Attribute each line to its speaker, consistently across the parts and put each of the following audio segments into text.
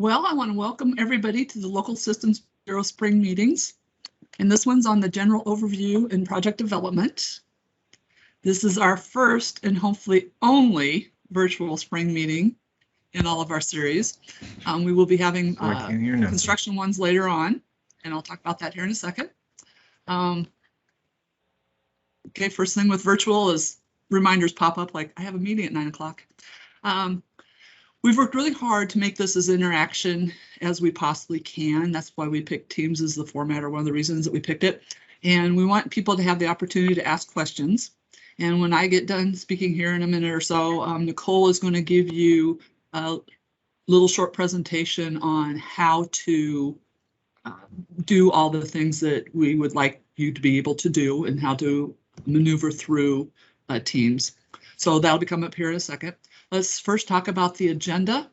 Speaker 1: Well, I want to welcome everybody to the Local Systems Bureau Spring Meetings. And this one's on the general overview and project development. This is our first and hopefully only virtual spring meeting in all of our series. We will be having construction ones later on, and I'll talk about that here in a second. Okay, first thing with virtual is reminders pop up like I have a meeting at 9 o'clock. We've worked really hard to make this as interaction as we possibly can. That's why we picked Teams as the format, or one of the reasons that we picked it. And we want people to have the opportunity to ask questions. And when I get done speaking here in a minute or so, Nicole is going to give you a little short presentation on how to do all the things that we would like you to be able to do and how to maneuver through Teams. So that'll be coming up here in a second. Let's first talk about the agenda.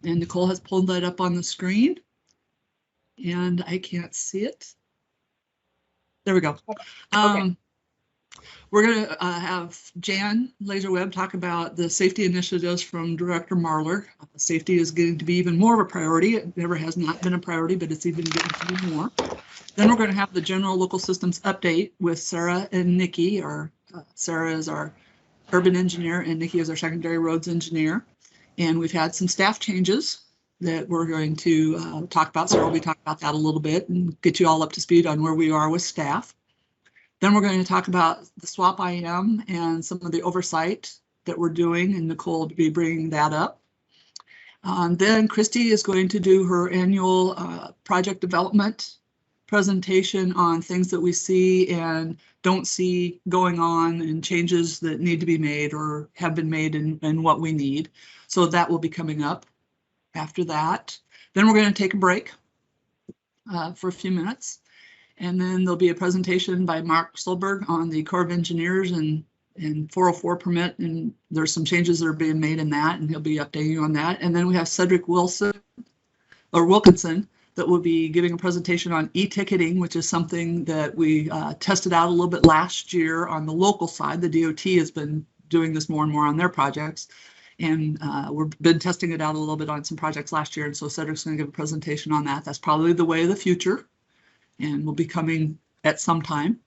Speaker 1: And Nicole has pulled that up on the screen. And I can't see it. There we go. Okay. We're going to have Jan Laserweb talk about the safety initiatives from Director Marler. Safety is getting to be even more of a priority. It never has not been a priority, but it's even getting to be more. Then we're going to have the general local systems update with Sarah and Nikki. Sarah is our urban engineer and Nikki is our secondary roads engineer. And we've had some staff changes that we're going to talk about. Sarah will be talking about that a little bit and get you all up to speed on where we are with staff. Then we're going to talk about the SWAP IM and some of the oversight that we're doing, and Nicole will be bringing that up. Then Christy is going to do her annual project development presentation on things that we see and don't see going on and changes that need to be made or have been made and what we need. So that will be coming up after that. Then we're going to take a break for a few minutes. And then there'll be a presentation by Mark Solberg on the Corps of Engineers and 404 permit. And there's some changes that are being made in that, and he'll be updating you on that. And then we have Cedric Wilkinson that will be giving a presentation on e-ticketing, which is something that we tested out a little bit last year on the local side. The DOT has been doing this more and more on their projects. And we've been testing it out a little bit on some projects last year. And so Cedric's going to give a presentation on that. That's probably the way of the future, and will be coming at some time.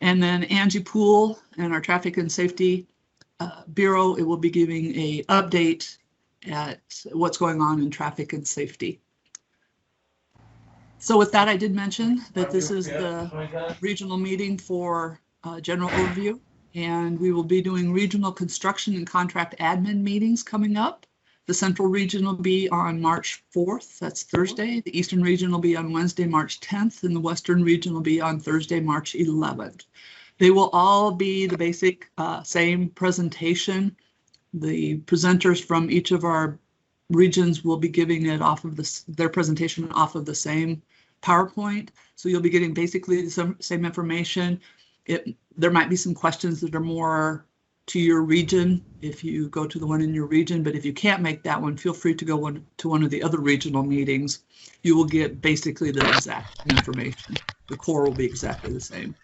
Speaker 1: And then Angie Poole and our Traffic and Safety Bureau, it will be giving a update at what's going on in traffic and safety. So with that, I did mention that this is the regional meeting for general overview, and we will be doing regional construction and contract admin meetings coming up. The Central Region will be on March 4th, that's Thursday. The Eastern Region will be on Wednesday, March 10th, and the Western Region will be on Thursday, March 11th. They will all be the basic same presentation. The presenters from each of our regions will be giving it off of their presentation off of the same PowerPoint. So you'll be getting basically the same information. There might be some questions that are more to your region if you go to the one in your region, but if you can't make that one, feel free to go to one of the other regional meetings. You will get basically the exact information. The core will be exactly the same.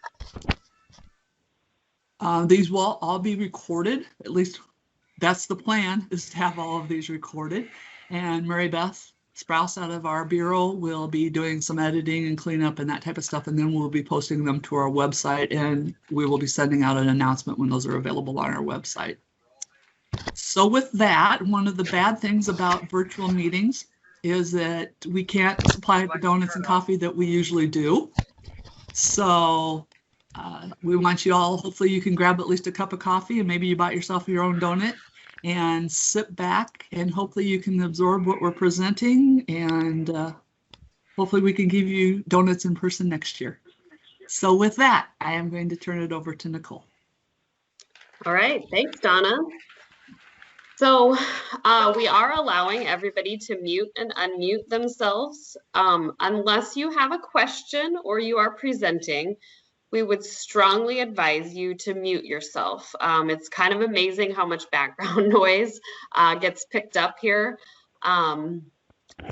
Speaker 1: These will all be recorded, at least that's the plan, is to have all of these recorded. And Mary Beth Sprouse out of our bureau will be doing some editing and cleanup and that type of stuff, and then we'll be posting them to our website, and we will be sending out an announcement when those are available on our website. So with that, one of the bad things about virtual meetings is that we can't supply the donuts and coffee that we usually do. So we want you all, hopefully you can grab at least a cup of coffee, and maybe you bought yourself your own donut, and sit back, and hopefully you can absorb what we're presenting, and hopefully we can give you donuts in person next year. So with that, I am going to turn it over to Nicole.
Speaker 2: All right, thanks, Donna. So we are allowing everybody to mute and unmute themselves. Unless you have a question or you are presenting, we would strongly advise you to mute yourself. It's kind of amazing how much background noise gets picked up here.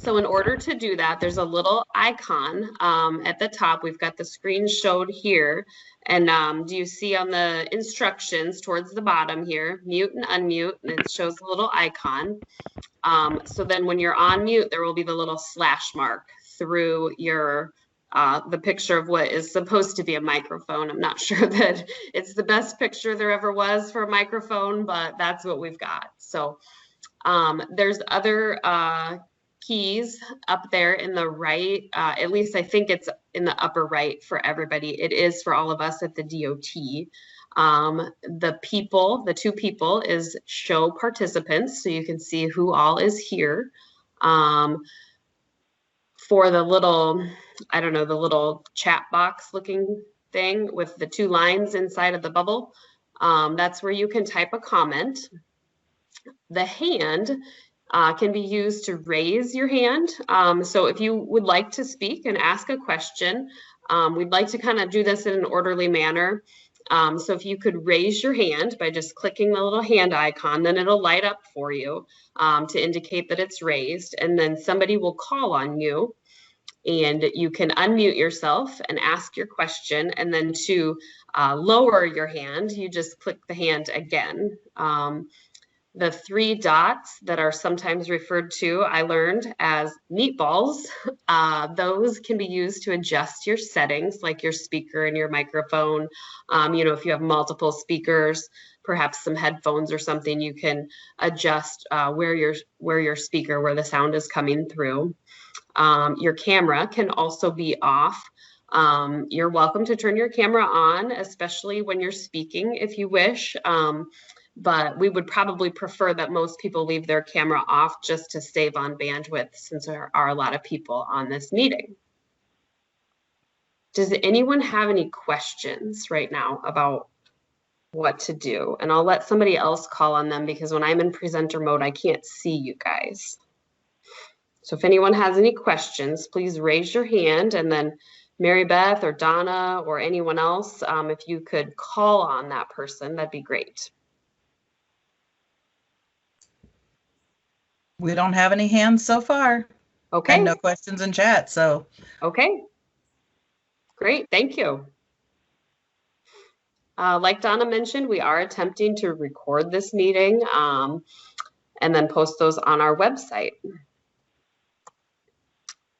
Speaker 2: So in order to do that, there's a little icon at the top. We've got the screen showed here. And do you see on the instructions towards the bottom here, mute and unmute, and it shows a little icon. So then when you're on mute, there will be the little slash mark through your the picture of what is supposed to be a microphone. I'm not sure that it's the best picture there ever was for a microphone, but that's what we've got. So there's other keys up there in the right, at least I think it's in the upper right for everybody. It is for all of us at the DOT. The two people is show participants, so you can see who all is here. For the little, I don't know, the little chat box looking thing with the two lines inside of the bubble, that's where you can type a comment. The hand can be used to raise your hand. So if you would like to speak and ask a question, we'd like to kind of do this in an orderly manner. So if you could raise your hand by just clicking the little hand icon, then it'll light up for you to indicate that it's raised. And then somebody will call on you and you can unmute yourself and ask your question. And then to lower your hand, you just click the hand again. The three dots that are sometimes referred to, I learned as meatballs, those can be used to adjust your settings, like your speaker and your microphone. You know, if you have multiple speakers, perhaps some headphones or something, you can adjust where your speaker, where the sound is coming through. Your camera can also be off. You're welcome to turn your camera on, especially when you're speaking, if you wish. But we would probably prefer that most people leave their camera off just to save on bandwidth, since there are a lot of people on this meeting. Does anyone have any questions right now about what to do? And I'll let somebody else call on them, because when I'm in presenter mode, I can't see you guys. So if anyone has any questions, please raise your hand, and then Mary Beth or Donna or anyone else, if you could call on that person, that'd be great.
Speaker 3: We don't have any hands so far.
Speaker 2: Okay.
Speaker 3: And no questions in chat, so.
Speaker 2: Okay. Great, thank you. Like Donna mentioned, we are attempting to record this meeting and then post those on our website.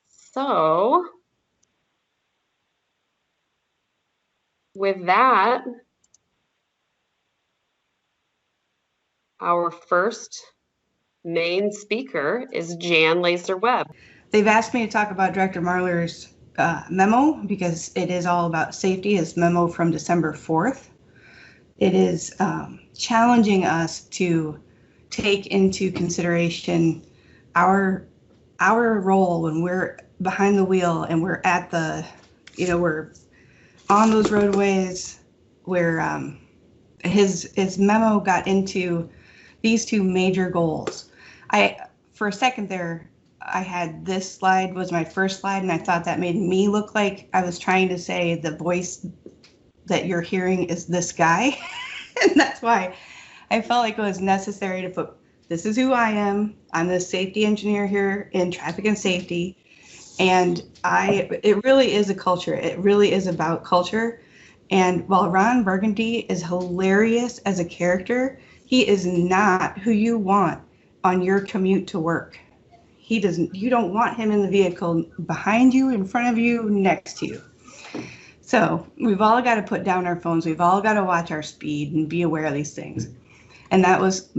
Speaker 2: So with that, our first main speaker is Jan Laser-Webb.
Speaker 4: They've asked me to talk about Director Marler's memo, because it is all about safety. His memo from December 4th. It is challenging us to take into consideration our role when we're behind the wheel and we're at the, we're on those roadways, where his memo got into these two major goals. For a second there, I had this slide was my first slide, and I thought that made me look like I was trying to say the voice that you're hearing is this guy. And that's why I felt like it was necessary to put, this is who I am. I'm the safety engineer here in traffic and safety. And it really is a culture. It really is about culture. And while Ron Burgundy is hilarious as a character, he is not who you want on your commute to work. You don't want him in the vehicle behind you, in front of you, next to you. So we've all got to put down our phones. We've all got to watch our speed and be aware of these things. And that was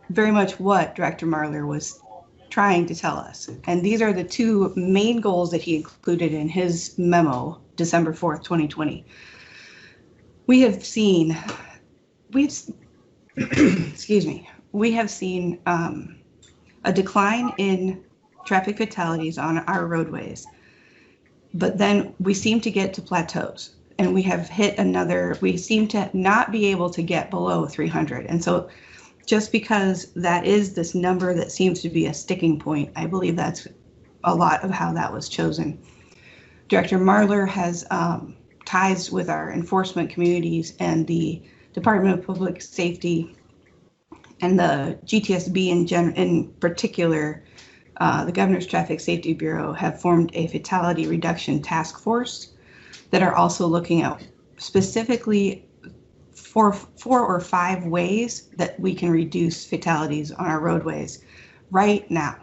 Speaker 4: very much what Director Marler was trying to tell us. And these are the two main goals that he included in his memo, December 4th, 2020. We have seen a decline in traffic fatalities on our roadways, but then we seem to get to plateaus, and we have hit we seem to not be able to get below 300. And so just because that is this number that seems to be a sticking point, I believe that's a lot of how that was chosen. Director Marler has ties with our enforcement communities and the Department of Public Safety and the GTSB in particular, the Governor's Traffic Safety Bureau have formed a fatality reduction task force that are also looking at specifically four or five ways that we can reduce fatalities on our roadways right now.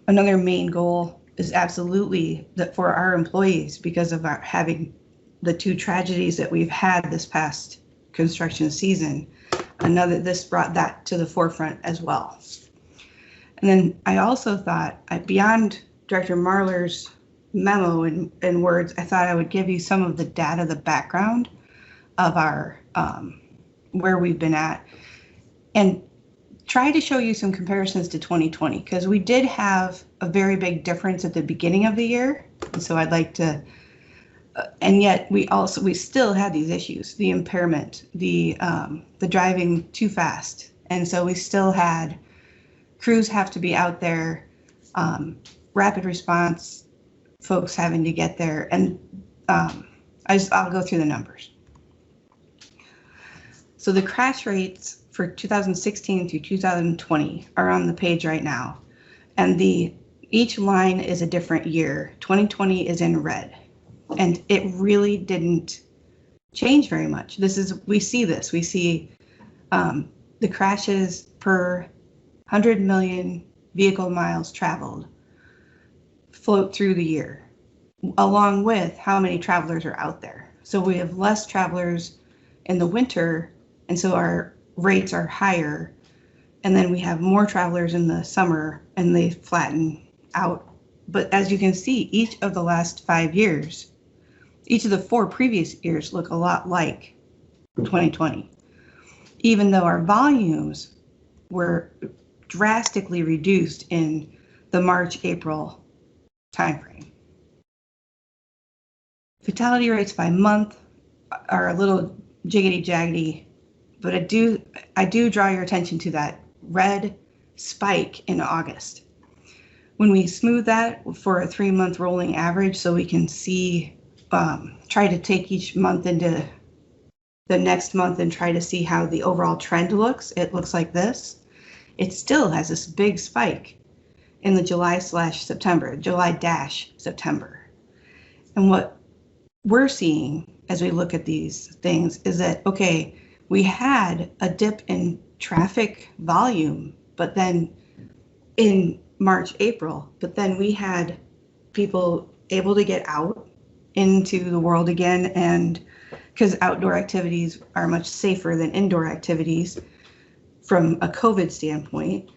Speaker 4: Another main goal is absolutely that for our employees, because of our having the two tragedies that we've had this past construction season, this brought that to the forefront as well. And then I also thought, beyond Director Marler's memo and words, I thought I would give you some of the data, the background of our where we've been at, and try to show you some comparisons to 2020, because we did have a very big difference at the beginning of the year. And so I'd like to, and yet we still had these issues, the impairment, the driving too fast. And so we still had crews have to be out there, rapid response folks having to get there. And I'll go through the numbers. So the crash rates for 2016 through 2020 are on the page right now. And each line is a different year. 2020 is in red. And it really didn't change very much. We see the crashes per 100 million vehicle miles traveled float through the year, along with how many travelers are out there. So we have less travelers in the winter, and so our rates are higher. And then we have more travelers in the summer, and they flatten out. But as you can see, each of the last 5 years, each of the 4 previous years look a lot like 2020, even though our volumes were drastically reduced in the March, April timeframe. Fatality rates by month are a little jiggity jaggedy, but I do draw your attention to that red spike in August. When we smooth that for a 3-month rolling average, so we can see, try to take each month into the next month and try to see how the overall trend looks, it looks like this. It still has this big spike in the July/September. And what we're seeing as we look at these things is that, okay, we had a dip in traffic volume, but then in March, April, but then we had people able to get out into the world again, and because outdoor activities are much safer than indoor activities from a COVID standpoint.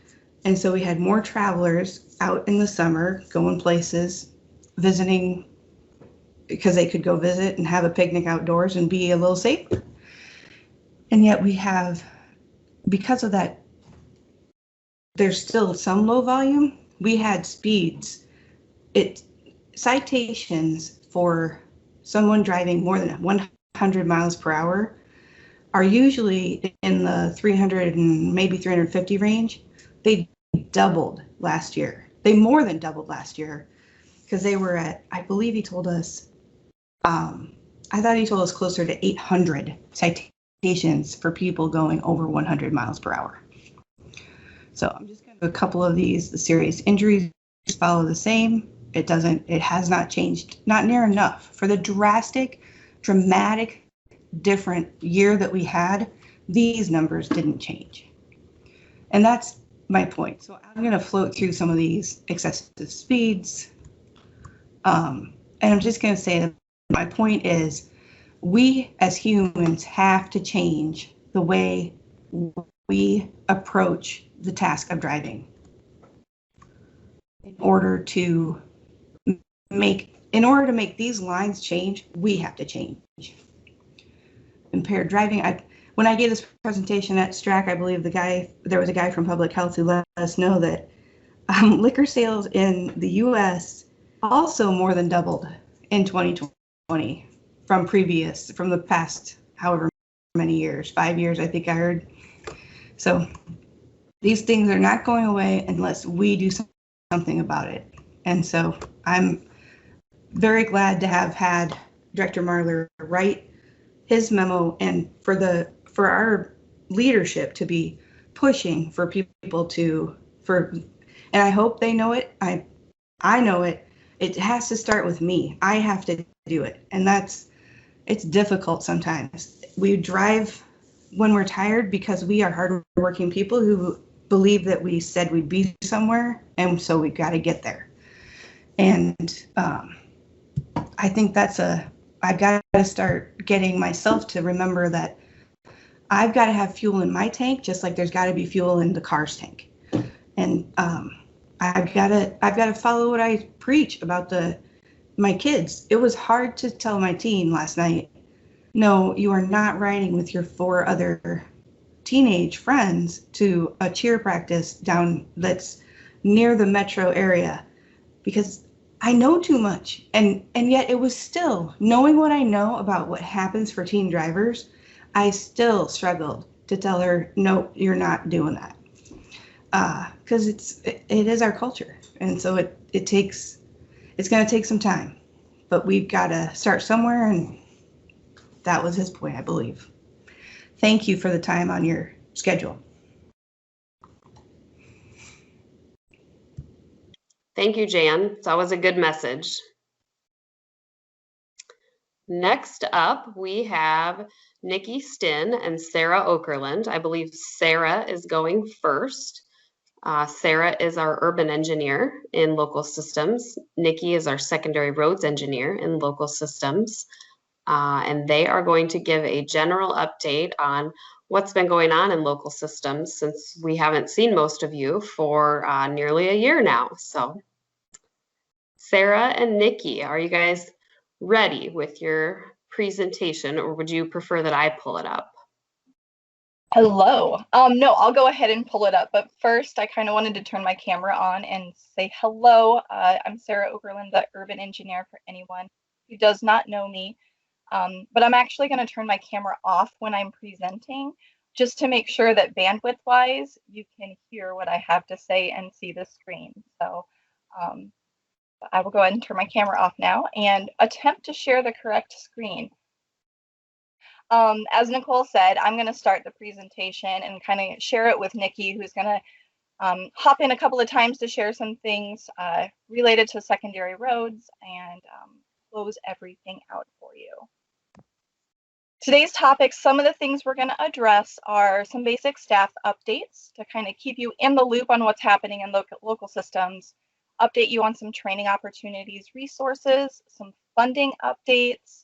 Speaker 4: And so we had more travelers out in the summer, going places, visiting, because they could go visit and have a picnic outdoors and be a little safer. And yet we have, because of that, there's still some low volume. We had speeds. Citations for someone driving more than 100 miles per hour are usually in the 300 and maybe 350 range. They doubled last year. They more than doubled last year, because they were at, I believe he told us, I thought he told us closer to 800 citations for people going over 100 miles per hour. So I'm just going to do a couple of these. The serious injuries follow the same. It has not changed, not near enough. For the dramatic, different year that we had, these numbers didn't change. And that's my point. So I'm going to float through some of these excessive speeds. And I'm just going to say that my point is, we as humans have to change the way we approach the task of driving in order to make these lines change. We have to change. Impaired driving. When I gave this presentation at STRAC, I believe there was a guy from public health who let us know that liquor sales in the U.S. also more than doubled in 2020 from the past however many years, 5 years, I think I heard. So these things are not going away unless we do something about it. And so I'm very glad to have had Director Marler write his memo, and for our leadership to be pushing for people And I hope they know it. I know it. It has to start with me. I have to do it. And it's difficult sometimes. We drive when we're tired because we are hardworking people who believe that we said we'd be somewhere, and so we've got to get there. And I think I've got to start getting myself to remember that I've got to have fuel in my tank, just like there's got to be fuel in the car's tank. And I've got to follow what I preach about my kids. It was hard to tell my teen last night, no, you are not riding with your 4 other teenage friends to a cheer practice down that's near the metro area, because I know too much. And yet it was still, knowing what I know about what happens for teen drivers, I still struggled to tell her, no, you're not doing that. Because it is our culture. And so it's going to take some time, but we've got to start somewhere. And that was his point, I believe. Thank you for the time on your schedule.
Speaker 2: Thank you, Jan. It's always a good message. Next up, we have Nikki Stinn and Sarah Okerlund. I believe Sarah is going first. Sarah is our urban engineer in local systems. Nikki is our secondary roads engineer in local systems. And they are going to give a general update on what's been going on in local systems since we haven't seen most of you for nearly a year now. So Sarah and Nikki, are you guys ready with your presentation, or would you prefer that I pull it up?
Speaker 5: Hello. No, I'll go ahead and pull it up. But first, I kind of wanted to turn my camera on and say hello. I'm Sarah Okerlund, the urban engineer for anyone who does not know me. But I'm actually going to turn my camera off when I'm presenting, just to make sure that bandwidth-wise, you can hear what I have to say and see the screen. So I will go ahead and turn my camera off now and attempt to share the correct screen. As Nicole said, I'm going to start the presentation and kind of share it with Nikki, who's going to hop in a couple of times to share some things related to secondary roads and close everything out for you. Today's topics, some of the things we're going to address are some basic staff updates to kind of keep you in the loop on what's happening in local systems, update you on some training opportunities, resources, some funding updates,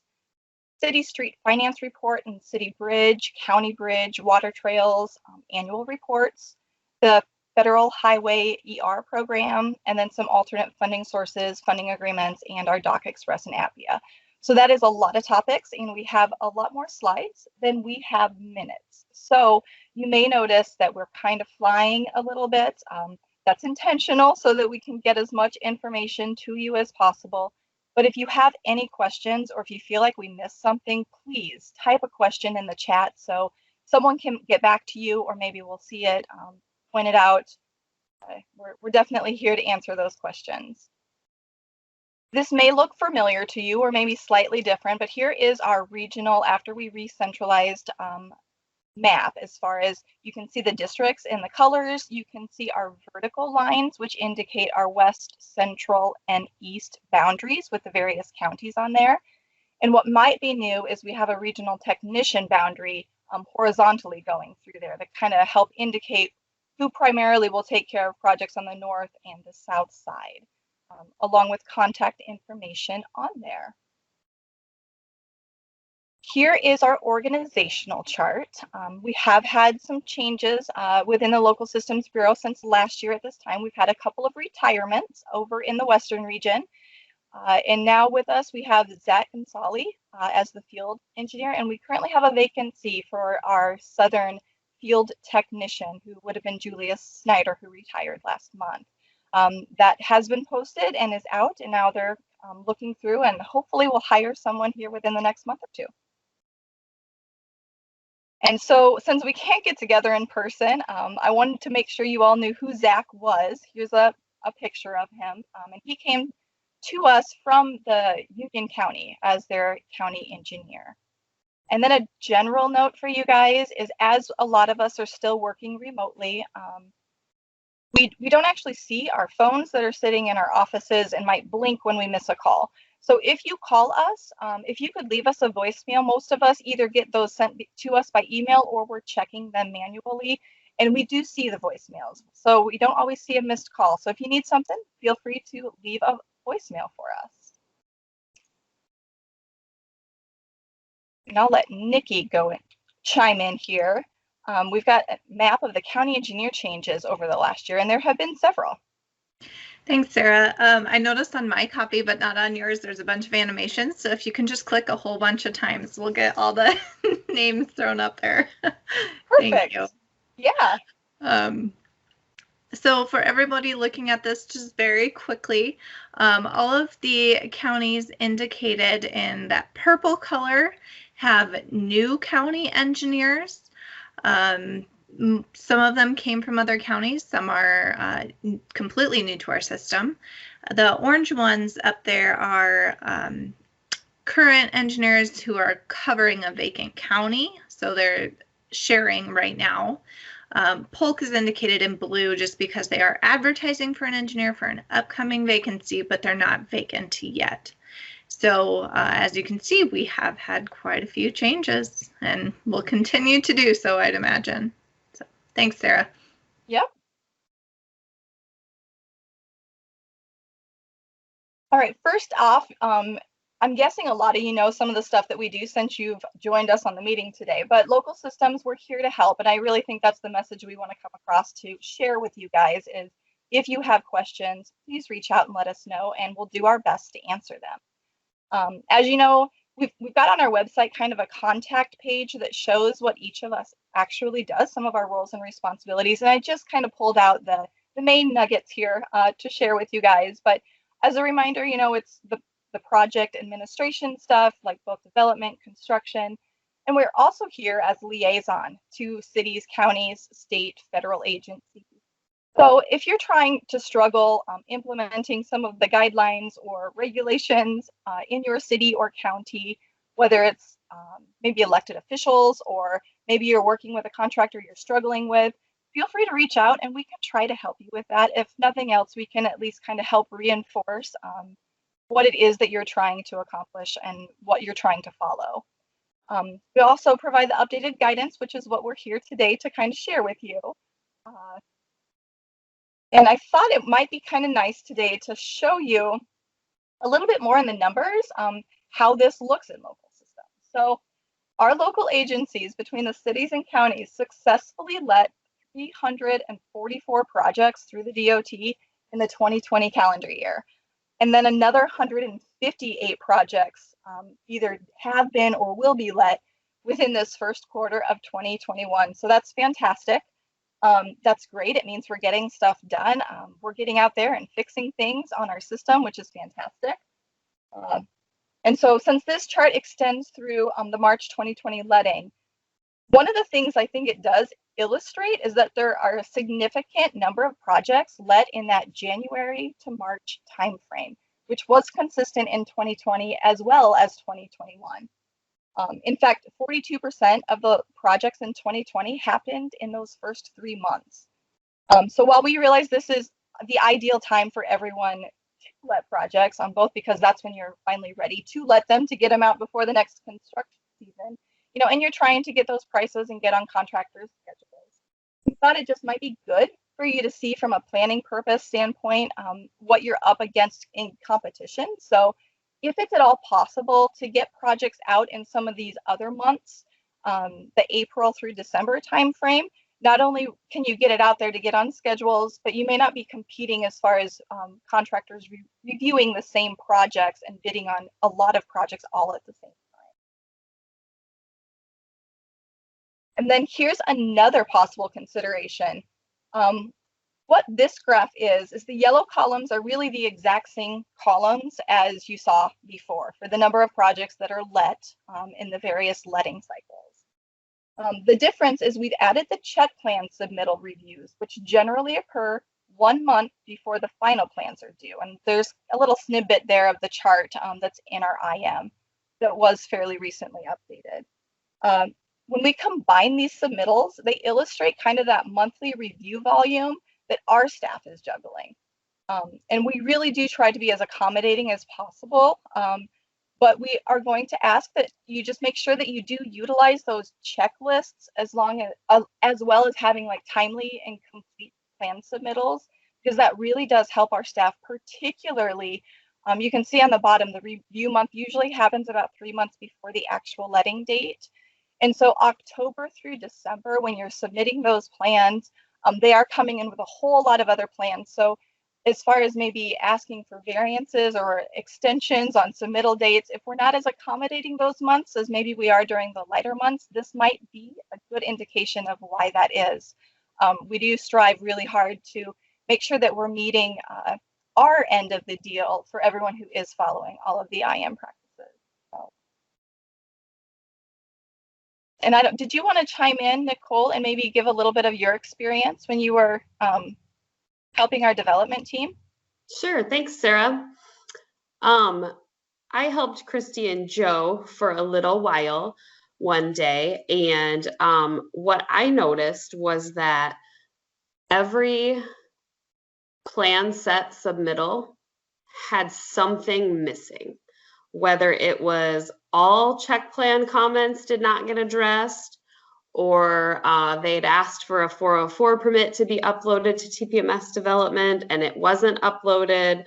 Speaker 5: city street finance report and city bridge, county bridge, water trails, annual reports, the federal highway ER program, and then some alternate funding sources, funding agreements, and our Doc Express and Appia. So that is a lot of topics, and we have a lot more slides than we have minutes. So you may notice that we're kind of flying a little bit. That's intentional so that we can get as much information to you as possible. But if you have any questions, or if you feel like we missed something, please type a question in the chat so someone can get back to you, or maybe we'll see it, point it out. We're definitely here to answer those questions. This may look familiar to you or maybe slightly different, but here is our regional, after we re-centralized map, as far as you can see the districts in the colors. You can see our vertical lines, which indicate our west, central, and east boundaries with the various counties on there. And what might be new is we have a regional technician boundary horizontally going through there that kind of help indicate who primarily will take care of projects on the north and the south side, along with contact information on there. Here is our organizational chart. We have had some changes within the Local Systems Bureau since last year at this time. We've had a couple of retirements over in the Western region. And now with us, we have Zach Gonzalez as the field engineer, and we currently have a vacancy for our Southern field technician, who would have been Julia Snyder, who retired last month. That has been posted and is out, and now they're looking through, and hopefully we'll hire someone here within the next month or two. And so since we can't get together in person, I wanted to make sure you all knew who Zach was. Here's a picture of him. And he came to us from the Union County as their county engineer. And then a general note for you guys is, as a lot of us are still working remotely, we don't actually see our phones that are sitting in our offices and might blink when we miss a call. So if you call us, if you could leave us a voicemail, most of us either get those sent to us by email or we're checking them manually. And we do see the voicemails. So we don't always see a missed call. So if you need something, feel free to leave a voicemail for us. And I'll let Nikki go and chime in here. We've got a map of the county engineer changes over the last year, and there have been several.
Speaker 6: Thanks, Sarah. I noticed on my copy, but not on yours, there's a bunch of animations. So if you can just click a whole bunch of times, we'll get all the names thrown up there.
Speaker 5: Perfect.
Speaker 6: Thank you.
Speaker 5: Yeah.
Speaker 6: So for everybody looking at this just very quickly, all of the counties indicated in that purple color have new county engineers. Some of them came from other counties. Some are completely new to our system. The orange ones up there are current engineers who are covering a vacant county. So they're sharing right now. Polk is indicated in blue just because they are advertising for an engineer for an upcoming vacancy, but they're not vacant yet. So as you can see, we have had quite a few changes and will continue to do so, I'd imagine. So thanks, Sarah.
Speaker 5: Yep. All right, first off, I'm guessing a lot of you know some of the stuff that we do since you've joined us on the meeting today, but local systems, we're here to help. And I really think that's the message we want to come across to share with you guys is if you have questions, please reach out and let us know, and we'll do our best to answer them. As you know, we've got on our website kind of a contact page that shows what each of us actually does, some of our roles and responsibilities. And I just kind of pulled out the main nuggets here to share with you guys. But as a reminder, you know, it's the project administration stuff like both development, construction, and we're also here as liaison to cities, counties, state, federal agencies. So if you're trying to struggle implementing some of the guidelines or regulations in your city or county, whether it's maybe elected officials or maybe you're working with a contractor you're struggling with, feel free to reach out and we can try to help you with that. If nothing else, we can at least kind of help reinforce what it is that you're trying to accomplish and what you're trying to follow. We also provide the updated guidance, which is what we're here today to kind of share with you. And I thought it might be kind of nice today to show you a little bit more in the numbers, how this looks in local systems. So our local agencies between the cities and counties successfully let 344 projects through the DOT in the 2020 calendar year. And then another 158 projects either have been or will be let within this first quarter of 2021. So that's fantastic. That's great. It means we're getting stuff done. We're getting out there and fixing things on our system, which is fantastic. And so since this chart extends through the March 2020 letting, one of the things I think it does illustrate is that there are a significant number of projects let in that January to March timeframe, which was consistent in 2020 as well as 2021. In fact, 42% of the projects in 2020 happened in those first 3 months. So while we realize this is the ideal time for everyone to let projects on both because that's when you're finally ready to let them to get them out before the next construction season, you know, and you're trying to get those prices and get on contractors' schedules. We thought it just might be good for you to see from a planning purpose standpoint what you're up against in competition. So if it's at all possible to get projects out in some of these other months, the April through December timeframe, not only can you get it out there to get on schedules, but you may not be competing as far as contractors reviewing the same projects and bidding on a lot of projects all at the same time. And then here's another possible consideration. What this graph is the yellow columns are really the exact same columns as you saw before for the number of projects that are let in the various letting cycles. The difference is we've added the check plan submittal reviews, which generally occur 1 month before the final plans are due. And there's a little snippet there of the chart that's in our IM that was fairly recently updated. When we combine these submittals, they illustrate kind of that monthly review volume that our staff is juggling. And we really do try to be as accommodating as possible. But we are going to ask that you just make sure that you do utilize those checklists as well as having like timely and complete plan submittals, because that really does help our staff, particularly. You can see on the bottom, the review month usually happens about 3 months before the actual letting date. And so October through December, when you're submitting those plans, they are coming in with a whole lot of other plans. So as far as maybe asking for variances or extensions on submittal dates, if we're not as accommodating those months as maybe we are during the lighter months, this might be a good indication of why that is. We do strive really hard to make sure that we're meeting our end of the deal for everyone who is following all of the IM practices. So. And did you want to chime in, Nicole, and maybe give a little bit of your experience when you were helping our development team?
Speaker 2: Sure, thanks, Sarah. I helped Christy and Joe for a little while one day, and what I noticed was that every plan set submittal had something missing, whether it was all check plan comments did not get addressed, or they'd asked for a 404 permit to be uploaded to TPMS development and it wasn't uploaded,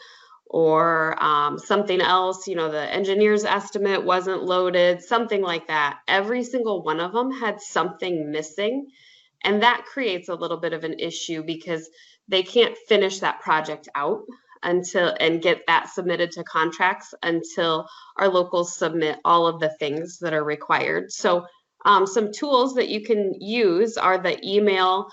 Speaker 2: or something else, you know, the engineer's estimate wasn't loaded, something like that. Every single one of them had something missing. And that creates a little bit of an issue because they can't finish that project out and get that submitted to contracts until our locals submit all of the things that are required. So some tools that you can use are the email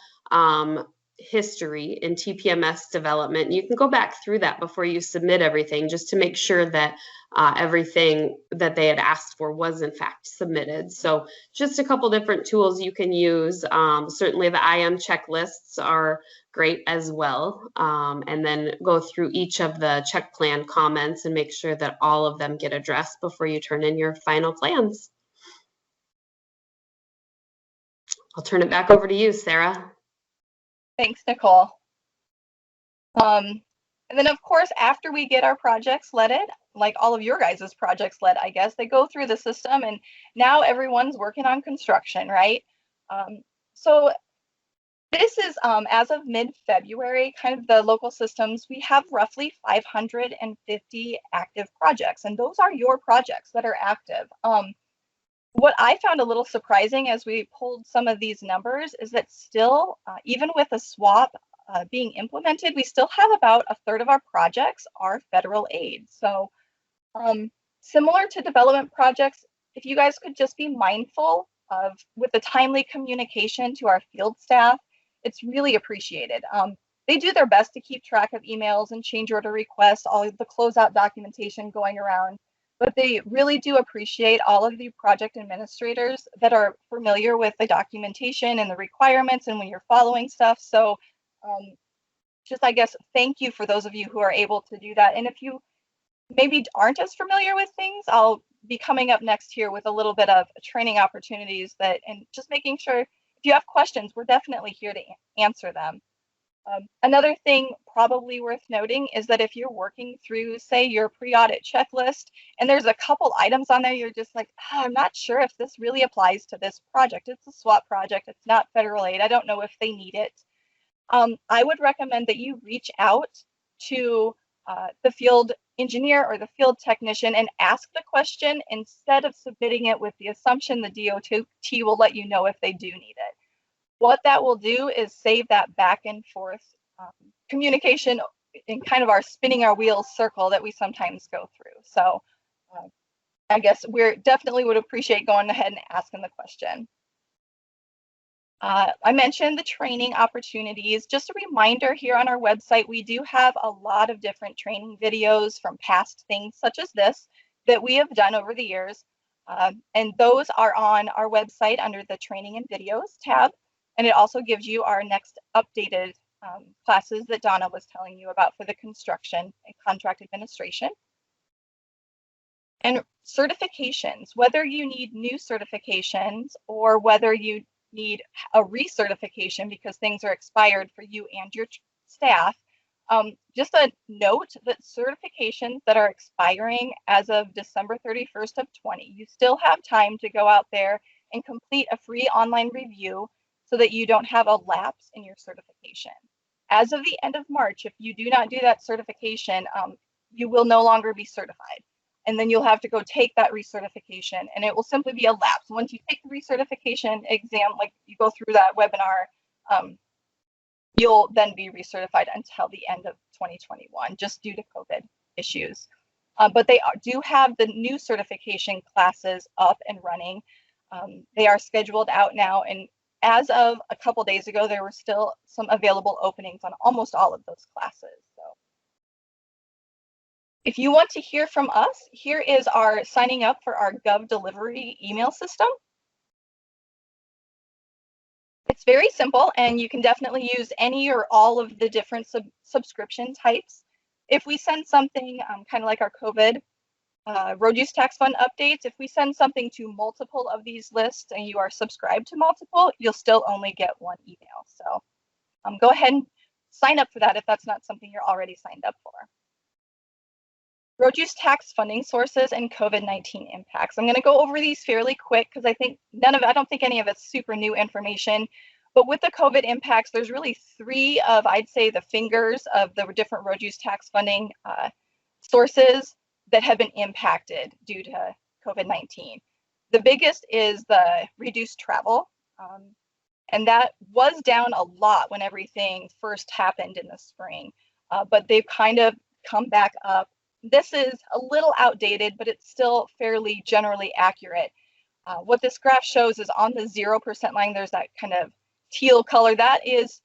Speaker 2: history in TPMS development. You can go back through that before you submit everything, just to make sure that everything that they had asked for was in fact submitted. So just a couple different tools you can use. Certainly the IM checklists are great as well. And then go through each of the check plan comments and make sure that all of them get addressed before you turn in your final plans. I'll turn it back over to you, Sarah.
Speaker 5: Thanks, Nicole. And then, of course, after we get our projects letted, like all of your guys' projects let, I guess, they go through the system and now everyone's working on construction, right? So this is, as of mid-February, kind of the local systems, we have roughly 550 active projects, and those are your projects that are active. What I found a little surprising as we pulled some of these numbers is that still, even with a swap being implemented, we still have about a third of our projects are federal aid. So similar to development projects, if you guys could just be mindful of, with the timely communication to our field staff, it's really appreciated. They do their best to keep track of emails and change order requests, all of the closeout documentation going around. But they really do appreciate all of the project administrators that are familiar with the documentation and the requirements and when you're following stuff. So just, I guess, thank you for those of you who are able to do that. And if you maybe aren't as familiar with things, I'll be coming up next here with a little bit of training opportunities and just making sure if you have questions, we're definitely here to answer them. Another thing probably worth noting is that if you're working through, say, your pre-audit checklist, and there's a couple items on there, you're just like, I'm not sure if this really applies to this project. It's a swap project. It's not federal aid. I don't know if they need it. I would recommend that you reach out to the field engineer or the field technician and ask the question instead of submitting it with the assumption the DOT will let you know if they do need it. What that will do is save that back and forth communication in kind of our spinning our wheels circle that we sometimes go through. So I guess we definitely would appreciate going ahead and asking the question. I mentioned the training opportunities. Just a reminder, here on our website, we do have a lot of different training videos from past things such as this that we have done over the years. And those are on our website under the Training and Videos tab. And it also gives you our next updated classes that Donna was telling you about for the construction and contract administration. And certifications, whether you need new certifications or whether you need a recertification because things are expired for you and your staff. Just a note that certifications that are expiring as of December 31st of 20, you still have time to go out there and complete a free online review so that you don't have a lapse in your certification. As of the end of March, if you do not do that certification, you will no longer be certified. And then you'll have to go take that recertification, and it will simply be a lapse. Once you take the recertification exam, like you go through that webinar, you'll then be recertified until the end of 2021, just due to COVID issues. But they do have the new certification classes up and running. They are scheduled out now, and as of a couple days ago, there were still some available openings on almost all of those classes. So if you want to hear from us, here is our signing up for our Gov Delivery email system. It's very simple, and you can definitely use any or all of the different subscription types. If we send something kind of like our COVID road use tax fund updates, if we send something to multiple of these lists and you are subscribed to multiple, you'll still only get one email. So go ahead and sign up for that if that's not something you're already signed up for. Road use tax funding sources and COVID-19 impacts. I'm going to go over these fairly quick because I don't think any of it's super new information. But with the COVID impacts, there's really three of, I'd say, the fingers of the different road use tax funding sources that have been impacted due to COVID-19. The biggest is the reduced travel. And that was down a lot when everything first happened in the spring. But they've kind of come back up. This is a little outdated, but it's still fairly generally accurate. What this graph shows is on the 0% line, there's that kind of teal color. That is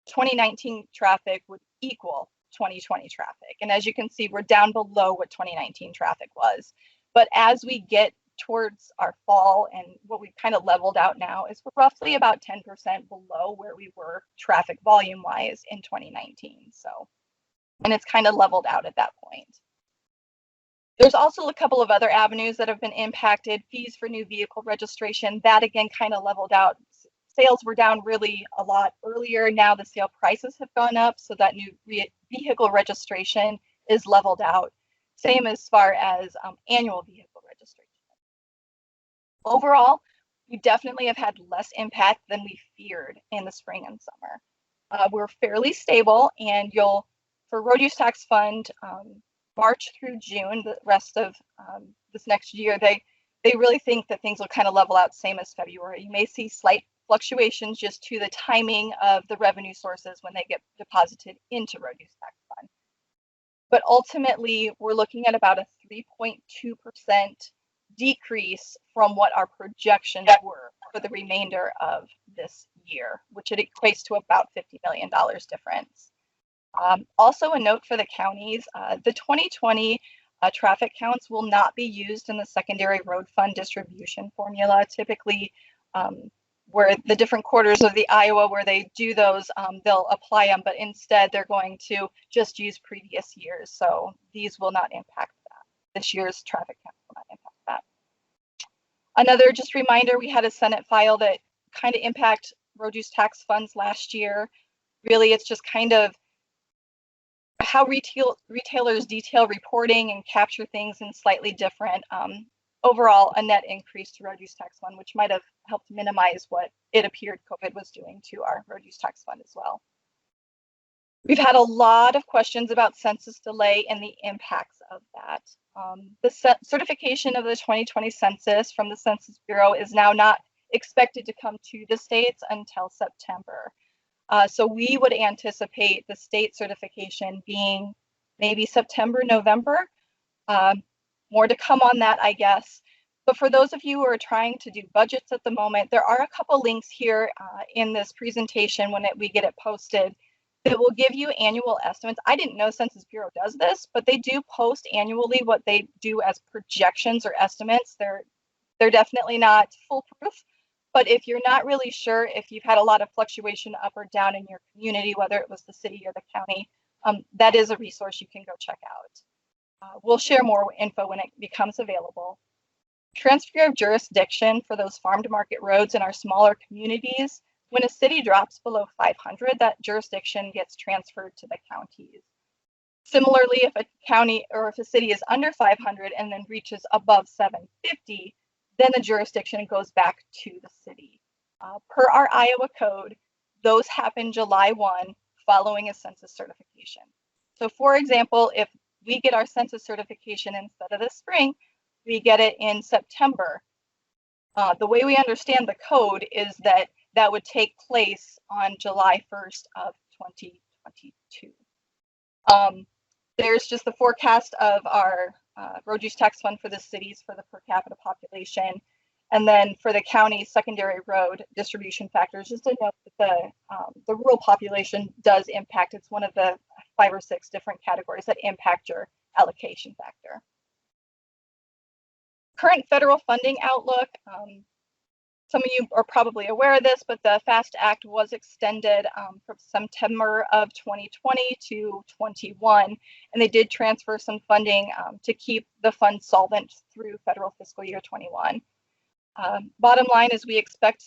Speaker 5: 2019 traffic would equal 2020 traffic. And as you can see, we're down below what 2019 traffic was. But as we get towards our fall, and what we've kind of leveled out now is we're roughly about 10% below where we were traffic volume wise in 2019. So, and it's kind of leveled out at that point. There's also a couple of other avenues that have been impacted. Fees for new vehicle registration, that again kind of leveled out. Sales were down really a lot earlier. Now the sale prices have gone up, so that new vehicle registration is leveled out. Same as far as annual vehicle registration. Overall, we definitely have had less impact than we feared in the spring and summer. We're fairly stable, and for road use tax fund, March through June, the rest of this next year, they really think that things will kind of level out same as February. You may see slight fluctuations just to the timing of the revenue sources when they get deposited into road use tax fund. But ultimately, we're looking at about a 3.2% decrease from what our projections were for the remainder of this year, which it equates to about $50 million difference. Also a note for the counties, the 2020 traffic counts will not be used in the secondary road fund distribution formula. Typically, where the different quarters of the Iowa where they do those, they'll apply them, but instead they're going to just use previous years. So these will not impact that. This year's traffic count will not impact that. Another just reminder, we had a Senate file that kind of impact road use tax funds last year. Really, it's just kind of how retailers detail reporting and capture things in slightly different, overall a net increase to road use tax fund, which might have helped minimize what it appeared COVID was doing to our road use tax fund as well. We've had a lot of questions about census delay and the impacts of that. The certification of the 2020 census from the Census Bureau is now not expected to come to the states until September. So we would anticipate the state certification being maybe September, November. More to come on that, I guess. But for those of you who are trying to do budgets at the moment, there are a couple links here in this presentation when we get it posted that will give you annual estimates. I didn't know Census Bureau does this, but they do post annually what they do as projections or estimates. They're definitely not foolproof. But if you're not really sure, if you've had a lot of fluctuation up or down in your community, whether it was the city or the county, that is a resource you can go check out. We'll share more info when it becomes available. Transfer of jurisdiction for those farm to market roads in our smaller communities, When a city drops below 500, that jurisdiction gets transferred to the counties. Similarly, if a county or if a city is under 500 and then reaches above 750, then the jurisdiction goes back to the city. Per our Iowa code, those happen July 1 following a census certification. So for example, if we get our census certification instead of the spring, we get it in September. The way we understand the code is that that would take place on July 1st of 2022. There's just the forecast of our road use tax fund for the cities for the per capita population. And then for the county secondary road distribution factors, just to note that the rural population does impact, it's one of the 5 or 6 different categories that impact your allocation factor. Current federal funding outlook. Some of you are probably aware of this, but the FAST Act was extended from September of 2020 to 21, and they did transfer some funding to keep the fund solvent through federal fiscal year 21. Bottom line is we expect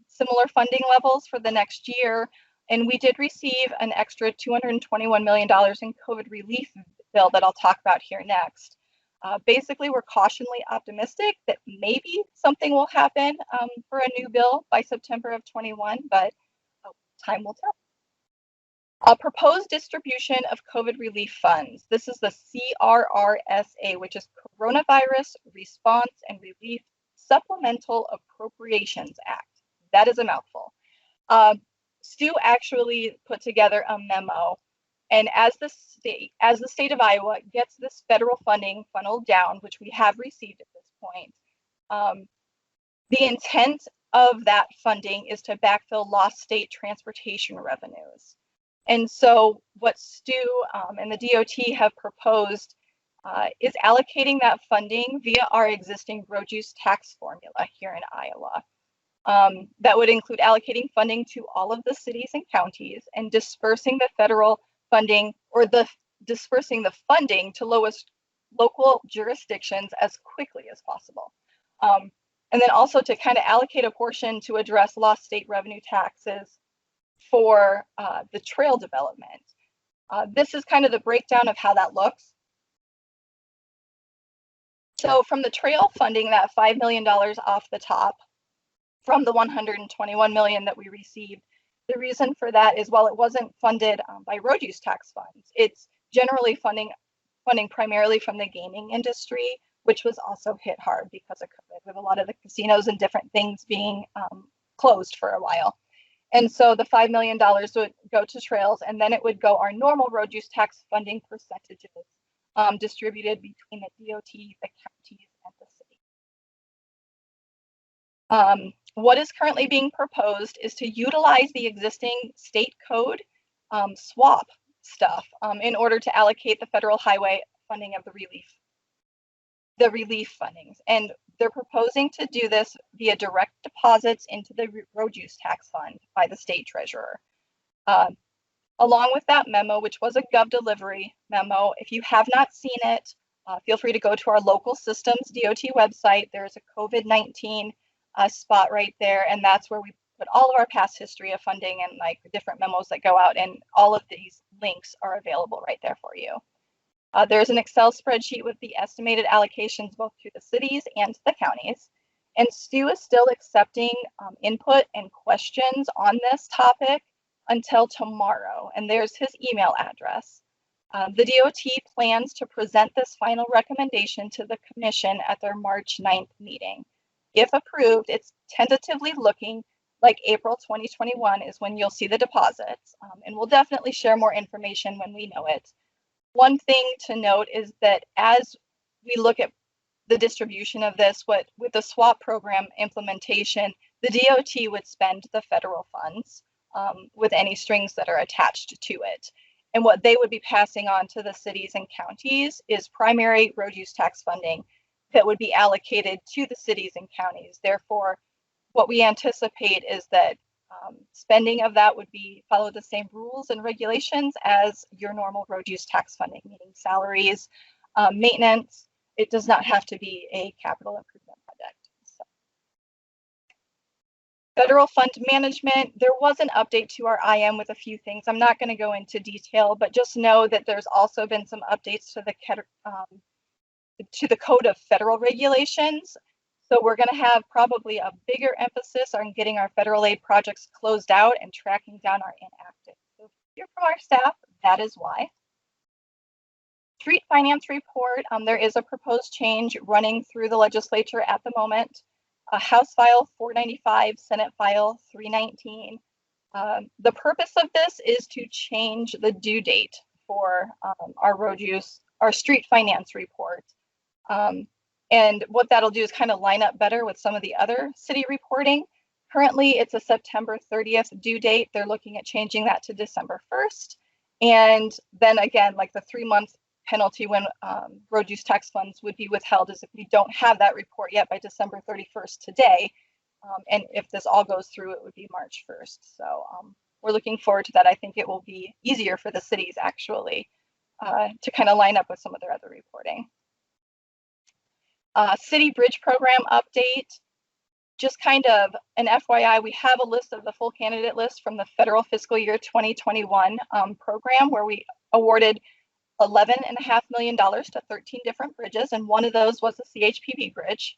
Speaker 5: similar funding levels for the next year, and we did receive an extra $221 million in COVID relief bill that I'll talk about here next. Basically, we're cautiously optimistic that maybe something will happen for a new bill by September of 21, but time will tell. A proposed distribution of COVID relief funds. This is the CRRSA, which is Coronavirus Response and Relief Supplemental Appropriations Act. That is a mouthful. Stu actually put together a memo, and as the state of Iowa gets this federal funding funneled down, which we have received at this point, the intent of that funding is to backfill lost state transportation revenues. And so what Stu and the DOT have proposed is allocating that funding via our existing road use tax formula here in Iowa. That would include allocating funding to all of the cities and counties and dispersing the federal funding or dispersing the funding to lowest local jurisdictions as quickly as possible. And then also to kind of allocate a portion to address lost state revenue taxes for the trail development. This is kind of the breakdown of how that looks. So from the trail funding, that $5 million off the top, from the $121 million that we received, the reason for that is while it wasn't funded by road use tax funds, it's generally funding primarily from the gaming industry, which was also hit hard because of COVID, with a lot of the casinos and different things being closed for a while. And so the $5 million would go to trails, and then it would go our normal road use tax funding percentages distributed between the DOT, the counties, and the city. What is currently being proposed is to utilize the existing state code swap stuff in order to allocate the federal highway funding of the relief fundings. And they're proposing to do this via direct deposits into the road use tax fund by the state treasurer. Along with that memo, which was a Gov Delivery memo, if you have not seen it, feel free to go to our local systems DOT website. There's a COVID-19 spot right there, and that's where we put all of our past history of funding and like the different memos that go out, and all of these links are available right there for you. There's an Excel spreadsheet with the estimated allocations both to the cities and to the counties. And Stu is still accepting input and questions on this topic until tomorrow. And there's his email address. The DOT plans to present this final recommendation to the commission at their March 9th meeting. If approved, it's tentatively looking like April 2021 is when you'll see the deposits. And we'll definitely share more information when we know it. One thing to note is that as we look at the distribution of this, with the SWAP program implementation, the DOT would spend the federal funds with any strings that are attached to it. And what they would be passing on to the cities and counties is primary road use tax funding that would be allocated to the cities and counties. Therefore, what we anticipate is that spending of that would follow the same rules and regulations as your normal road use tax funding, meaning salaries, maintenance. It does not have to be a capital improvement project. So. Federal fund management, there was an update to our IM with a few things. I'm not going to go into detail, but just know that there's also been some updates to the Code of Federal Regulations. So we're going to have probably a bigger emphasis on getting our federal aid projects closed out and tracking down our inactive. So if you hear from our staff, that is why. Street finance report, there is a proposed change running through the legislature at the moment. House File 495, Senate File 319. The purpose of this is to change the due date for our road use, our street finance report. And what that'll do is kind of line up better with some of the other city reporting. Currently, it's a September 30th due date. They're looking at changing that to December 1st. And then again, like the 3-month penalty when road use tax funds would be withheld is if we don't have that report yet by December 31st today. And if this all goes through, it would be March 1st. So we're looking forward to that. I think it will be easier for the cities actually to kind of line up with some of their other reporting. City bridge program update. Just kind of an FYI, we have a list of the full candidate list from the federal fiscal year 2021 program where we awarded $11.5 million to 13 different bridges, and one of those was the CHPB bridge.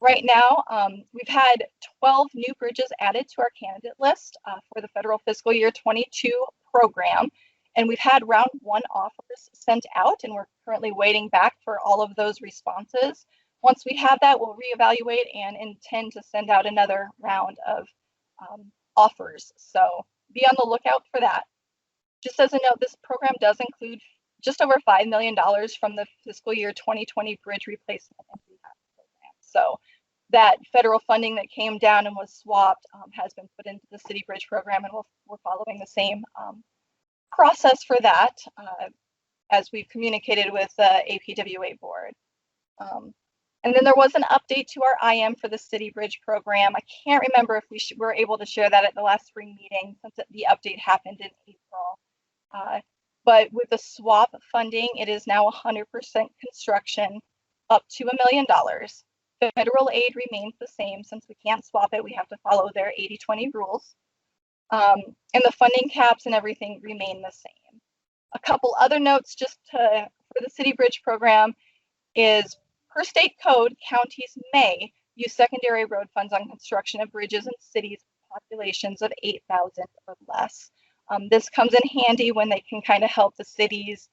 Speaker 5: Right now, we've had 12 new bridges added to our candidate list for the federal fiscal year 22 program, and we've had round 1 offers sent out, and we're currently waiting back for all of those responses. Once we have that, we'll reevaluate and intend to send out another round of offers. So be on the lookout for that. Just as a note, this program does include just over $5 million from the fiscal year 2020 bridge replacement and rehab program. So that federal funding that came down and was swapped has been put into the city bridge program, and we're following the same process for that as we've communicated with the APWA board. And then there was an update to our IM for the city bridge program. I can't remember if we were able to share that at the last spring meeting since the update happened in April. But with the swap funding, it is now 100% construction up to $1 million. Federal aid remains the same since we can't swap it. We have to follow their 80-20 rules. And the funding caps and everything remain the same. A couple other notes just for the city bridge program is per state code, counties may use secondary road funds on construction of bridges in cities with populations of 8,000 or less. This comes in handy when they can kind of help the cities,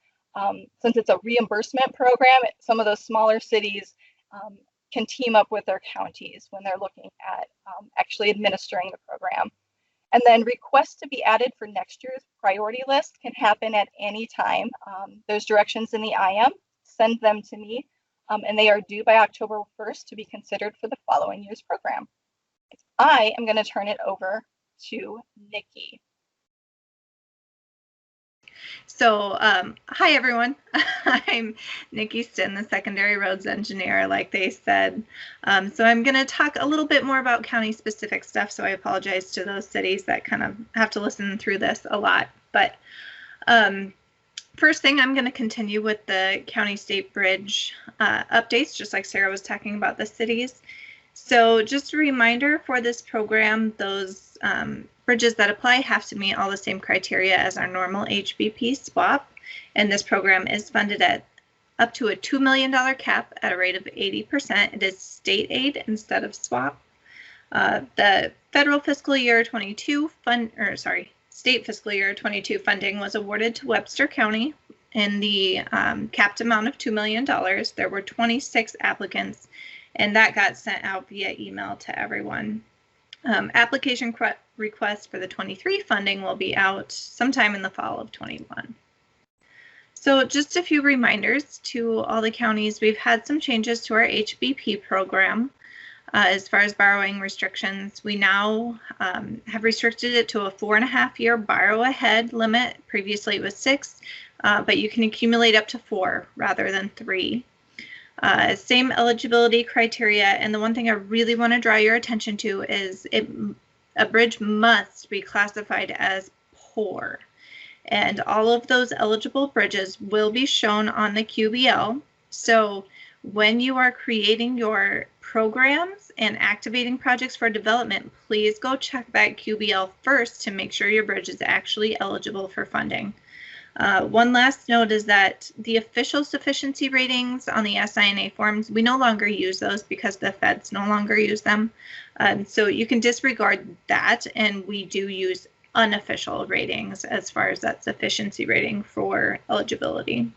Speaker 5: since it's a reimbursement program, some of those smaller cities can team up with their counties when they're looking at actually administering the program. And then requests to be added for next year's priority list can happen at any time. There's directions in the IM, send them to me, and they are due by October 1st to be considered for the following year's program. I am going to turn it over to Nikki.
Speaker 6: So, hi everyone. I'm Nikki Stin, the secondary roads engineer, like they said. So I'm going to talk a little bit more about county specific stuff. So I apologize to those cities that kind of have to listen through this a lot. But first thing, I'm going to continue with the county state bridge updates, just like Sarah was talking about the cities. So just a reminder for this program, those bridges that apply have to meet all the same criteria as our normal HBP swap. And this program is funded at up to a $2 million cap at a rate of 80%. It is state aid instead of swap. The federal fiscal year 22 state fiscal year 22 funding was awarded to Webster County in the capped amount of $2 million. There were 26 applicants, and that got sent out via email to everyone. Application request for the 23 funding will be out sometime in the fall of 21. So just a few reminders to all the counties. We've had some changes to our HBP program. As far as borrowing restrictions, we now have restricted it to a 4.5-year borrow ahead limit. Previously it was 6, but you can accumulate up to 4 rather than 3. Same eligibility criteria, and the one thing I really want to draw your attention to is a bridge must be classified as poor. And all of those eligible bridges will be shown on the QBL. So when you are creating your programs and activating projects for development, please go check that QBL first to make sure your bridge is actually eligible for funding. One last note is that the official sufficiency ratings on the SINA forms, we no longer use those because the feds no longer use them. So you can disregard that, and we do use unofficial ratings as far as that sufficiency rating for eligibility.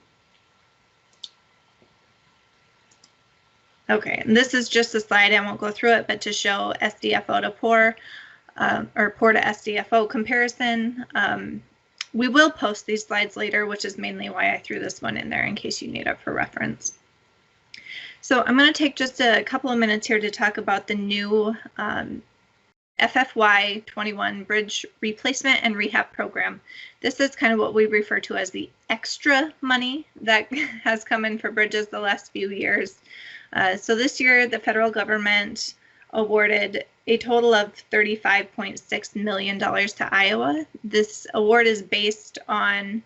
Speaker 6: Okay, and this is just a slide, I won't go through it, but to show SDFO to POR or POR to SDFO comparison. We will post these slides later, which is mainly why I threw this one in there in case you need it for reference. So I'm going to take just a couple of minutes here to talk about the new FFY 21 Bridge Replacement and Rehab Program. This is kind of what we refer to as the extra money that has come in for bridges the last few years. So this year, the federal government awarded a total of $35.6 million to Iowa. This award is based on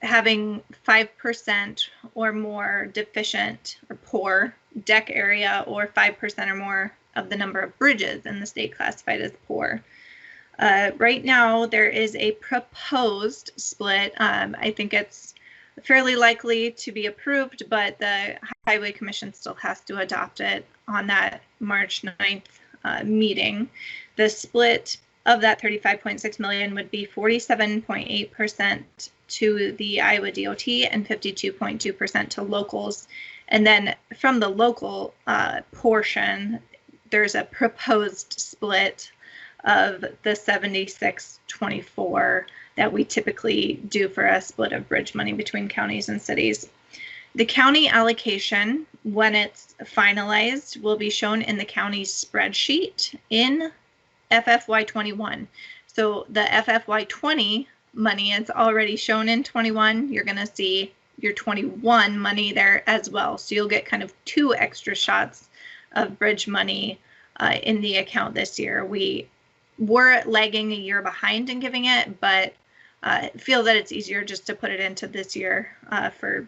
Speaker 6: having 5% or more deficient or poor deck area, or 5% or more of the number of bridges in the state classified as poor. Right now, there is a proposed split. I think it's fairly likely to be approved, but the Highway Commission still has to adopt it on that March 9th meeting. The split of that $35.6 million would be 47.8% to the Iowa DOT and 52.2% to locals. And then from the local portion, there's a proposed split of the 76-24 that we typically do for a split of bridge money between counties and cities. The county allocation, when it's finalized, will be shown in the county's spreadsheet in FFY 21. So the FFY 20 money is already shown in 21. You're going to see your 21 money there as well. So you'll get kind of 2 extra shots of bridge money in the account this year. We were lagging a year behind in giving it, but feel that it's easier just to put it into this year for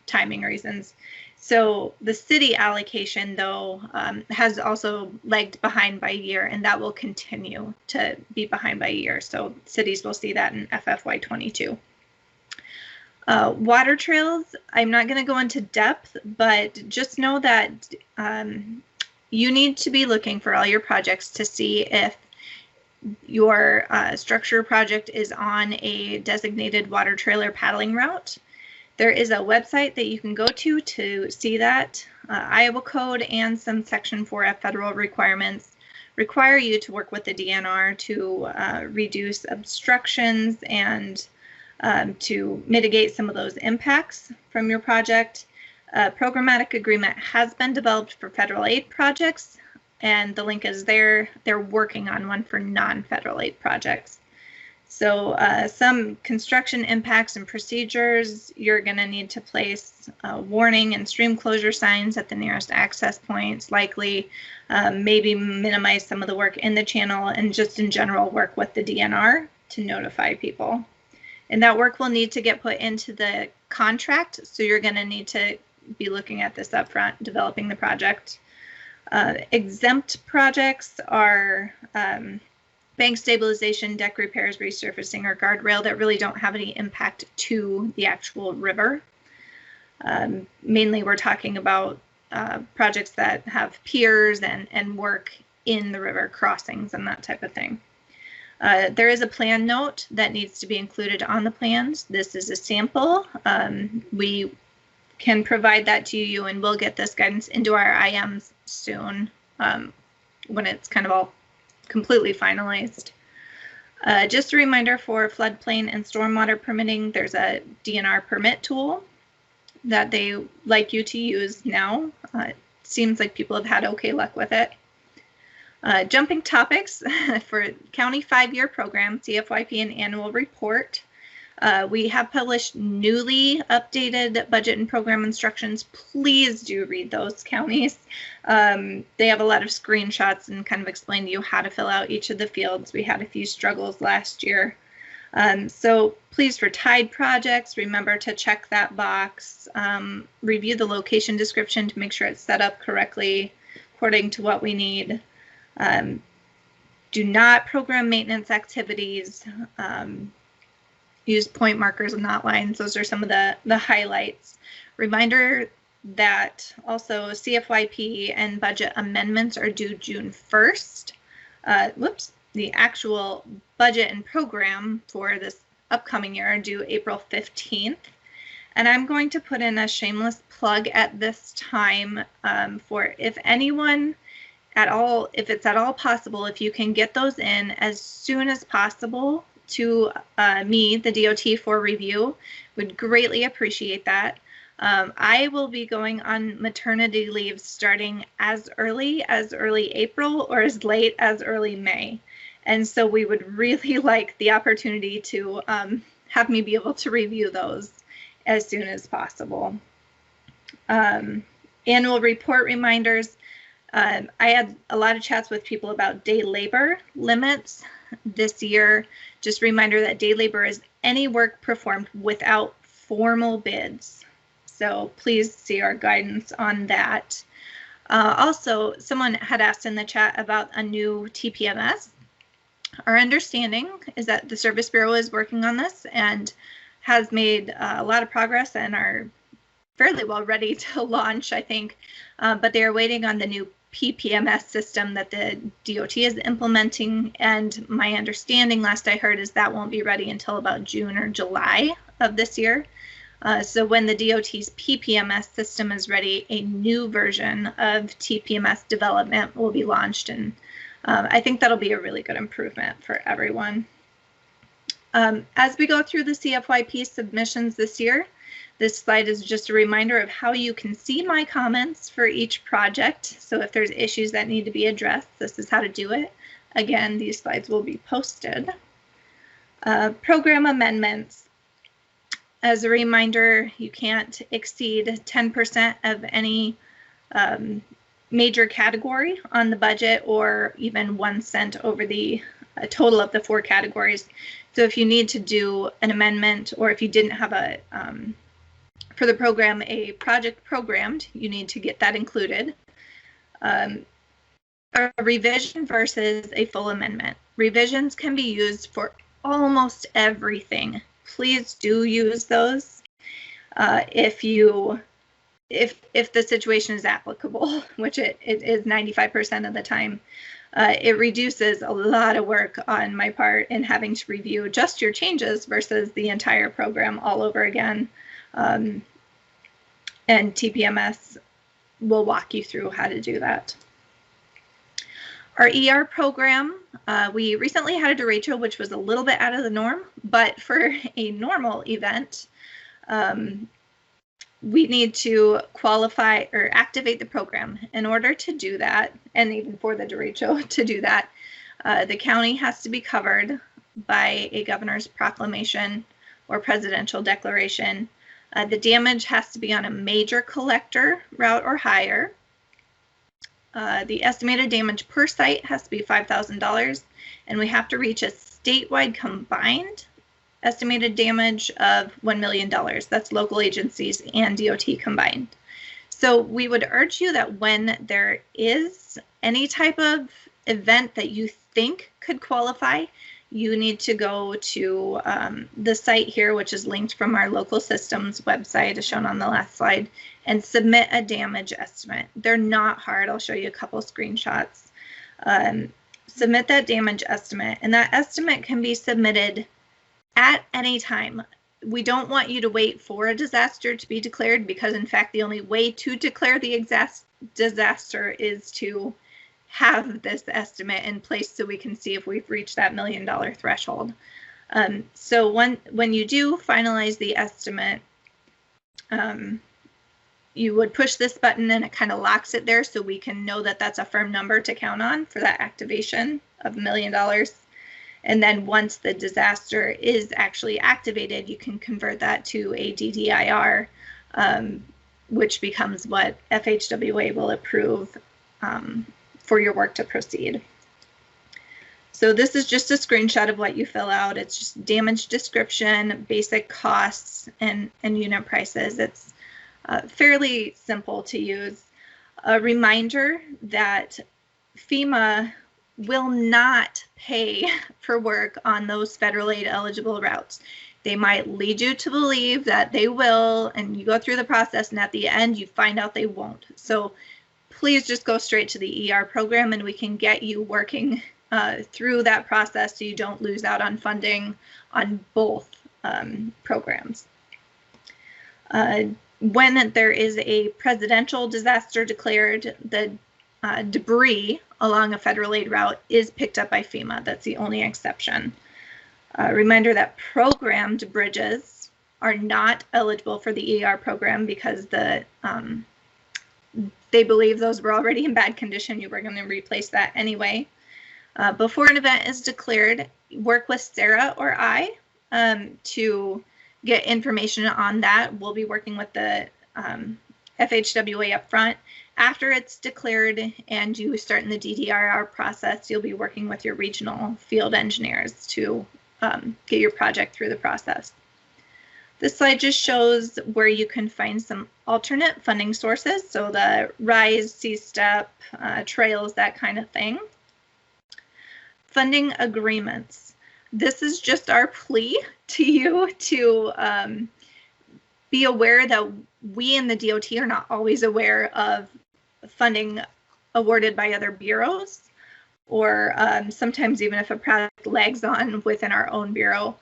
Speaker 6: timing reasons. So the city allocation, though, has also lagged behind by a year, and that will continue to be behind by a year. So cities will see that in FFY 22. Water trails, I'm not going to go into depth, but just know that you need to be looking for all your projects to see if your structure project is on a designated water trailer paddling route. There is a website that you can go to see that. Iowa Code and some Section 4F federal requirements require you to work with the DNR to reduce obstructions and to mitigate some of those impacts from your project. A programmatic agreement has been developed for federal aid projects, and the link is there. They're working on one for non-federal aid projects. So some construction impacts and procedures, you're going to need to place warning and stream closure signs at the nearest access points, likely maybe minimize some of the work in the channel, and just in general work with the DNR to notify people. And that work will need to get put into the contract, so you're going to need to be looking at this up front, developing the project. Exempt projects are bank stabilization, deck repairs, resurfacing, or guardrail that really don't have any impact to the actual river. Mainly we're talking about projects that have piers and work in the river crossings and that type of thing. There is a plan note that needs to be included on the plans. This is a sample. We can provide that to you, and we'll get this guidance into our IMs soon when it's kind of all completely finalized. Just a reminder, for floodplain and stormwater permitting, there's a DNR permit tool that they like you to use now. It seems like people have had okay luck with it. Jumping topics for County 5-year program, CFYP and annual report. We have published newly updated budget and program instructions. Please do read those, counties. They have a lot of screenshots and kind of explain to you how to fill out each of the fields. We had a few struggles last year. So please, for tied projects, remember to check that box. Review the location description to make sure it's set up correctly. according to what we need. Do not program maintenance activities. Use point markers and not lines. Those are some of the highlights. Reminder that also CFYP and budget amendments are due June 1st. The actual budget and program for this upcoming year are due April 15th. And I'm going to put in a shameless plug at this time for if anyone at all, if it's at all possible, if you can get those in as soon as possible to me, the DOT, for review, would greatly appreciate that. I will be going on maternity leave starting as early April or as late as early May. And so we would really like the opportunity to have me be able to review those as soon as possible. Annual report reminders. I had a lot of chats with people about day labor limits this year. Just a reminder that day labor is any work performed without formal bids. So please see our guidance on that. Also, someone had asked in the chat about a new TPMS. Our understanding is that the Service Bureau is working on this and has made a lot of progress and are fairly well ready to launch, I think, but they are waiting on the new PPMS system that the DOT is implementing, and my understanding last I heard is that won't be ready until about June or July of this year. So when the DOT's PPMS system is ready, a new version of TPMS development will be launched, and I think that'll be a really good improvement for everyone. As we go through the CFYP submissions this year, this slide is just a reminder of how you can see my comments for each project. So if there's issues that need to be addressed, this is how to do it. Again, these slides will be posted. Program amendments. As a reminder, you can't exceed 10% of any major category on the budget, or even 1 cent over the total of the 4 categories. So if you need to do an amendment, or if you didn't have a for the program a project programmed, you need to get that included. A revision versus a full amendment. Revisions can be used for almost everything. Please do use those if the situation is applicable, which it is 95% of the time. It reduces a lot of work on my part in having to review just your changes versus the entire program all over again. And TPMS will walk you through how to do that. Our ER program, we recently had a derecho, which was a little bit out of the norm, but for a normal event, we need to qualify or activate the program. In order to do that, and even for the derecho to do that, the county has to be covered by a governor's proclamation or presidential declaration. The damage has to be on a major collector route or higher. The estimated damage per site has to be $5,000, and we have to reach a statewide combined estimated damage of $1 million. That's local agencies and DOT combined. So we would urge you that when there is any type of event that you think could qualify, you need to go to the site here, which is linked from our local systems website, as shown on the last slide, and submit a damage estimate. They're not hard. I'll show you a couple screenshots. Submit that damage estimate, and that estimate can be submitted at any time. We don't want you to wait for a disaster to be declared, because in fact, the only way to declare the disaster is to have this estimate in place so we can see if we've reached that $1 million threshold. So when you do finalize the estimate, you would push this button and it kind of locks it there so we can know that that's a firm number to count on for that activation of $1 million. And then once the disaster is actually activated, you can convert that to a DDIR, which becomes what FHWA will approve for your work to proceed. So this is just a screenshot of what you fill out. It's just damage description, basic costs, and unit prices. It's fairly simple to use. A reminder that FEMA will not pay for work on those federal aid eligible routes. They might lead you to believe that they will, and you go through the process, and at the end you find out they won't. So please just go straight to the ER program, and we can get you working through that process so you don't lose out on funding on both programs. When there is a presidential disaster declared, the debris along a federal aid route is picked up by FEMA. That's the only exception. Reminder that programmed bridges are not eligible for the ER program because they believe those were already in bad condition. You were going to replace that anyway. Before an event is declared, work with Sarah or I to get information on that. We'll be working with the FHWA up front. After it's declared and you start in the DDRR process, you'll be working with your regional field engineers to get your project through the process. This slide just shows where you can find some alternate funding sources. So the RISE, C-STEP, trails, that kind of thing. Funding agreements. This is just our plea to you to be aware that we in the DOT are not always aware of funding awarded by other bureaus, or sometimes even if a project lags on within our own bureau.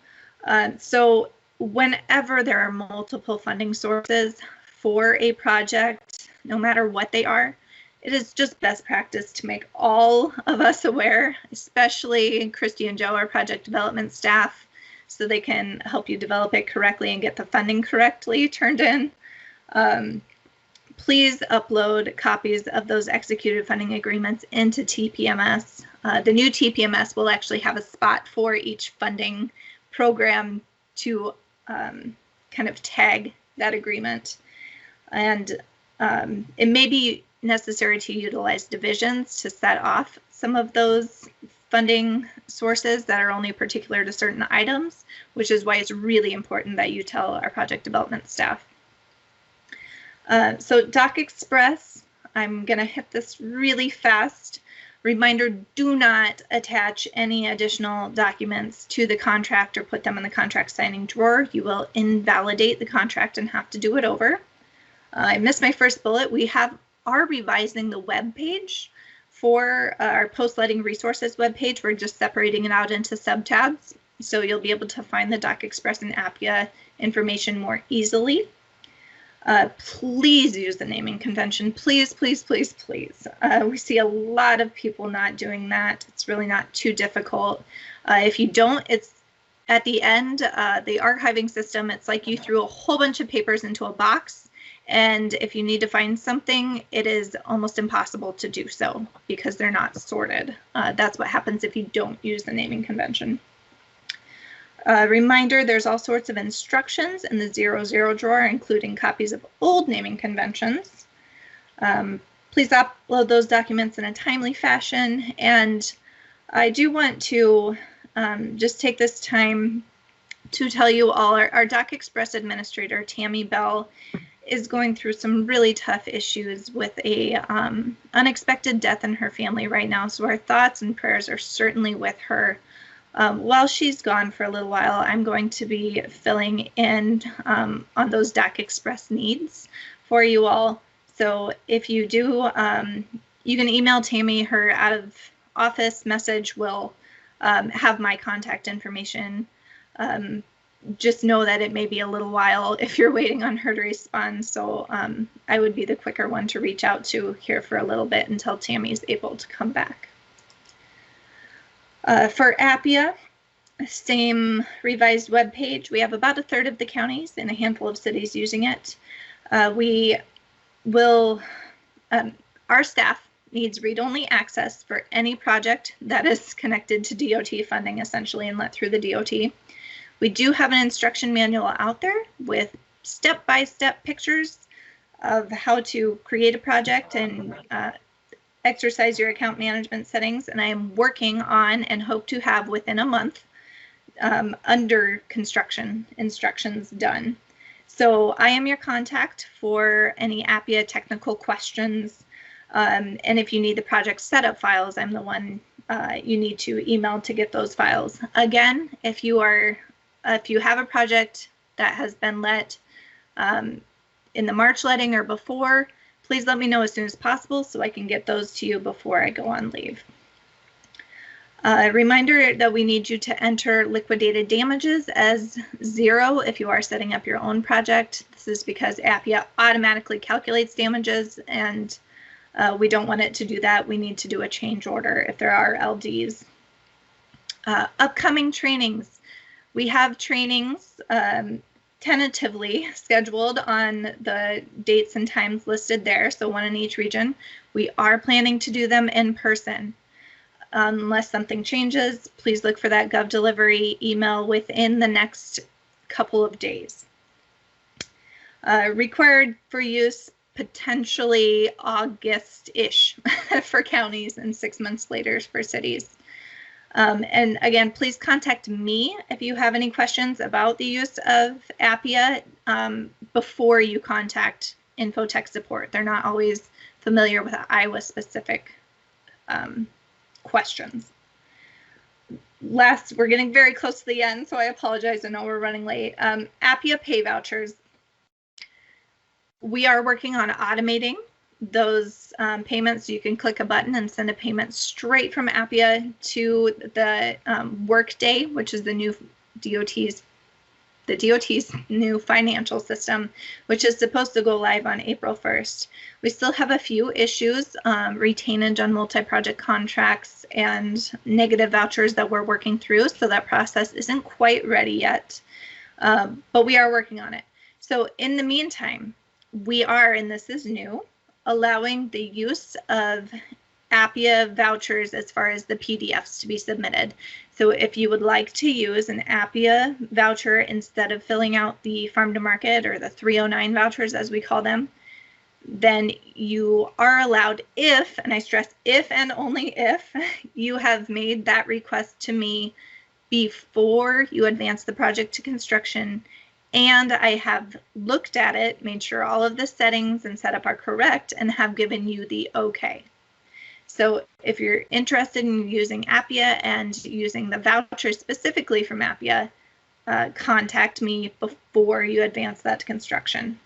Speaker 6: So whenever there are multiple funding sources for a project, no matter what they are, it is just best practice to make all of us aware, especially Christy and Joe, our project development staff, so they can help you develop it correctly and get the funding correctly turned in. Please upload copies of those executed funding agreements into TPMS. The new TPMS will actually have a spot for each funding program to kind of tag that agreement. And it may be necessary to utilize divisions to set off some of those funding sources that are only particular to certain items, which is why it's really important that you tell our project development staff. So Doc Express, I'm going to hit this really fast. Reminder, do not attach any additional documents to the contract or put them in the contract signing drawer. You will invalidate the contract and have to do it over. I missed my first bullet. We are revising the web page for our post-letting resources web page. We're just separating it out into subtabs, so you'll be able to find the Doc Express and Appia information more easily. Please use the naming convention. Please, please, please, please. We see a lot of people not doing that. It's really not too difficult. If you don't, it's at the end, the archiving system, it's like you threw a whole bunch of papers into a box. And if you need to find something, it is almost impossible to do so because they're not sorted. That's what happens if you don't use the naming convention. Reminder, there's all sorts of instructions in the 00 drawer, including copies of old naming conventions. Please upload those documents in a timely fashion. And I do want to just take this time to tell you all, our Doc Express administrator, Tammy Bell, is going through some really tough issues with a unexpected death in her family right now. So our thoughts and prayers are certainly with her. While she's gone for a little while, I'm going to be filling in on those Doc Express needs for you all. So if you do, you can email Tammy. Her out of office message will have my contact information. Just know that it may be a little while if you're waiting on her to respond. So I would be the quicker one to reach out to here for a little bit until Tammy's able to come back. For Appia, same revised web page. We have about a third of the counties and a handful of cities using it. We will, our staff needs read-only access for any project that is connected to DOT funding, essentially, and let through the DOT. We do have an instruction manual out there with step-by-step pictures of how to create a project and exercise your account management settings, and I am working on and hope to have within a month under construction instructions done. So I am your contact for any Appia technical questions. And if you need the project setup files, I'm the one you need to email to get those files. Again, if you have a project that has been let in the March letting or before, please let me know as soon as possible so I can get those to you before I go on leave. Reminder that we need you to enter liquidated damages as 0 if you are setting up your own project. This is because Appia automatically calculates damages, and we don't want it to do that. We need to do a change order if there are LDs. Upcoming trainings. We have trainings tentatively scheduled on the dates and times listed there, so one in each region. We are planning to do them in person. Unless something changes, please look for that GovDelivery email within the next couple of days. Required for use potentially August-ish for counties and 6 months later for cities. And again, please contact me if you have any questions about the use of Appia before you contact Infotech support. They're not always familiar with Iowa-specific questions. Last, we're getting very close to the end, so I apologize. I know we're running late. Appia pay vouchers. We are working on automating those payments. You can click a button and send a payment straight from Appia to the Workday, which is the new DOT's new financial system, which is supposed to go live on April 1st. We still have a few issues, retainage on multi-project contracts and negative vouchers that we're working through, so that process isn't quite ready yet, but we are working on it. So in the meantime, we are, and this is new, allowing the use of Appia vouchers as far as the PDFs to be submitted. So if you would like to use an Appia voucher instead of filling out the farm to market or the 309 vouchers as we call them, then you are allowed if, and I stress if and only if, you have made that request to me before you advance the project to construction, and I have looked at it, made sure all of the settings and setup are correct, and have given you the okay. So if you're interested in using Appia and using the voucher specifically from Appia, contact me before you advance that to construction.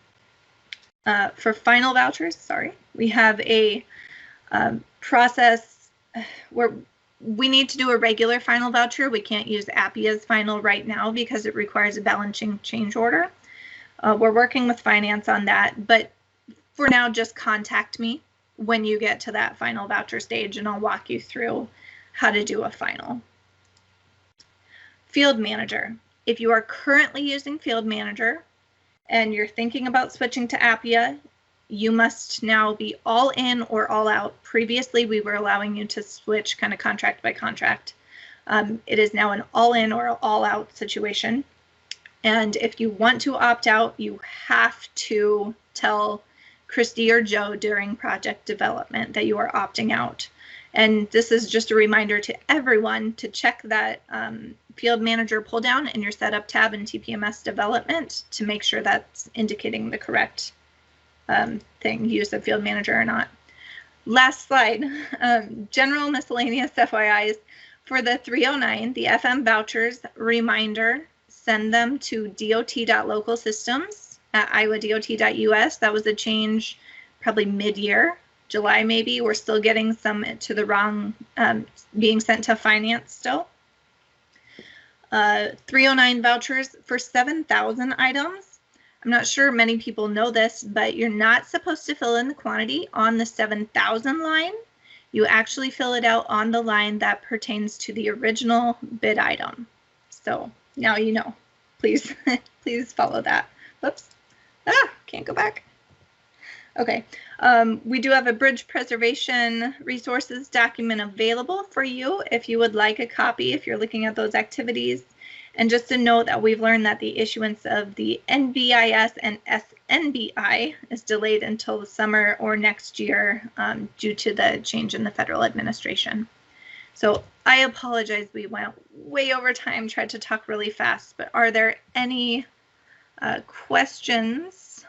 Speaker 6: For final vouchers, we have a process where we need to do a regular final voucher. We can't use Appia's final right now because it requires a balancing change order. We're working with finance on that, but for now, just contact me when you get to that final voucher stage, and I'll walk you through how to do a final. Field Manager. If you are currently using Field Manager and you're thinking about switching to Appia, you must now be all in or all out. Previously, we were allowing you to switch kind of contract by contract. It is now an all in or all out situation. And if you want to opt out, you have to tell Christy or Joe during project development that you are opting out. And this is just a reminder to everyone to check that Field Manager pull down in your setup tab in TPMS development to make sure that's indicating the correct thing, use of Field Manager or not. Last slide, general miscellaneous FYIs. For the 309, the FM vouchers, reminder, send them to dot.localsystems at iowadot.us. That was a change probably mid-year, July maybe. We're still getting some to the wrong, being sent to finance still. 309 vouchers for 7,000 items. I'm not sure many people know this, but you're not supposed to fill in the quantity on the 7,000 line. You actually fill it out on the line that pertains to the original bid item. So now you know. Please, please follow that. Whoops. Can't go back. Okay. We do have a bridge preservation resources document available for you if you would like a copy, if you're looking at those activities. And just to note that we've learned that the issuance of the NBIS and SNBI is delayed until the summer or next year due to the change in the federal administration. So I apologize, we went way over time, tried to talk really fast, but are there any questions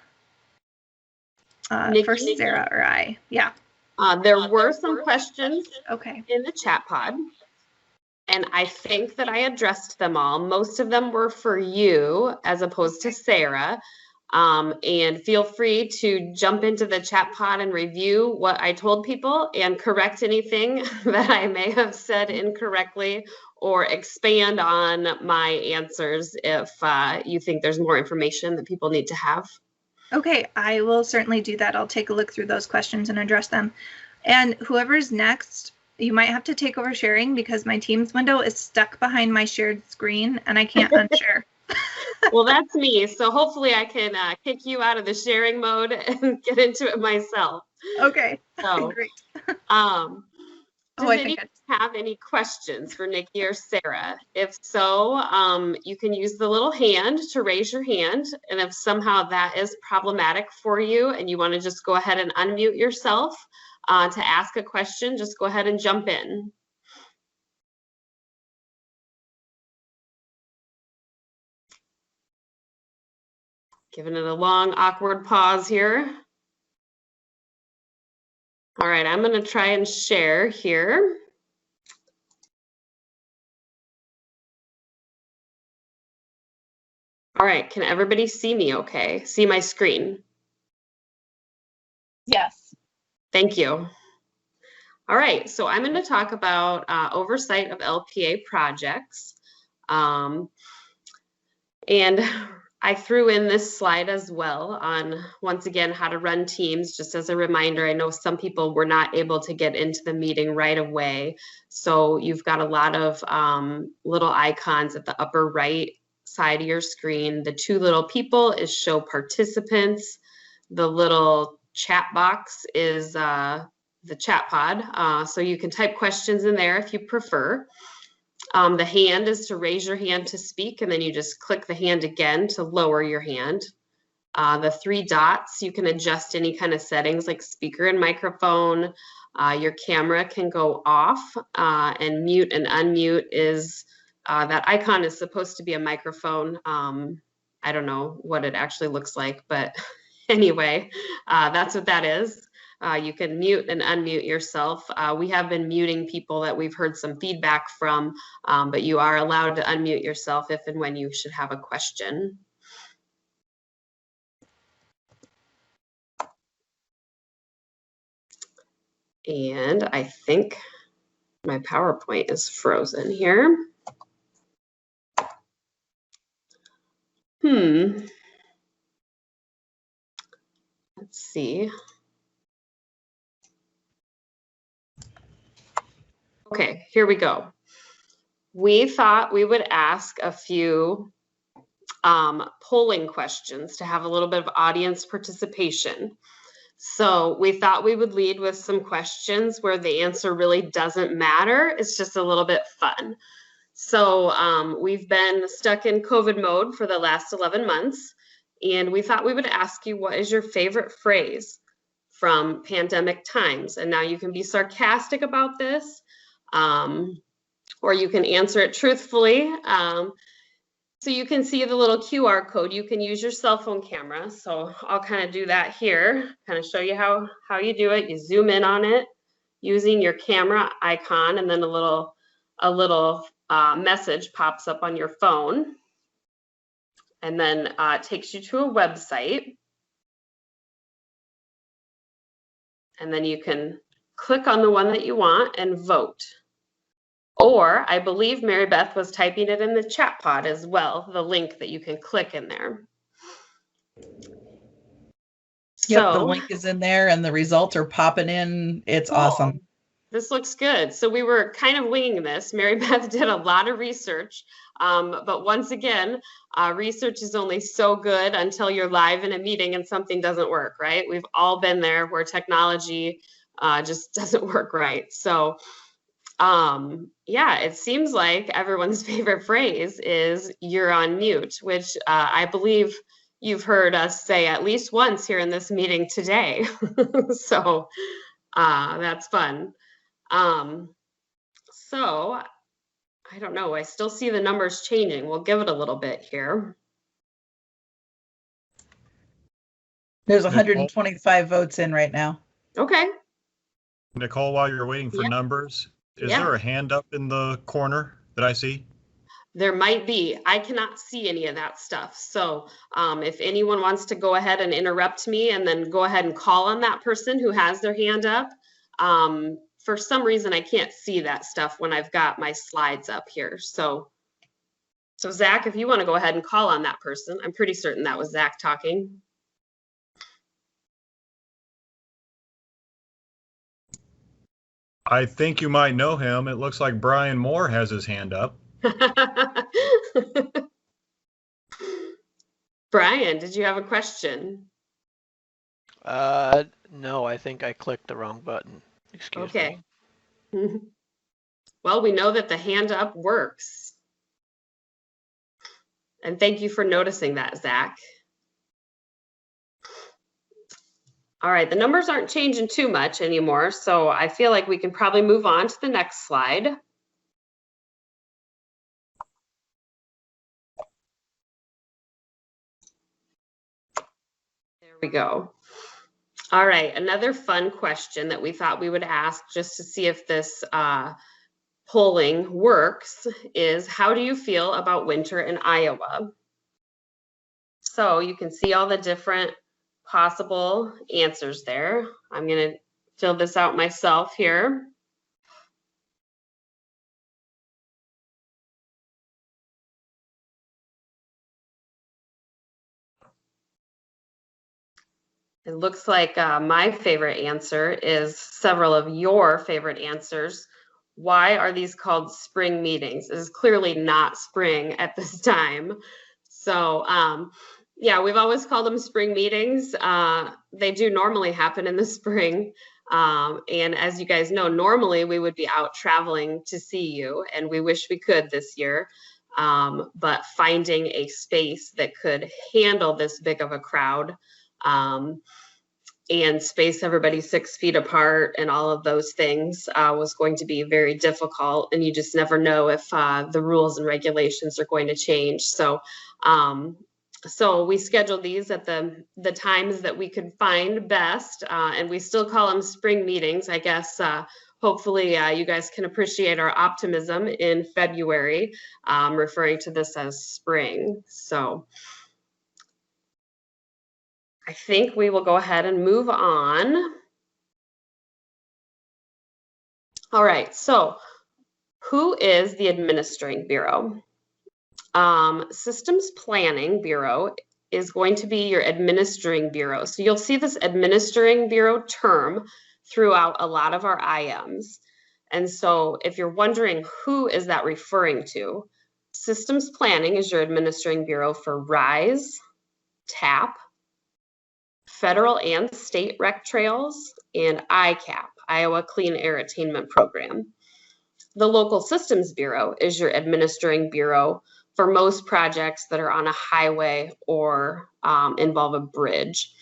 Speaker 6: for Sarah or I? Yeah.
Speaker 2: There were some questions
Speaker 6: Okay.
Speaker 2: in the chat pod, and I think that I addressed them all. Most of them were for you as opposed to Sarah. And feel free to jump into the chat pod and review what I told people and correct anything that I may have said incorrectly, or expand on my answers if you think there's more information that people need to have.
Speaker 6: Okay, I will certainly do that. I'll take a look through those questions and address them. And whoever's next, you might have to take over sharing because my Teams window is stuck behind my shared screen and I can't unshare.
Speaker 2: Well, that's me. So hopefully I can kick you out of the sharing mode and get into it myself.
Speaker 6: Okay,
Speaker 2: So,
Speaker 6: great.
Speaker 2: does
Speaker 6: I think
Speaker 2: anyone have any questions for Nikki or Sarah? If so, you can use the little hand to raise your hand. And if somehow that is problematic for you and you want to just go ahead and unmute yourself to ask a question, just go ahead and jump in. Giving it a long, awkward pause here. All right, I'm going to try and share here. All right, can everybody see me okay? See my screen?
Speaker 5: Yes.
Speaker 2: Thank you. All right, so I'm going to talk about oversight of LPA projects. And I threw in this slide as well on, once again, how to run teams. Just as a reminder, I know some people were not able to get into the meeting right away. So you've got a lot of little icons at the upper right side of your screen. The two little people is show participants. The little chat box is the chat pod. So you can type questions in there if you prefer. The hand is to raise your hand to speak, and then you just click the hand again to lower your hand. The three dots, you can adjust any kind of settings like speaker and microphone. Your camera can go off, and mute and unmute is, that icon is supposed to be a microphone. I don't know what it actually looks like, but anyway, that's what that is. You can mute and unmute yourself. We have been muting people that we've heard some feedback from, but you are allowed to unmute yourself if and when you should have a question. And I think my PowerPoint is frozen here. Let's see. Okay, here we go. We thought we would ask a few polling questions to have a little bit of audience participation. So we thought we would lead with some questions where the answer really doesn't matter. It's just a little bit fun. So we've been stuck in COVID mode for the last 11 months. And we thought we would ask you, what is your favorite phrase from pandemic times? And now you can be sarcastic about this, or you can answer it truthfully. So you can see the little QR code. You can use your cell phone camera. So I'll kind of do that here, kind of show you how you do it. You zoom in on it using your camera icon, and then a little message pops up on your phone. And then it takes you to a website. And then you can click on the one that you want and vote. Or I believe Mary Beth was typing it in the chat pod as well, the link that you can click in there.
Speaker 3: Yep, the link is in there and the results are popping in. It's awesome.
Speaker 2: This looks good. So we were kind of winging this. Mary Beth did a lot of research, but once again, research is only so good until you're live in a meeting and something doesn't work, right? We've all been there where technology just doesn't work right. So yeah, it seems like everyone's favorite phrase is "you're on mute," which I believe you've heard us say at least once here in this meeting today. So that's fun. So I don't know, I still see the numbers changing. We'll give it a little bit here.
Speaker 3: There's 125 votes in right now.
Speaker 2: Okay.
Speaker 7: Nicole, while you're waiting for
Speaker 2: Yeah.
Speaker 7: numbers, is
Speaker 2: Yeah.
Speaker 7: there a hand up in the corner that I see?
Speaker 2: There might be. I cannot see any of that stuff. So if anyone wants to go ahead and interrupt me and then go ahead and call on that person who has their hand up. For some reason, I can't see that stuff when I've got my slides up here. So Zach, if you want to go ahead and call on that person, I'm pretty certain that was Zach talking.
Speaker 7: I think you might know him. It looks like Brian Moore has his hand up.
Speaker 2: Brian, did you have a question?
Speaker 8: No, I think I clicked the wrong button. Excuse me.
Speaker 2: Okay. Well, we know that the hand up works. And thank you for noticing that, Zach. All right, the numbers aren't changing too much anymore, so I feel like we can probably move on to the next slide. There we go. All right, another fun question that we thought we would ask just to see if this polling works is, how do you feel about winter in Iowa? So you can see all the different possible answers there. I'm going to fill this out myself here. It looks like my favorite answer is several of your favorite answers. Why are these called spring meetings? It is clearly not spring at this time. So yeah, we've always called them spring meetings. They do normally happen in the spring. And as you guys know, normally we would be out traveling to see you, and we wish we could this year. But finding a space that could handle this big of a crowd and space everybody 6 feet apart and all of those things was going to be very difficult. And you just never know if the rules and regulations are going to change. So so we scheduled these at the times that we could find best, and we still call them spring meetings. I guess hopefully you guys can appreciate our optimism in February, referring to this as spring. So I think we will go ahead and move on. All right, so who is the Administering Bureau? Systems Planning Bureau is going to be your Administering Bureau. So you'll see this Administering Bureau term throughout a lot of our IMs. And so if you're wondering who is that referring to, Systems Planning is your Administering Bureau for RISE, TAP, federal and state rec trails, and ICAP, Iowa Clean Air Attainment Program. The Local Systems Bureau is your Administering Bureau for most projects that are on a highway or involve a bridge.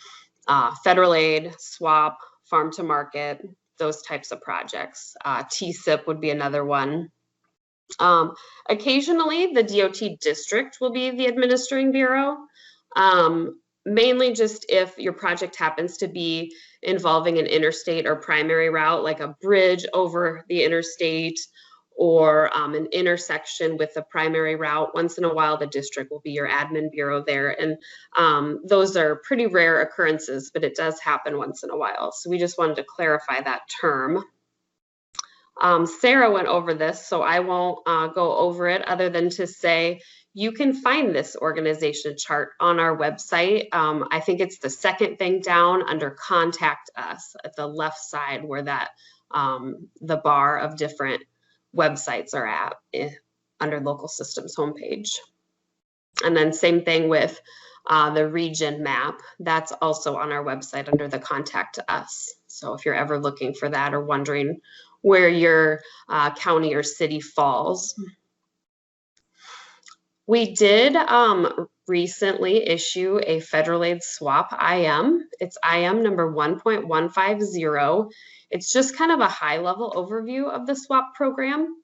Speaker 2: Federal aid, SWAP, farm to market, those types of projects. TSIP would be another one. Occasionally, the DOT district will be the Administering Bureau. Mainly just if your project happens to be involving an interstate or primary route, like a bridge over the interstate or an intersection with a primary route. Once in a while, the district will be your admin bureau there. And those are pretty rare occurrences, but it does happen once in a while. So we just wanted to clarify that term. Sarah went over this, so I won't go over it other than to say you can find this organization chart on our website. I think it's the second thing down under Contact Us at the left side where that the bar of different websites are at under Local Systems homepage. And then same thing with the region map. That's also on our website under the Contact Us. So if you're ever looking for that or wondering where your county or city falls. We did recently issue a federal aid swap IM. It's IM number 1.150. It's just kind of a high level overview of the swap program.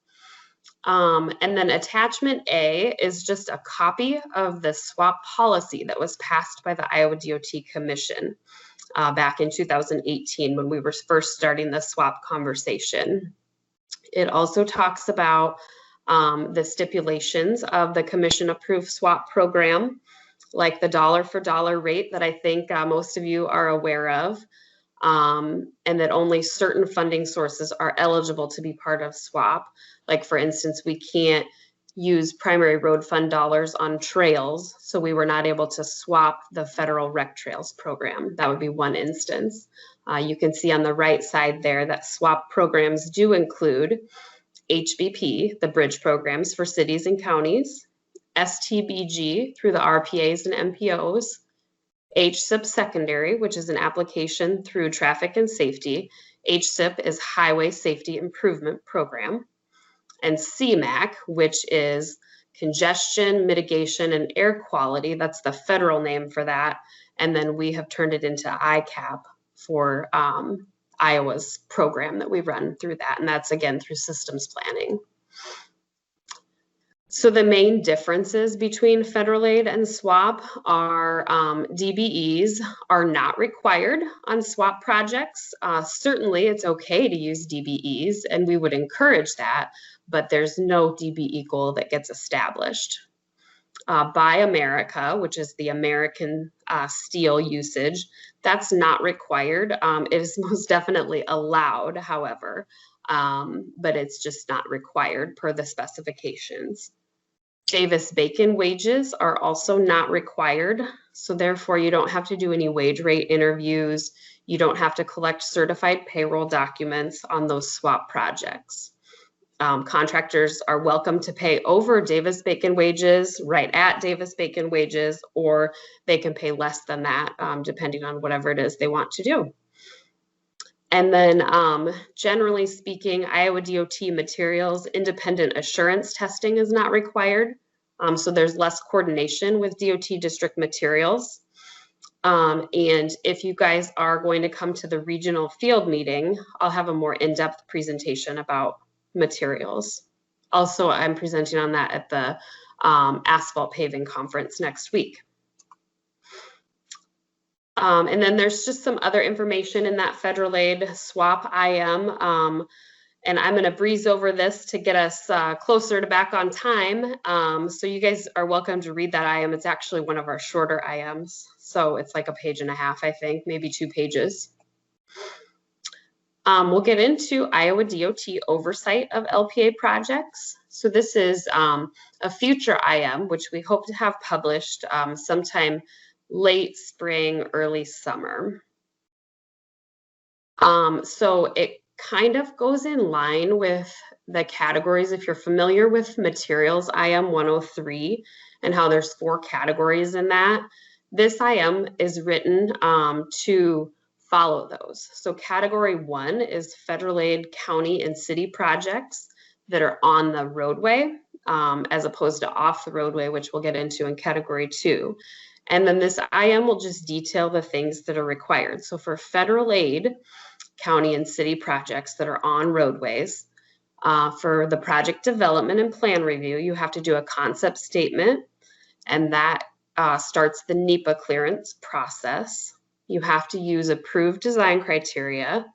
Speaker 2: And then attachment A is just a copy of the swap policy that was passed by the Iowa DOT Commission back in 2018 when we were first starting the swap conversation. It also talks about the stipulations of the commission approved swap program, like the dollar for dollar rate that I think most of you are aware of, and that only certain funding sources are eligible to be part of swap. Like for instance, we can't use primary road fund dollars on trails, so we were not able to swap the federal rec trails program. That would be one instance. You can see on the right side there that swap programs do include HBP, the bridge programs for cities and counties, STBG through the RPAs and MPOs, HSIP secondary, which is an application through traffic and safety. HSIP is Highway Safety Improvement Program, and CMAQ, which is congestion mitigation and air quality. That's the federal name for that. And then we have turned it into ICAP for Iowa's program that we run through that. And that's again through systems planning. So the main differences between federal aid and SWAP are DBEs are not required on SWAP projects. Certainly it's okay to use DBEs and we would encourage that, but there's no DBE goal that gets established. Buy America, which is the American steel usage, that's not required. It is most definitely allowed, however, but it's just not required per the specifications. Davis-Bacon wages are also not required, so therefore you don't have to do any wage rate interviews. You don't have to collect certified payroll documents on those SWAP projects. Contractors are welcome to pay over Davis-Bacon wages, right at Davis-Bacon wages, or they can pay less than that, depending on whatever it is they want to do. And then generally speaking, Iowa DOT materials independent assurance testing is not required. So there's less coordination with DOT district materials. And if you guys are going to come to the regional field meeting, I'll have a more in-depth presentation about materials. Also, I'm presenting on that at the asphalt paving conference next week. And then there's just some other information in that federal aid SWAP IM. And I'm going to breeze over this to get us closer to back on time. So you guys are welcome to read that IM. It's actually one of our shorter IMs. So it's like a page and a half, I think, maybe 2 pages. We'll get into Iowa DOT oversight of LPA projects. So this is a future IM, which we hope to have published sometime late spring, early summer. So it kind of goes in line with the categories. If you're familiar with materials IM 103 and how there's 4 categories in that, this IM is written to follow those. So category 1 is federal aid county and city projects that are on the roadway as opposed to off the roadway, which we'll get into in category 2. And then this IM will just detail the things that are required. So for federal aid, county and city projects that are on roadways, for the project development and plan review, you have to do a concept statement, and that starts the NEPA clearance process. You have to use approved design criteria,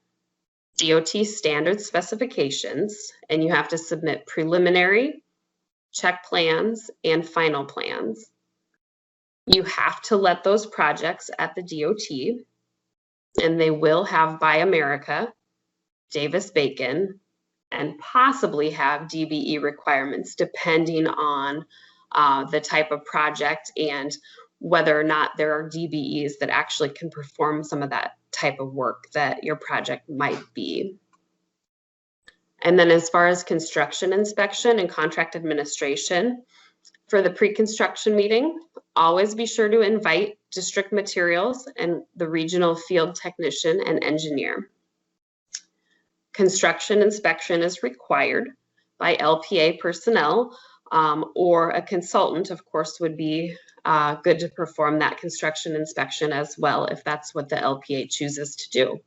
Speaker 2: DOT standard specifications, and you have to submit preliminary, check plans, and final plans. You have to let those projects at the DOT, and they will have Buy America, Davis-Bacon, and possibly have DBE requirements depending on the type of project and whether or not there are DBEs that actually can perform some of that type of work that your project might be. And then as far as construction inspection and contract administration, for the pre-construction meeting, always be sure to invite district materials and the regional field technician and engineer. Construction inspection is required by LPA personnel, or a consultant, of course, would be good to perform that construction inspection as well if that's what the LPA chooses to do.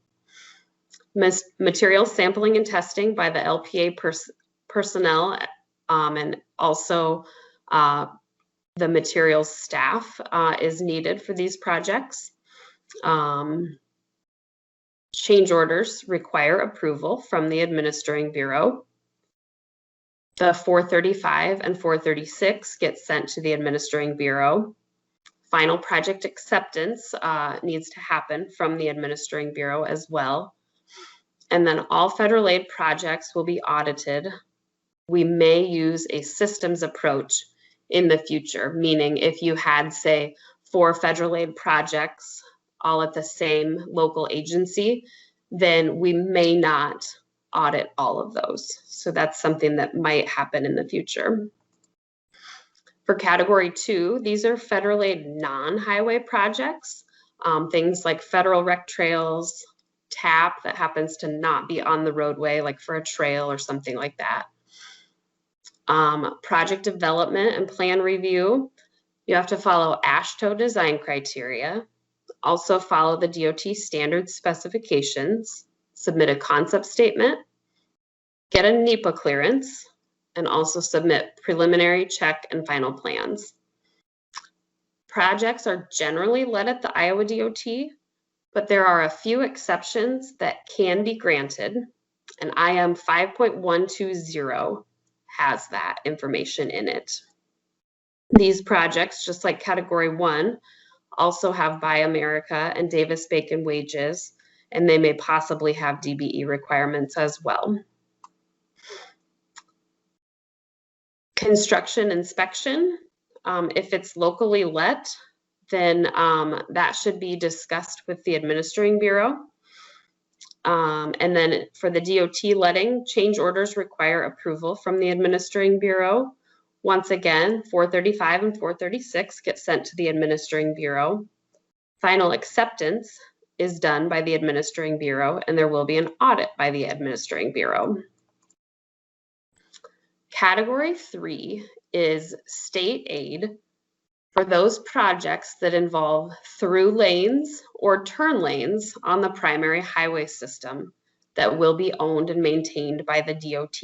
Speaker 2: Material sampling and testing by the LPA personnel And also the materials staff is needed for these projects. Change orders require approval from the Administering Bureau. The 435 and 436 get sent to the Administering Bureau. Final project acceptance needs to happen from the Administering Bureau as well. And then all federal aid projects will be audited. We may use a systems approach in the future, meaning if you had, say, 4 federal aid projects all at the same local agency, then we may not audit all of those. So that's something that might happen in the future. For category 2, these are federal aid non-highway projects, things like federal rec trails, TAP that happens to not be on the roadway, like for a trail or something like that. Project development and plan review, you have to follow AASHTO design criteria, also follow the DOT standard specifications, submit a concept statement, get a NEPA clearance, and also submit preliminary check and final plans. Projects are generally led at the Iowa DOT, but there are a few exceptions that can be granted, and IM 5.120 has that information in it. These projects, just like category 1, also have Buy America and Davis-Bacon wages, and they may possibly have DBE requirements as well. Construction inspection, if it's locally let, then that should be discussed with the Administering Bureau. And then for the DOT letting, change orders require approval from the Administering Bureau. Once again, 435 and 436 get sent to the Administering Bureau. Final acceptance is done by the Administering Bureau, and there will be an audit by the Administering Bureau. Category 3 is state aid for those projects that involve through lanes or turn lanes on the primary highway system that will be owned and maintained by the DOT.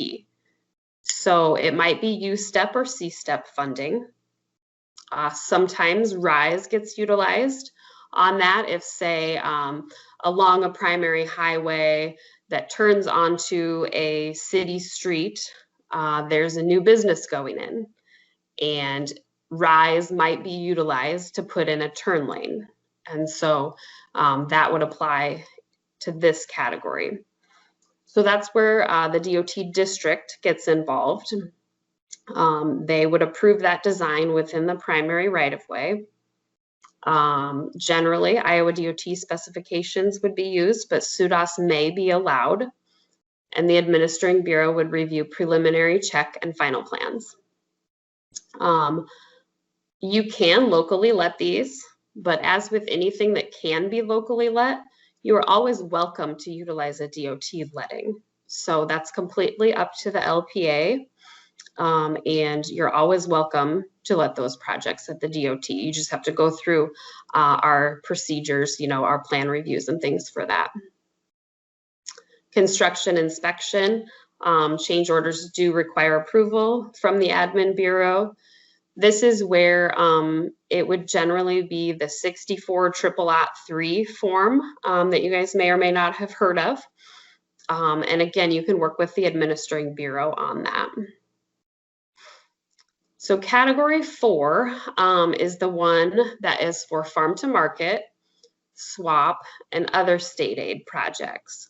Speaker 2: So it might be U-step or C-step funding. Sometimes RISE gets utilized on that if, say, along a primary highway that turns onto a city street, there's a new business going in, and RISE might be utilized to put in a turn lane. And so that would apply to this category. So that's where the DOT district gets involved. They would approve that design within the primary right-of-way. Generally, Iowa DOT specifications would be used, but SUDAS may be allowed, and the Administering Bureau would review preliminary check and final plans. You can locally let these, but as with anything that can be locally let, you are always welcome to utilize a DOT letting. So that's completely up to the LPA, and you're always welcome to let those projects at the DOT. You just have to go through our procedures, our plan reviews and things for that. Construction inspection, change orders do require approval from the Admin Bureau. This is where it would generally be the 64 3 form that you guys may or may not have heard of. And again, you can work with the Administering Bureau on that. So category 4 is the one that is for farm to market, SWAP, and other state aid projects.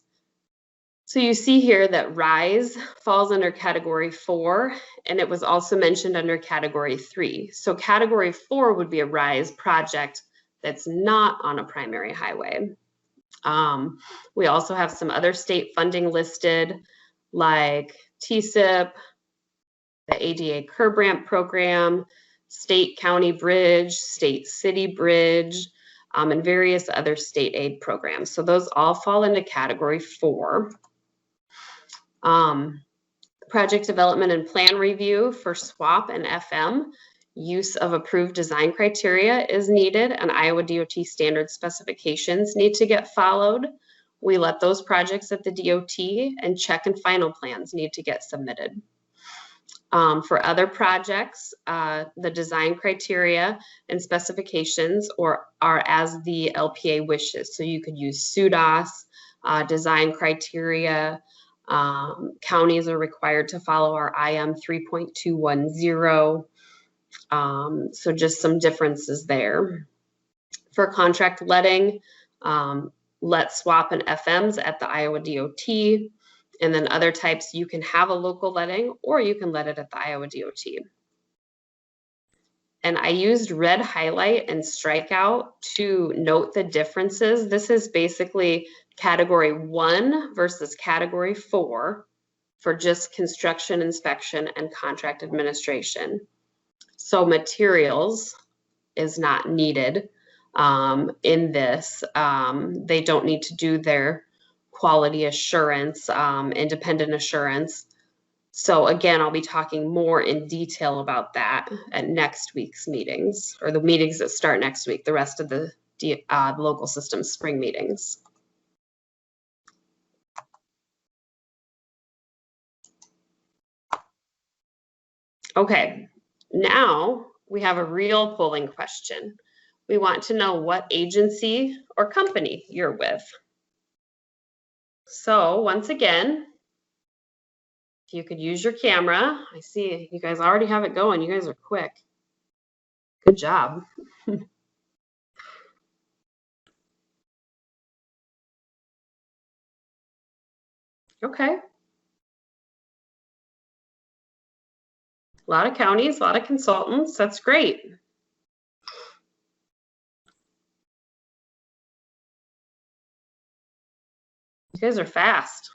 Speaker 2: So you see here that RISE falls under category 4, and it was also mentioned under category 3. So category 4 would be a RISE project that's not on a primary highway. We also have some other state funding listed, like TSIP, the ADA curb ramp program, state county bridge, state city bridge, and various other state aid programs. So those all fall into category 4. Project development and plan review for SWAP and FM, use of approved design criteria is needed, and Iowa DOT standard specifications need to get followed. We let those projects at the DOT, and check and final plans need to get submitted. For other projects, the design criteria and specifications are as the LPA wishes. So you could use SUDAS, design criteria. Counties are required to follow our IM 3.210. So just some differences there. For contract letting, let swap and FMs at the Iowa DOT. And then other types, you can have a local letting or you can let it at the Iowa DOT. And I used red highlight and strikeout to note the differences. This is basically category 1 versus category 4 for just construction inspection and contract administration. So materials is not needed in this. They don't need to do their quality assurance, independent assurance. So again, I'll be talking more in detail about that at next week's meetings, or the meetings that start next week, the rest of the local system spring meetings. Okay, now we have a real polling question. We want to know what agency or company you're with. So once again, if you could use your camera, I see you guys already have it going. You guys are quick. Good job. Okay. A lot of counties, a lot of consultants. That's great. You guys are fast.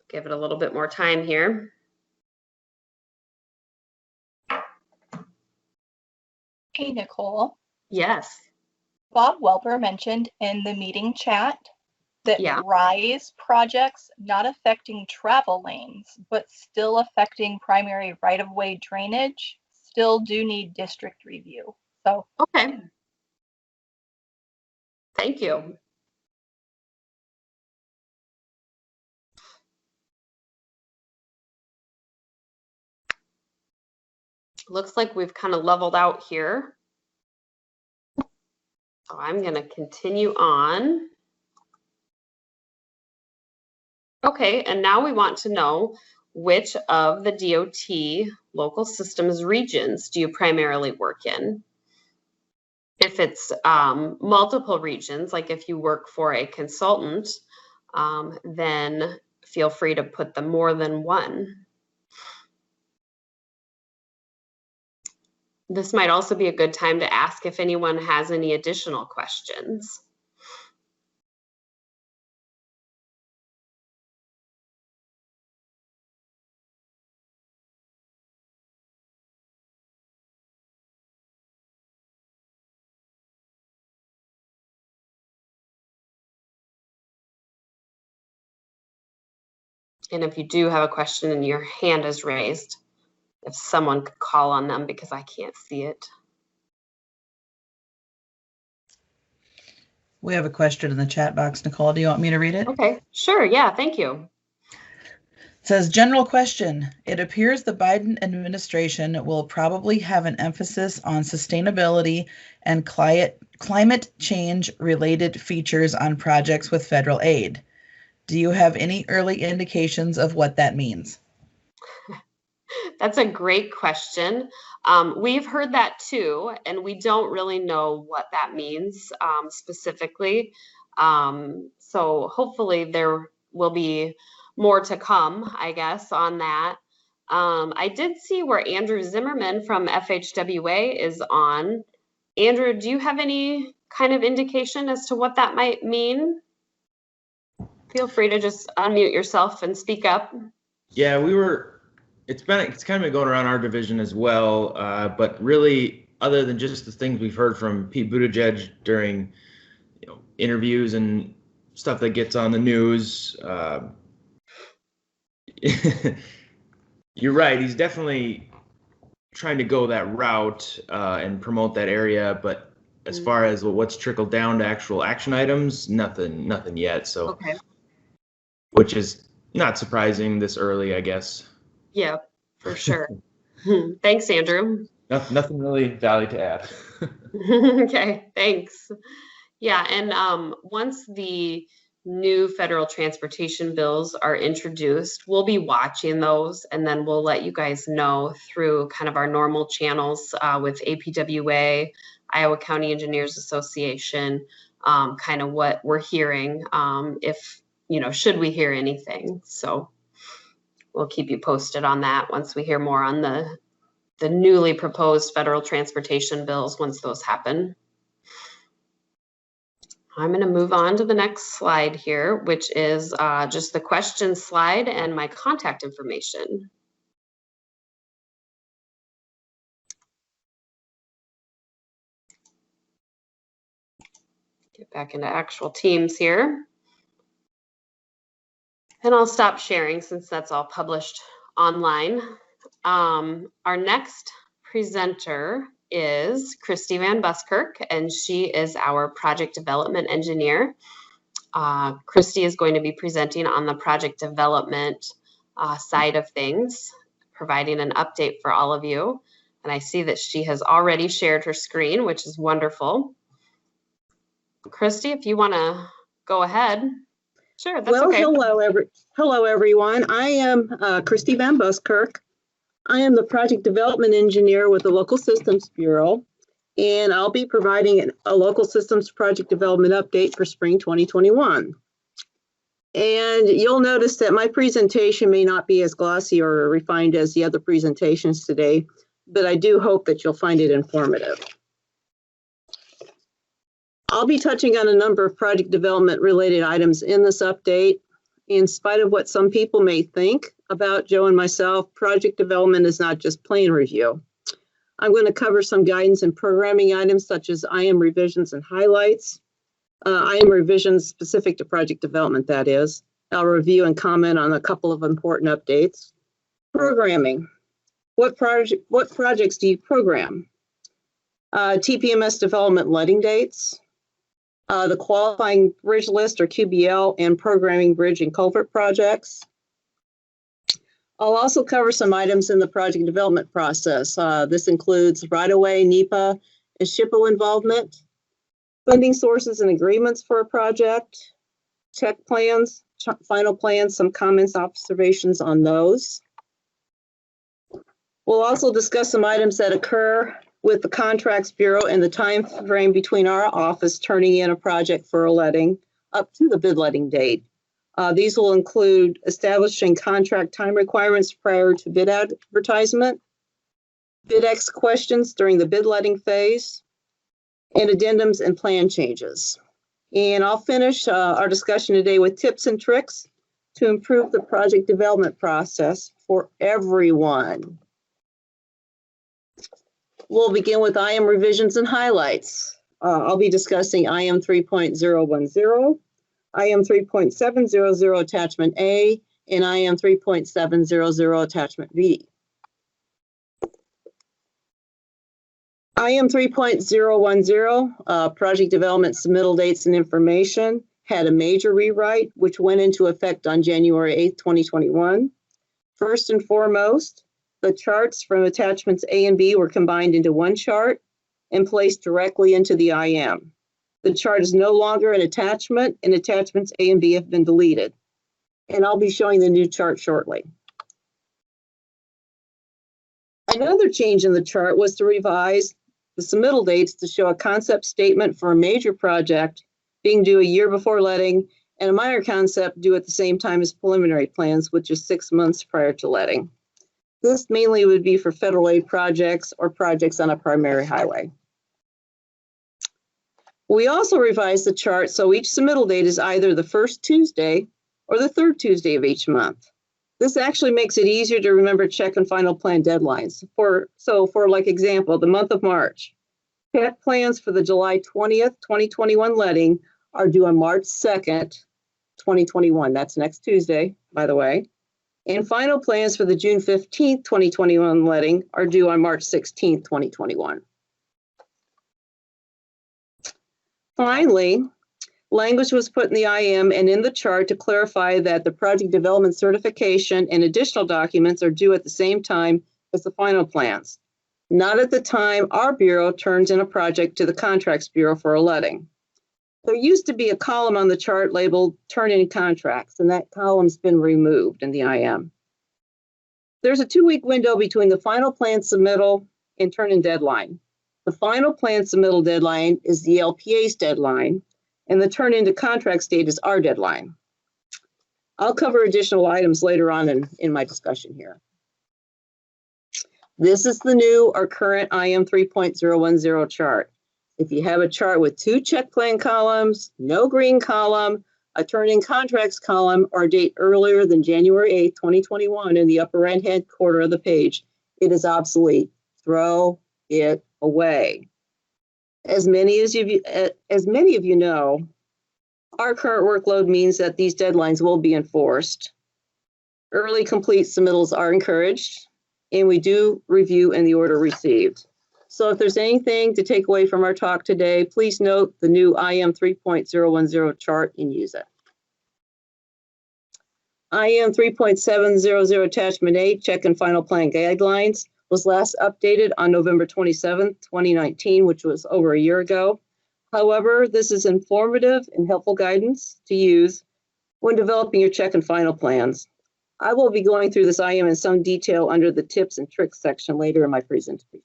Speaker 2: Give it a little bit more time here.
Speaker 5: Hey, Nicole.
Speaker 2: Yes.
Speaker 5: Bob Welper mentioned in the meeting chat that RISE projects not affecting travel lanes, but still affecting primary right-of-way drainage, still do need district review. So
Speaker 2: okay. Thank you. Looks like we've kind of leveled out here. So I'm going to continue on. Okay, and now we want to know which of the DOT local systems regions do you primarily work in? If it's multiple regions, like if you work for a consultant, then feel free to put the more than one. This might also be a good time to ask if anyone has any additional questions. And if you do have a question and your hand is raised, if someone could call on them because I can't see it.
Speaker 3: We have a question in the chat box, Nicole. Do you want me to read it?
Speaker 2: Okay, sure. Yeah, thank you.
Speaker 3: It says, general question. It appears the Biden administration will probably have an emphasis on sustainability and climate change related features on projects with federal aid. Do you have any early indications of what that means?
Speaker 2: That's a great question. We've heard that too, and we don't really know what that means specifically. So hopefully there will be more to come, I guess, on that. I did see where Andrew Zimmerman from FHWA is on. Andrew, do you have any kind of indication as to what that might mean? Feel free to just unmute yourself and speak up.
Speaker 9: Yeah, it's kind of been going around our division as well, but really, other than just the things we've heard from Pete Buttigieg during interviews and stuff that gets on the news, you're right. He's definitely trying to go that route and promote that area, but as far as what's trickled down to actual action items, nothing yet. So,
Speaker 2: okay.
Speaker 9: Which is not surprising this early, I guess.
Speaker 2: Yeah, for sure. Thanks, Andrew.
Speaker 9: Nothing really valid to add.
Speaker 2: Okay, thanks. Yeah, and once the new federal transportation bills are introduced, we'll be watching those, and then we'll let you guys know through kind of our normal channels with APWA, Iowa County Engineers Association, kind of what we're hearing, if, should we hear anything. So we'll keep you posted on that once we hear more on the newly proposed federal transportation bills once those happen. I'm going to move on to the next slide here, which is just the question slide and my contact information. Get back into actual Teams here. And I'll stop sharing since that's all published online. Our next presenter is Christy Van Buskirk, and she is our project development engineer. Christy is going to be presenting on the project development side of things, providing an update for all of you. And I see that she has already shared her screen, which is wonderful. Christy, if you want to go ahead. Sure, that's okay.
Speaker 10: Hello, everyone. I am Christy Van Buskirk. I am the project development engineer with the Local Systems Bureau, and I'll be providing a local systems project development update for spring 2021. And you'll notice that my presentation may not be as glossy or refined as the other presentations today, but I do hope that you'll find it informative. I'll be touching on a number of project development related items in this update. In spite of what some people may think about Joe and myself, project development is not just plan review. I'm going to cover some guidance and programming items such as IM revisions and highlights. IM revisions specific to project development, that is. I'll review and comment on a couple of important updates. Programming. What projects do you program? TPMS development letting dates. The qualifying bridge list or QBL and programming bridge and culvert projects. I'll also cover some items in the project development process. This includes right-of-way, NEPA, and SHPO involvement, funding sources and agreements for a project, check plans, final plans, some comments, observations on those. We'll also discuss some items that occur with the Contracts Bureau and the time frame between our office turning in a project for a letting up to the bid letting date. These will include establishing contract time requirements prior to bid advertisement, bid X questions during the bid letting phase, and addendums and plan changes. And I'll finish our discussion today with tips and tricks to improve the project development process for everyone. We'll begin with IM revisions and highlights. I'll be discussing IM 3.010, IM 3.700 Attachment A, and IM 3.700 Attachment B. IM 3.010, Project Development Submittal Dates and Information, had a major rewrite, which went into effect on January 8th, 2021. First and foremost, the charts from attachments A and B were combined into one chart and placed directly into the IM. The chart is no longer an attachment, and attachments A and B have been deleted. And I'll be showing the new chart shortly. Another change in the chart was to revise the submittal dates to show a concept statement for a major project being due a year before letting and a minor concept due at the same time as preliminary plans, which is 6 months prior to letting. This mainly would be for federal aid projects or projects on a primary highway. We also revised the chart so each submittal date is either the first Tuesday or the third Tuesday of each month. This actually makes it easier to remember check and final plan deadlines. For like example, the month of March, check plans for the July 20th, 2021 letting are due on March 2nd, 2021. That's next Tuesday, by the way. And final plans for the June 15th, 2021 letting are due on March 16th, 2021. Finally, Language was put in the IM and in the chart to clarify that the project development certification and additional documents are due at the same time as the final plans, not at the time our bureau turns in a project to the Contracts Bureau for a letting. There used to be a column on the chart labeled Turn in Contracts, and that column's been removed in the IM. There's a 2-week window between the final plan submittal and turn in deadline. The final plan submittal deadline is the LPA's deadline, and the turn into contracts date is our deadline. I'll cover additional items later on in my discussion here. This is the new or current IM 3.010 chart. If you have a chart with 2 check plan columns, no green column, a turn in contracts column, or a date earlier than January 8th, 2021 in the upper right-hand corner of the page, it is obsolete. Throw it away. As many of you know, our current workload means that these deadlines will be enforced. Early complete submittals are encouraged, and we do review in the order received. So if there's anything to take away from our talk today, please note the new IM 3.010 chart and use it. IM 3.700 Attachment A, Check and Final Plan Guidelines, was last updated on November 27, 2019, which was over a year ago. However, this is informative and helpful guidance to use when developing your check and final plans. I will be going through this IM in some detail under the tips and tricks section later in my presentation.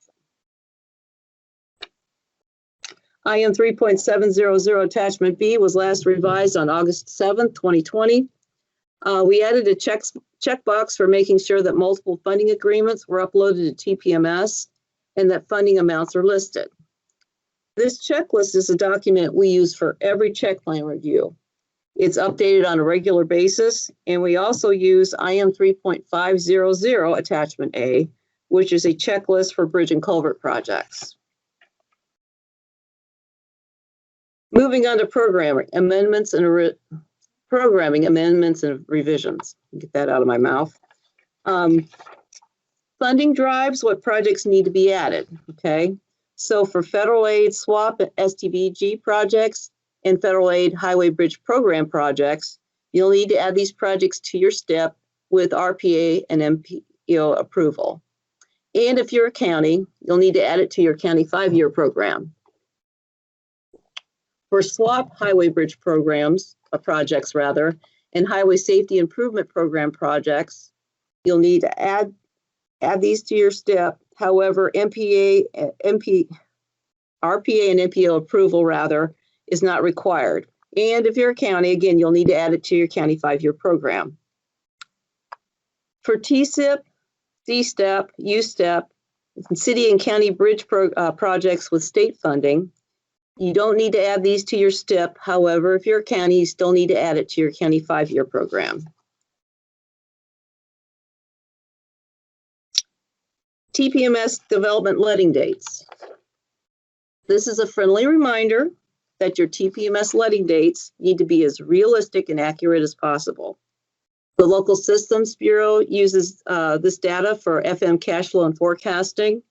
Speaker 10: IM 3.700 Attachment B was last revised on August 7, 2020. We added a checkbox for making sure that multiple funding agreements were uploaded to TPMS and that funding amounts are listed. This checklist is a document we use for every check plan review. It's updated on a regular basis, and we also use IM 3.500 Attachment A, which is a checklist for bridge and culvert projects. Moving on to programming amendments and revisions. Get that out of my mouth. Funding drives what projects need to be added, okay? So for federal aid SWAP and STBG projects and federal aid highway bridge program projects, you'll need to add these projects to your STEP with RPA and MPO approval. And if you're a county, you'll need to add it to your county 5-year program. For SWAP highway bridge programs, projects rather, and highway safety improvement program projects, you'll need to add these to your STEP. However, RPA and MPO approval rather is not required. And if you're a county, again, you'll need to add it to your county 5-year program. For TSIP, D-STEP, U-STEP, and city and county bridge projects with state funding, you don't need to add these to your STEP. However, if you're a county, you still need to add it to your county 5-year program. TPMS development letting dates. This is a friendly reminder that your TPMS letting dates need to be as realistic and accurate as possible. The Local Systems Bureau uses this data for FM cash flow and forecasting.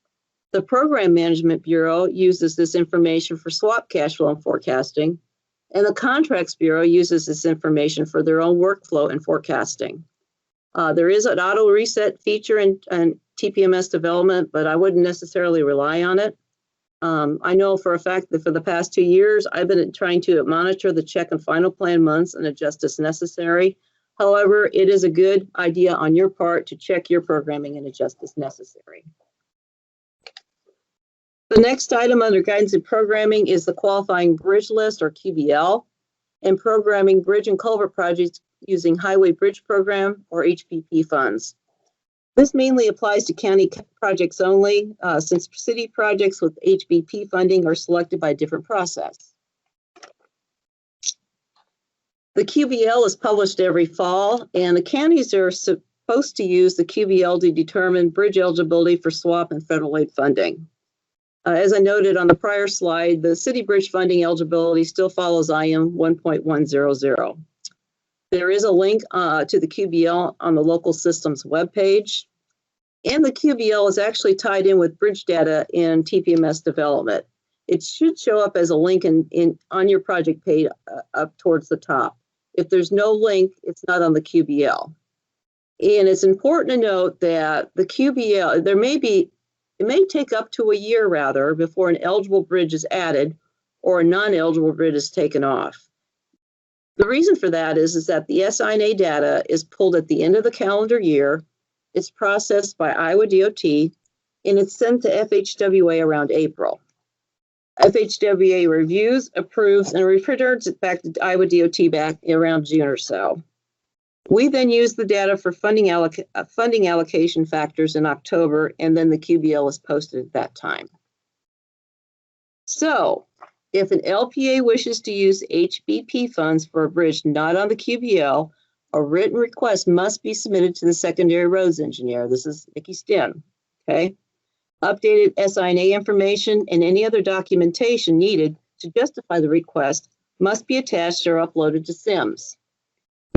Speaker 10: The Program Management Bureau uses this information for SWAP cash flow and forecasting, and the Contracts Bureau uses this information for their own workflow and forecasting. There is an auto reset feature in TPMS development, but I wouldn't necessarily rely on it. I know for a fact that for the past 2 years, I've been trying to monitor the check and final plan months and adjust as necessary. However, it is a good idea on your part to check your programming and adjust as necessary. The next item under guidance and programming is the qualifying bridge list, or QBL, and programming bridge and culvert projects using Highway Bridge Program or HBP funds. This mainly applies to county projects only, since city projects with HBP funding are selected by a different process. The QBL is published every fall, and the counties are supposed to use the QBL to determine bridge eligibility for SWAP and federal aid funding. As I noted on the prior slide, the city bridge funding eligibility still follows IM 1.100. There is a link to the QBL on the local systems webpage, and the QBL is actually tied in with bridge data in TPMS development. It should show up as a link on your project page up towards the top. If there's no link, it's not on the QBL. And it's important to note that the QBL, it may take up to a year rather before an eligible bridge is added or a non-eligible bridge is taken off. The reason for that is that the SINA data is pulled at the end of the calendar year, it's processed by Iowa DOT, and it's sent to FHWA around April. FHWA reviews, approves, and returns it back to Iowa DOT back around June or so. We then use the data for funding allocation factors in October, and then the QBL is posted at that time. So, if an LPA wishes to use HBP funds for a bridge not on the QBL, a written request must be submitted to the secondary roads engineer. This is Nikki Stin, okay? Updated SINA information and any other documentation needed to justify the request must be attached or uploaded to SIMS.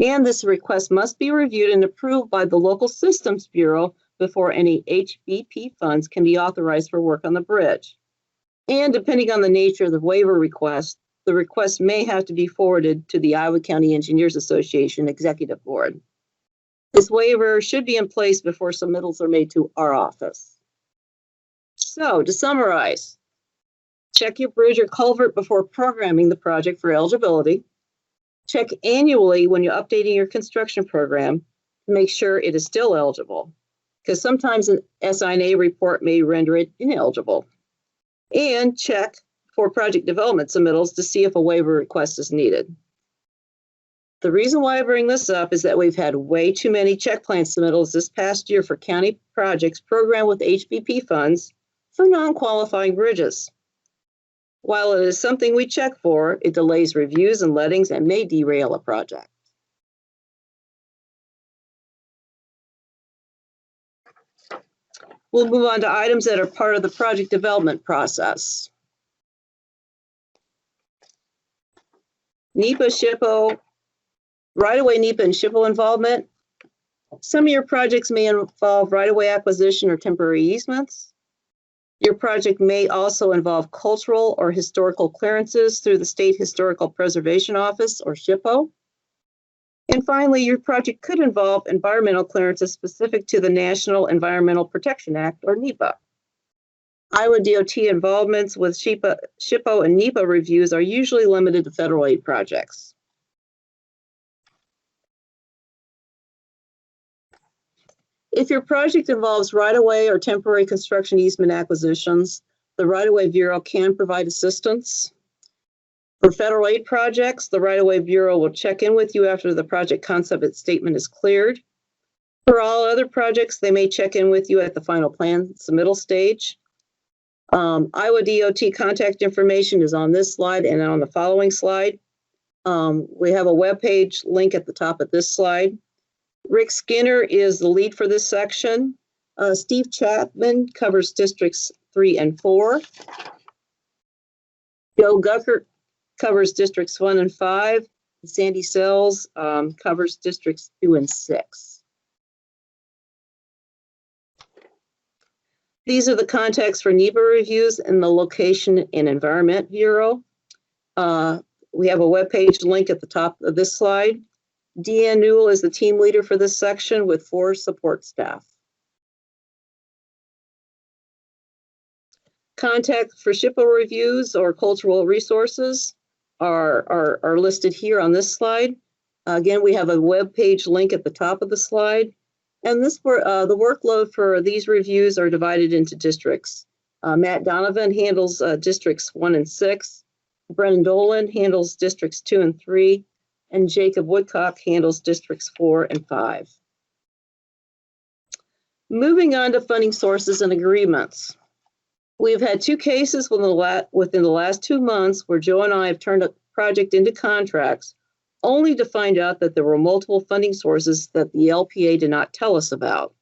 Speaker 10: And this request must be reviewed and approved by the local systems bureau before any HBP funds can be authorized for work on the bridge. And depending on the nature of the waiver request, the request may have to be forwarded to the Iowa County Engineers Association Executive Board. This waiver should be in place before submittals are made to our office. So to summarize, check your bridge or culvert before programming the project for eligibility. Check annually when you're updating your construction program to make sure it is still eligible, because sometimes an SINA report may render it ineligible. And check for project development submittals to see if a waiver request is needed. The reason why I bring this up is that we've had way too many check plan submittals this past year for county projects programmed with HBP funds for non-qualifying bridges. While it is something we check for, it delays reviews and lettings and may derail a project. We'll move on to items that are part of the project development process. NEPA, SHPO, right-of-way NEPA and SHPO involvement. Some of your projects may involve right-of-way acquisition or temporary easements. Your project may also involve cultural or historical clearances through the State Historical Preservation Office or SHPO. And finally, your project could involve environmental clearances specific to the National Environmental Protection Act or NEPA. Iowa DOT involvements with SHPO and NEPA reviews are usually limited to federal aid projects. If your project involves right-of-way or temporary construction easement acquisitions, the Right-of-Way Bureau can provide assistance. For federal aid projects, the Right-of-Way Bureau will check in with you after the project concept statement is cleared. For all other projects, they may check in with you at the final plan submittal stage. Iowa DOT contact information is on this slide and on the following slide. We have a webpage link at the top of this slide. Rick Skinner is the lead for this section. Steve Chapman covers districts 3 and 4. Joe Guckert covers districts 1 and 5. Sandy Sells covers districts 2 and 6. These are the contacts for NEPA reviews in the Location and Environment Bureau. We have a webpage link at the top of this slide. Deanne Newell is the team leader for this section with 4 support staff. Contact for SHPO reviews or cultural resources are listed here on this slide. Again, we have a web page link at the top of the slide. And the workload for these reviews are divided into districts. Matt Donovan handles districts 1 and 6. Brennan Dolan handles districts 2 and 3. And Jacob Woodcock handles districts 4 and 5. Moving on to funding sources and agreements. We've had 2 cases within the last 2 months where Joe and I have turned a project into contracts, only to find out that there were multiple funding sources that the LPA did not tell us about.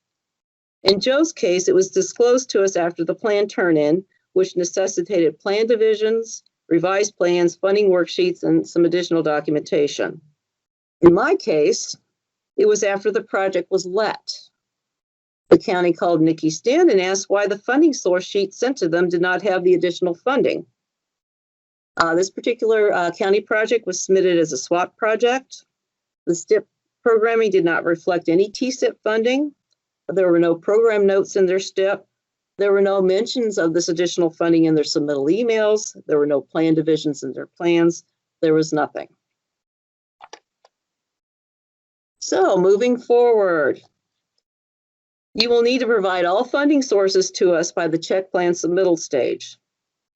Speaker 10: In Joe's case, it was disclosed to us after the plan turn-in, which necessitated plan divisions, revised plans, funding worksheets, and some additional documentation. In my case, it was after the project was let. The county called Nikki Stin and asked why the funding source sheet sent to them did not have the additional funding. This particular county project was submitted as a SWAP project. The STIP programming did not reflect any TSIP funding. There were no program notes in their STIP. There were no mentions of this additional funding in their submittal emails. There were no plan divisions in their plans. There was nothing. So moving forward, you will need to provide all funding sources to us by the check plan submittal stage.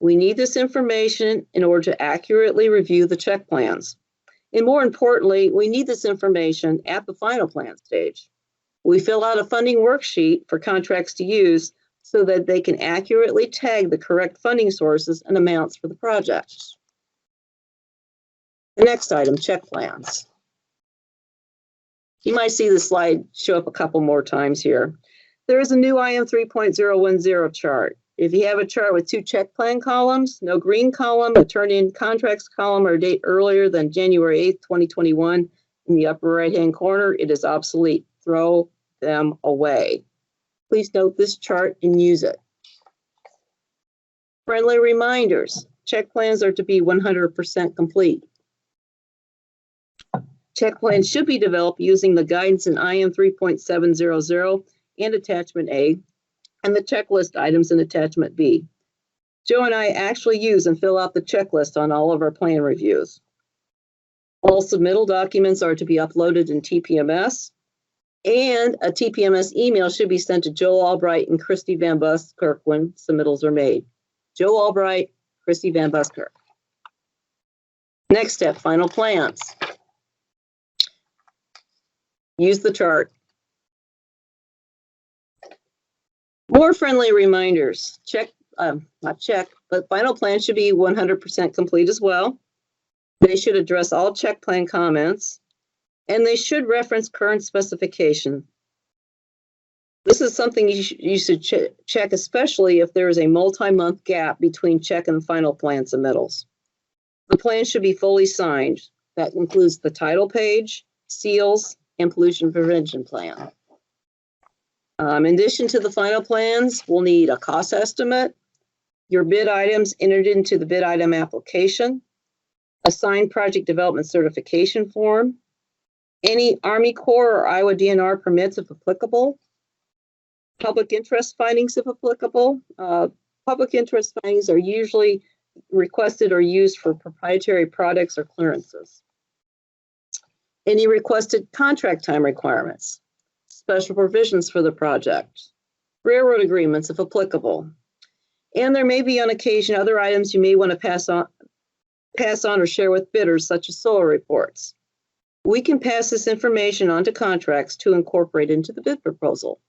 Speaker 10: We need this information in order to accurately review the check plans. And more importantly, we need this information at the final plan stage. We fill out a funding worksheet for contracts to use so that they can accurately tag the correct funding sources and amounts for the project. The next item, check plans. You might see the slide show up a couple more times here. There is a new IM 3.010 chart. If you have a chart with 2 check plan columns, no green column, a turn-in contracts column, or a date earlier than January 8th, 2021, in the upper right-hand corner, it is obsolete. Throw them away. Please note this chart and use it. Friendly reminders. Check plans are to be 100% complete. Check plans should be developed using the guidance in IM 3.700 and Attachment A, and the checklist items in Attachment B. Joe and I actually use and fill out the checklist on all of our plan reviews. All submittal documents are to be uploaded in TPMS, and a TPMS email should be sent to Joe Albright and Christy Van Buskirk when submittals are made. Joe Albright, Christy Van Buskirk. Next step, final plans. Use the chart. More friendly reminders. Not check, but final plans should be 100% complete as well. They should address all check plan comments, and they should reference current specification. This is something you should check, especially if there is a multi-month gap between check and final plan submittals. The plan should be fully signed. That includes the title page, seals, and pollution prevention plan. In addition to the final plans, we'll need a cost estimate, your bid items entered into the bid item application, a signed project development certification form, any Army Corps or Iowa DNR permits if applicable, public interest findings if applicable. Public interest findings are usually requested or used for proprietary products or clearances. Any requested contract time requirements, special provisions for the project, railroad agreements if applicable. And there may be on occasion other items you may want to pass on or share with bidders, such as solar reports. We can pass this information on to contracts to incorporate into the bid proposal.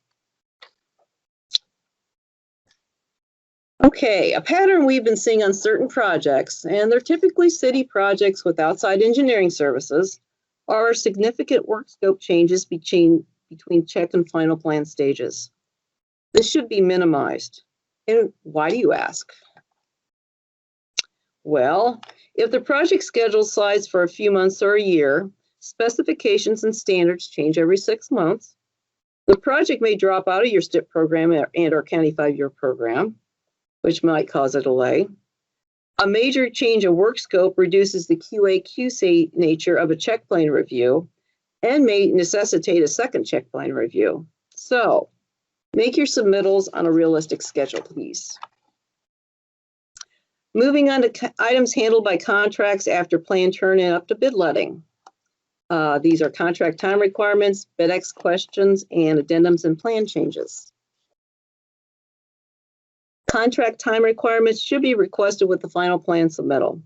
Speaker 10: Okay, a pattern we've been seeing on certain projects, and they're typically city projects with outside engineering services, are significant work scope changes between check and final plan stages. This should be minimized. And why do you ask? Well, if the project schedule slides for a few months or a year, specifications and standards change every 6 months. The project may drop out of your STIP program and or county 5-year program, which might cause a delay. A major change in work scope reduces the QA/QC nature of a check plan review and may necessitate a second check plan review. So, make your submittals on a realistic schedule, please. Moving on to items handled by contracts after plan turn-in up to bid letting. These are contract time requirements, bid-ex questions, and addendums and plan changes. Contract time requirements should be requested with the final plan submittal.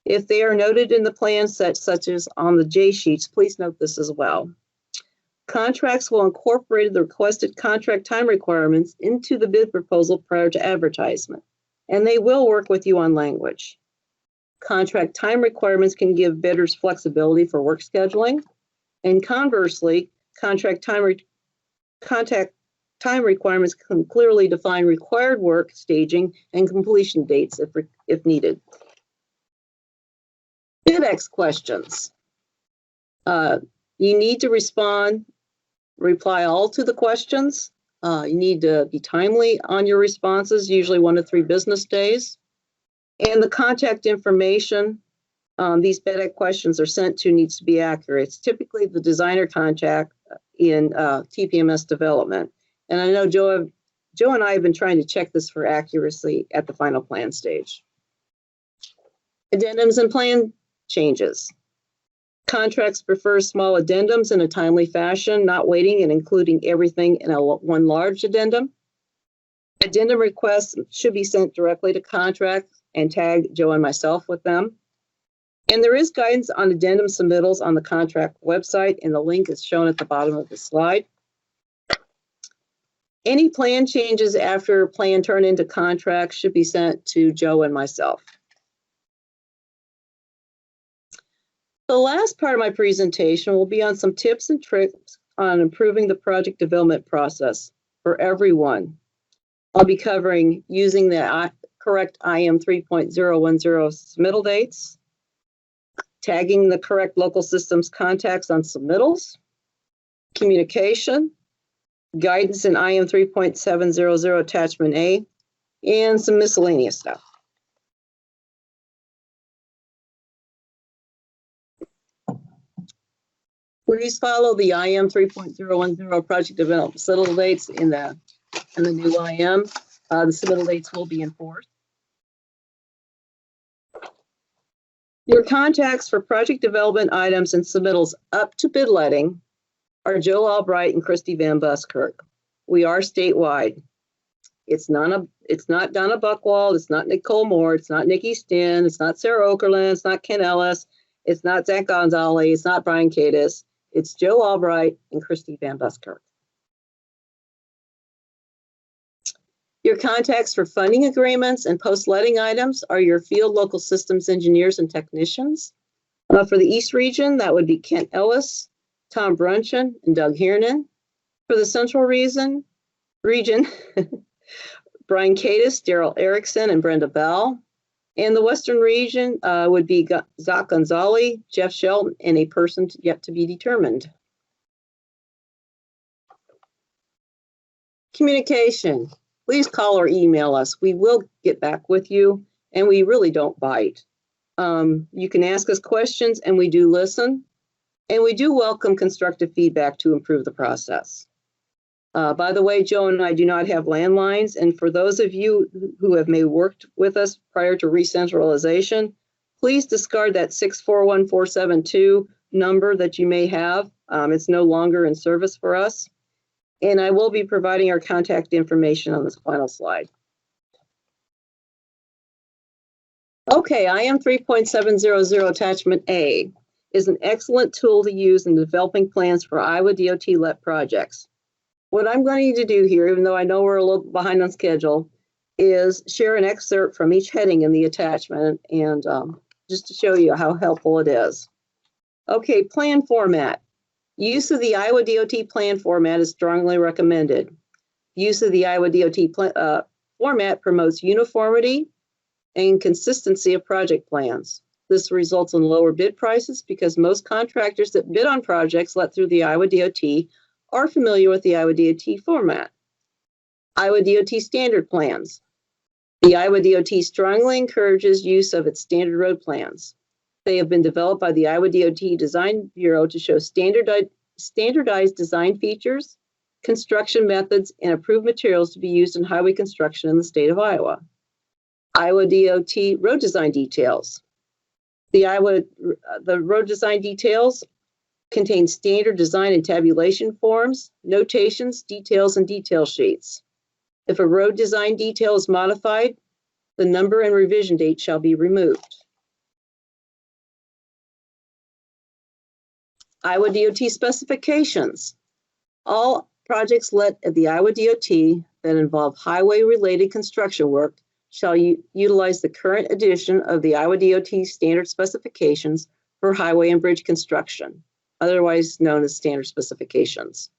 Speaker 10: If they are noted in the plan set, such as on the J sheets, please note this as well. Contracts will incorporate the requested contract time requirements into the bid proposal prior to advertisement, and they will work with you on language. Contract time requirements can give bidders flexibility for work scheduling, and conversely, contract time requirements can clearly define required work, staging, and completion dates if needed. Bid-ex questions. You need to reply all to the questions. You need to be timely on your responses, usually 1 to 3 business days. And the contact information these BEDEC questions are sent to needs to be accurate. It's typically the designer contact in TPMS development. And I know Joe and I have been trying to check this for accuracy at the final plan stage. Addendums and plan changes. Contracts prefer small addendums in a timely fashion, not waiting and including everything in one large addendum. Addendum requests should be sent directly to contract and tag Joe and myself with them. And there is guidance on addendum submittals on the contract website, and the link is shown at the bottom of the slide. Any plan changes after plan turn into contract should be sent to Joe and myself. The last part of my presentation will be on some tips and tricks on improving the project development process for everyone. I'll be covering using the correct IM 3.010 submittal dates, tagging the correct local systems contacts on submittals, communication, guidance in IM 3.700 attachment A, and some miscellaneous stuff. Please follow the IM 3.010 project development submittal dates in the new IM. The submittal dates will be enforced. Your contacts for project development items and submittals up to bid letting are Joe Albright and Christy Van Buskirk. We are statewide. It's not Donna Buchwald, it's not Nicole Moore, it's not Nikki Stinn, it's not Sarah Okerlund, it's not Ken Ellis, it's not Zach Gonzalez, it's not Brian Cadis. It's Joe Albright and Christy Van Buskirk. Your contacts for funding agreements and post-letting items are your field local systems engineers and technicians. For the East region, that would be Kent Ellis, Tom Brunchen, and Doug Hiernan. For the Central region, Brian Cadis, Daryl Erickson, and Brenda Bell. And the Western region would be Zach Gonzalez, Jeff Shelton, and a person yet to be determined. Communication. Please call or email us. We will get back with you, and we really don't bite. You can ask us questions, and we do listen. And we do welcome constructive feedback to improve the process. By the way, Joe and I do not have landlines. And for those of you who have maybe worked with us prior to recentralization, please discard that 641472 number that you may have. It's no longer in service for us. And I will be providing our contact information on this final slide. Okay, IM 3.700 attachment A is an excellent tool to use in developing plans for Iowa DOT-led projects. What I'm going to do here, even though I know we're a little behind on schedule, is share an excerpt from each heading in the attachment and just to show you how helpful it is. Okay, plan format. Use of the Iowa DOT plan format is strongly recommended. Use of the Iowa DOT format promotes uniformity and consistency of project plans. This results in lower bid prices because most contractors that bid on projects let through the Iowa DOT are familiar with the Iowa DOT format. Iowa DOT standard plans. The Iowa DOT strongly encourages use of its standard road plans. They have been developed by the Iowa DOT Design Bureau to show standardized design features, construction methods, and approved materials to be used in highway construction in the state of Iowa. Iowa DOT road design details. The road design details contain standard design and tabulation forms, notations, details, and detail sheets. If a road design detail is modified, the number and revision date shall be removed. Iowa DOT specifications. All projects let at the Iowa DOT that involve highway-related construction work shall utilize the current edition of the Iowa DOT standard specifications for highway and bridge construction, otherwise known as standard specifications.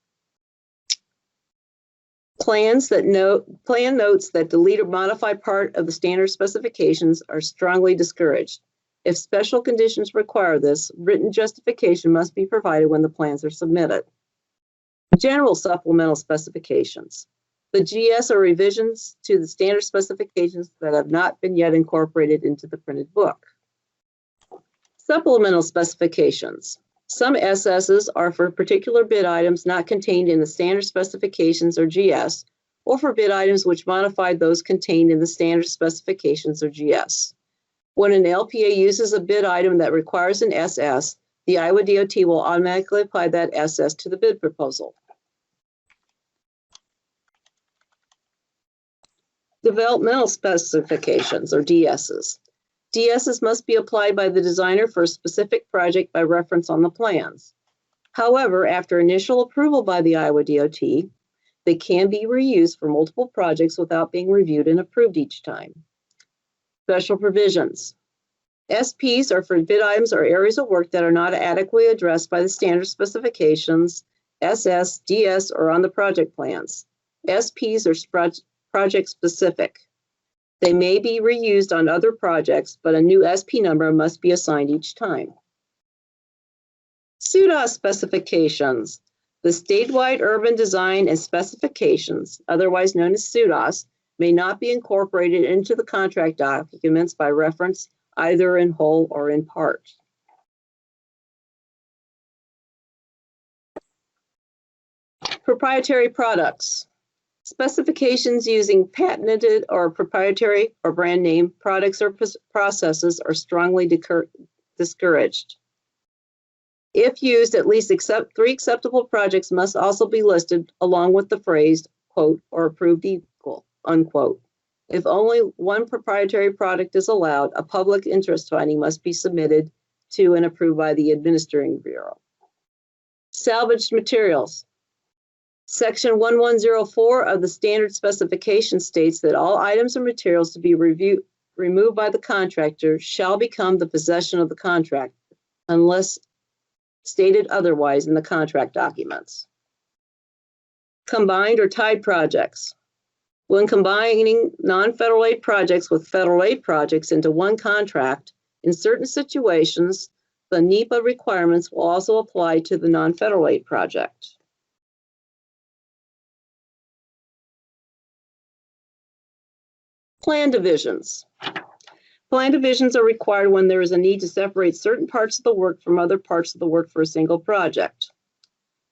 Speaker 10: Plan notes that delete or modify part of the standard specifications are strongly discouraged. If special conditions require this, written justification must be provided when the plans are submitted. General supplemental specifications. The GS are revisions to the standard specifications that have not been yet incorporated into the printed book. Supplemental specifications. Some SSs are for particular bid items not contained in the standard specifications or GS, or for bid items which modified those contained in the standard specifications or GS. When an LPA uses a bid item that requires an SS, the Iowa DOT will automatically apply that SS to the bid proposal. Developmental specifications, or DSs. DSs must be applied by the designer for a specific project by reference on the plans. However, after initial approval by the Iowa DOT, they can be reused for multiple projects without being reviewed and approved each time. Special provisions. SPs are for bid items or areas of work that are not adequately addressed by the standard specifications, SS, DS, or on the project plans. SPs are project specific. They may be reused on other projects, but a new SP number must be assigned each time. SUDA specifications. The statewide urban design and specifications, otherwise known as SUDAS, may not be incorporated into the contract documents by reference either in whole or in part. Proprietary products. Specifications using patented or proprietary or brand name products or processes are strongly discouraged. If used, at least 3 acceptable projects must also be listed along with the phrase, quote, or approved equal, unquote. If only one proprietary product is allowed, a public interest finding must be submitted to and approved by the Administrating Bureau. Salvaged materials. Section 1104 of the standard specification states that all items or materials to be removed by the contractor shall become the possession of the contractor, unless stated otherwise in the contract documents. Combined or tied projects. When combining non-federal aid projects with federal aid projects into one contract, in certain situations, the NEPA requirements will also apply to the non-federal aid project. Plan divisions. Plan divisions are required when there is a need to separate certain parts of the work from other parts of the work for a single project.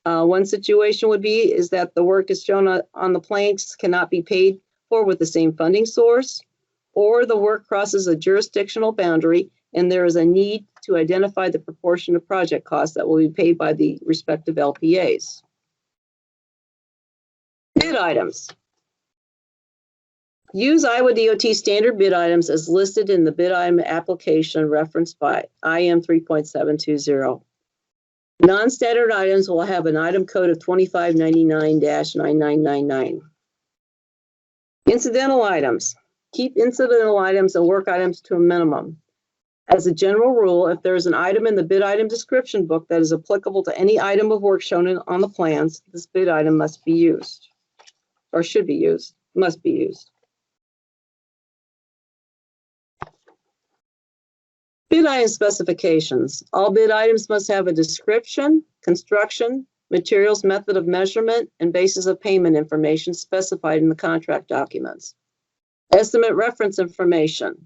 Speaker 10: One situation would be is that the work is shown on the plans cannot be paid for with the same funding source, or the work crosses a jurisdictional boundary and there is a need to identify the proportion of project costs that will be paid by the respective LPAs. Bid items. Use Iowa DOT standard bid items as listed in the bid item application referenced by IM 3.720. Non-standard items will have an item code of 2599-9999. Incidental items. Keep incidental items and work items to a minimum. As a general rule, if there is an item in the bid item description book that is applicable to any item of work shown on the plans, this bid item must be used, or should be used, must be used. Bid item specifications. All bid items must have a description, construction, materials, method of measurement, and basis of payment information specified in the contract documents. Estimate reference information.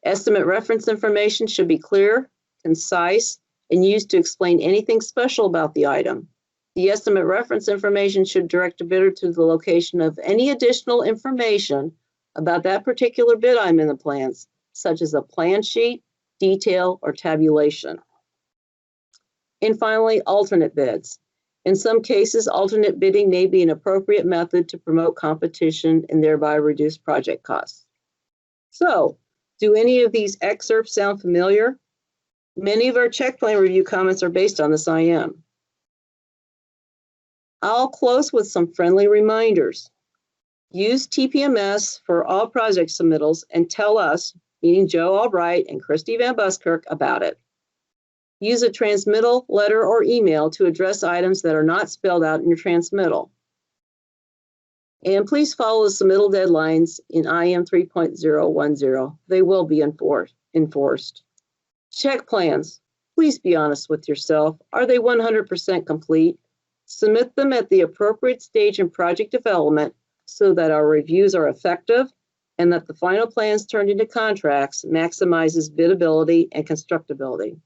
Speaker 10: Estimate reference information should be clear, concise, and used to explain anything special about the item. The estimate reference information should direct a bidder to the location of any additional information about that particular bid item in the plans, such as a plan sheet, detail, or tabulation. And finally, alternate bids. In some cases, alternate bidding may be an appropriate method to promote competition and thereby reduce project costs. So, do any of these excerpts sound familiar? Many of our check plan review comments are based on this IM. I'll close with some friendly reminders. Use TPMS for all project submittals and tell us, meaning Joe Albright and Christy Van Buskirk, about it. Use a transmittal, letter, or email to address items that are not spelled out in your transmittal. And please follow the submittal deadlines in IM 3.010. They will be enforced. Check plans. Please be honest with yourself. Are they 100% complete? Submit them at the appropriate stage in project development so that our reviews are effective and that the final plans turned into contracts maximizes bidability and constructability.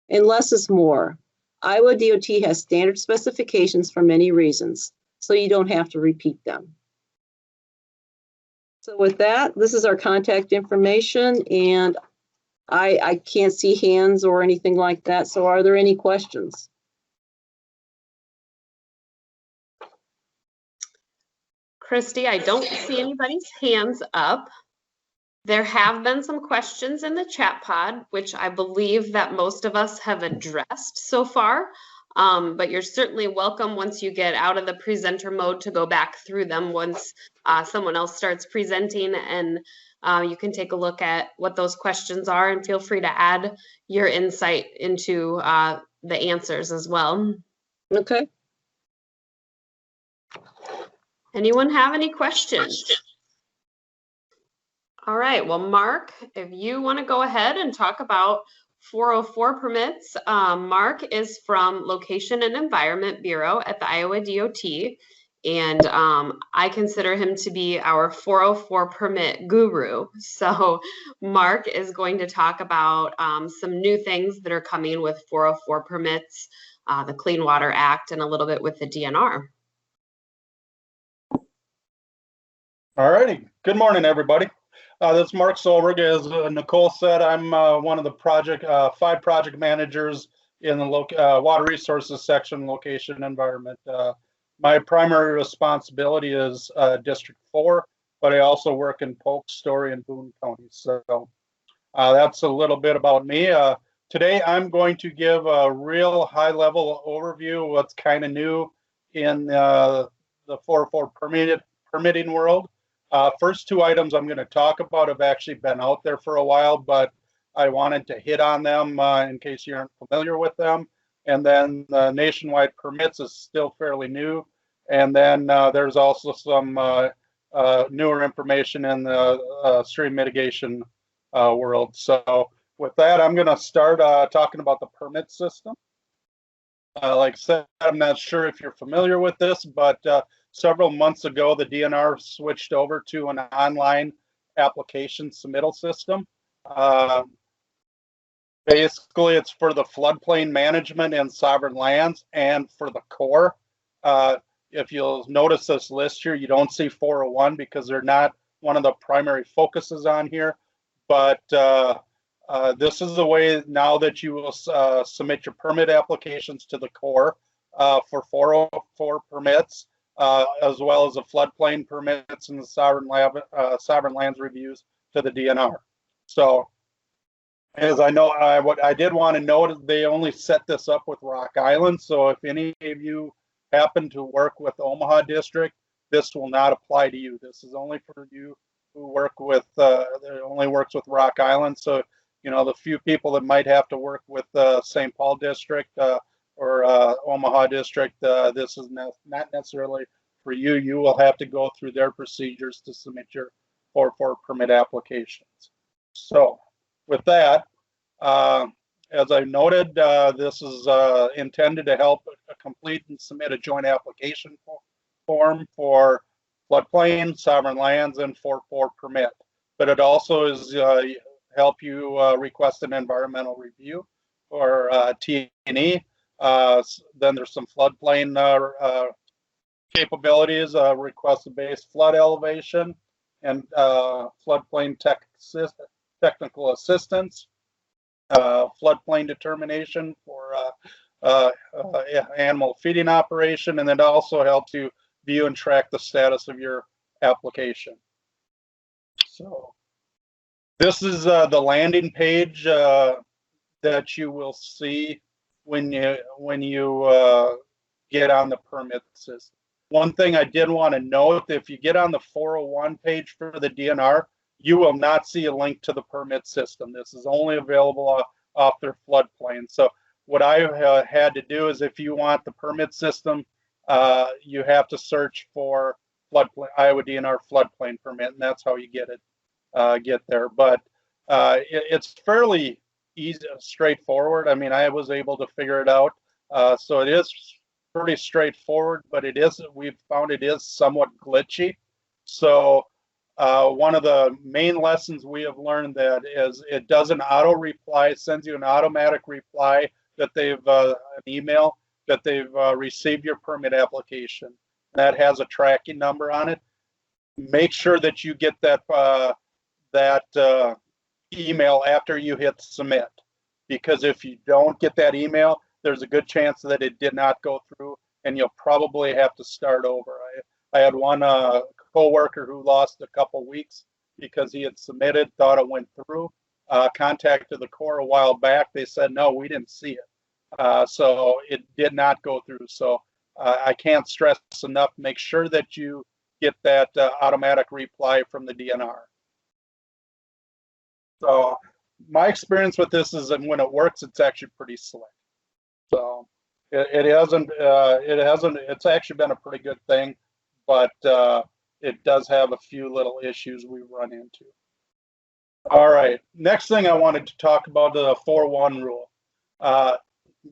Speaker 10: And less is more. Iowa DOT has standard specifications for many reasons, so you don't have to repeat them. So with that, this is our contact information, and I can't see hands or anything like that. So are there any questions?
Speaker 2: Christy, I don't see anybody's hands up. There have been some questions in the chat pod, which I believe that most of us have addressed so far. But you're certainly welcome once you get out of the presenter mode to go back through them once someone else starts presenting, and you can take a look at what those questions are and feel free to add your insight into the answers as well.
Speaker 10: Okay.
Speaker 2: Anyone have any questions? All right, well, Mark, if you want to go ahead and talk about 404 permits, Mark is from Location and Environment Bureau at the Iowa DOT, and I consider him to be our 404 permit guru. So Mark is going to talk about some new things that are coming with 404 permits, the Clean Water Act, and a little bit with the DNR.
Speaker 11: All righty. Good morning, everybody. This is Mark Solberg. As Nicole said, I'm one of the 5 project managers in the Water Resources section, Location Environment. My primary responsibility is District 4, but I also work in Polk, Story, and Boone counties. So that's a little bit about me. Today, I'm going to give a real high-level overview of what's kind of new in the 404 permitting world. First 2 items I'm going to talk about have actually been out there for a while, but I wanted to hit on them in case you aren't familiar with them. And then the nationwide permits is still fairly new. And then there's also some newer information in the stream mitigation world. So with that, I'm going to start talking about the permit system. Like I said, I'm not sure if you're familiar with this, but several months ago, the DNR switched over to an online application submittal system. Basically, it's for the floodplain management and sovereign lands and for the Corps. If you'll notice this list here, you don't see 401 because they're not one of the primary focuses on here. But this is the way now that you will submit your permit applications to the Corps for 404 permits. As well as the floodplain permits and the sovereign lands reviews to the DNR. So, as I know, what I did want to note is they only set this up with Rock Island. So, if any of you happen to work with Omaha District, this will not apply to you. This is only for you who work with. It only works with Rock Island. So, you know, the few people that might have to work with St. Paul District. Or Omaha District, this is not necessarily for you. You will have to go through their procedures to submit your 404 permit applications. So with that, as I noted, this is intended to help complete and submit a joint application form for floodplain, sovereign lands, and 404 permit. But it also is help you request an environmental review or T&E. Then there's some floodplain capabilities, request a base flood elevation and floodplain technical assistance, floodplain determination for animal feeding operation, and it also helps you view and track the status of your application. So this is the landing page that you will see when you get on the permit system. One thing I did want to note, if you get on the 401 page for the DNR, you will not see a link to the permit system. This is only available off their floodplain. So what I had to do is if you want the permit system, you have to search for floodplain, Iowa DNR floodplain permit, and that's how you get there. But it's fairly easy, straightforward. I mean, I was able to figure it out. So it is pretty straightforward, but we've found it is somewhat glitchy. So one of the main lessons we have learned that is it does an auto reply, sends you an automatic reply that they've an email that they've received your permit application. That has a tracking number on it. Make sure that you get that email after you hit submit, because if you don't get that email, there's a good chance that it did not go through, and you'll probably have to start over. I had one coworker who lost a couple weeks because he had submitted, thought it went through, contacted the Corps a while back. They said, no, we didn't see it. So it did not go through. So I can't stress enough, make sure that you get that automatic reply from the DNR. So my experience with this is that when it works, it's actually pretty slick. So it's actually been a pretty good thing, but it does have a few little issues we run into. All right, next thing I wanted to talk about the 4-1 rule. I'm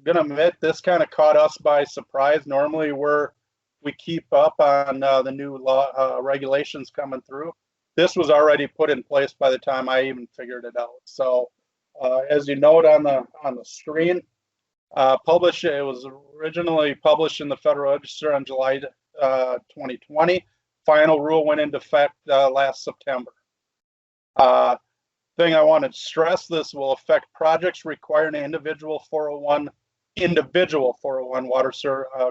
Speaker 11: gonna admit this kind of caught us by surprise. Normally we keep up on the new law regulations coming through. This was already put in place by the time I even figured it out. So as you note on the screen, it was originally published in the Federal Register on July 2020. Final rule went into effect last September. Thing I want to stress, this will affect projects requiring an individual 401 water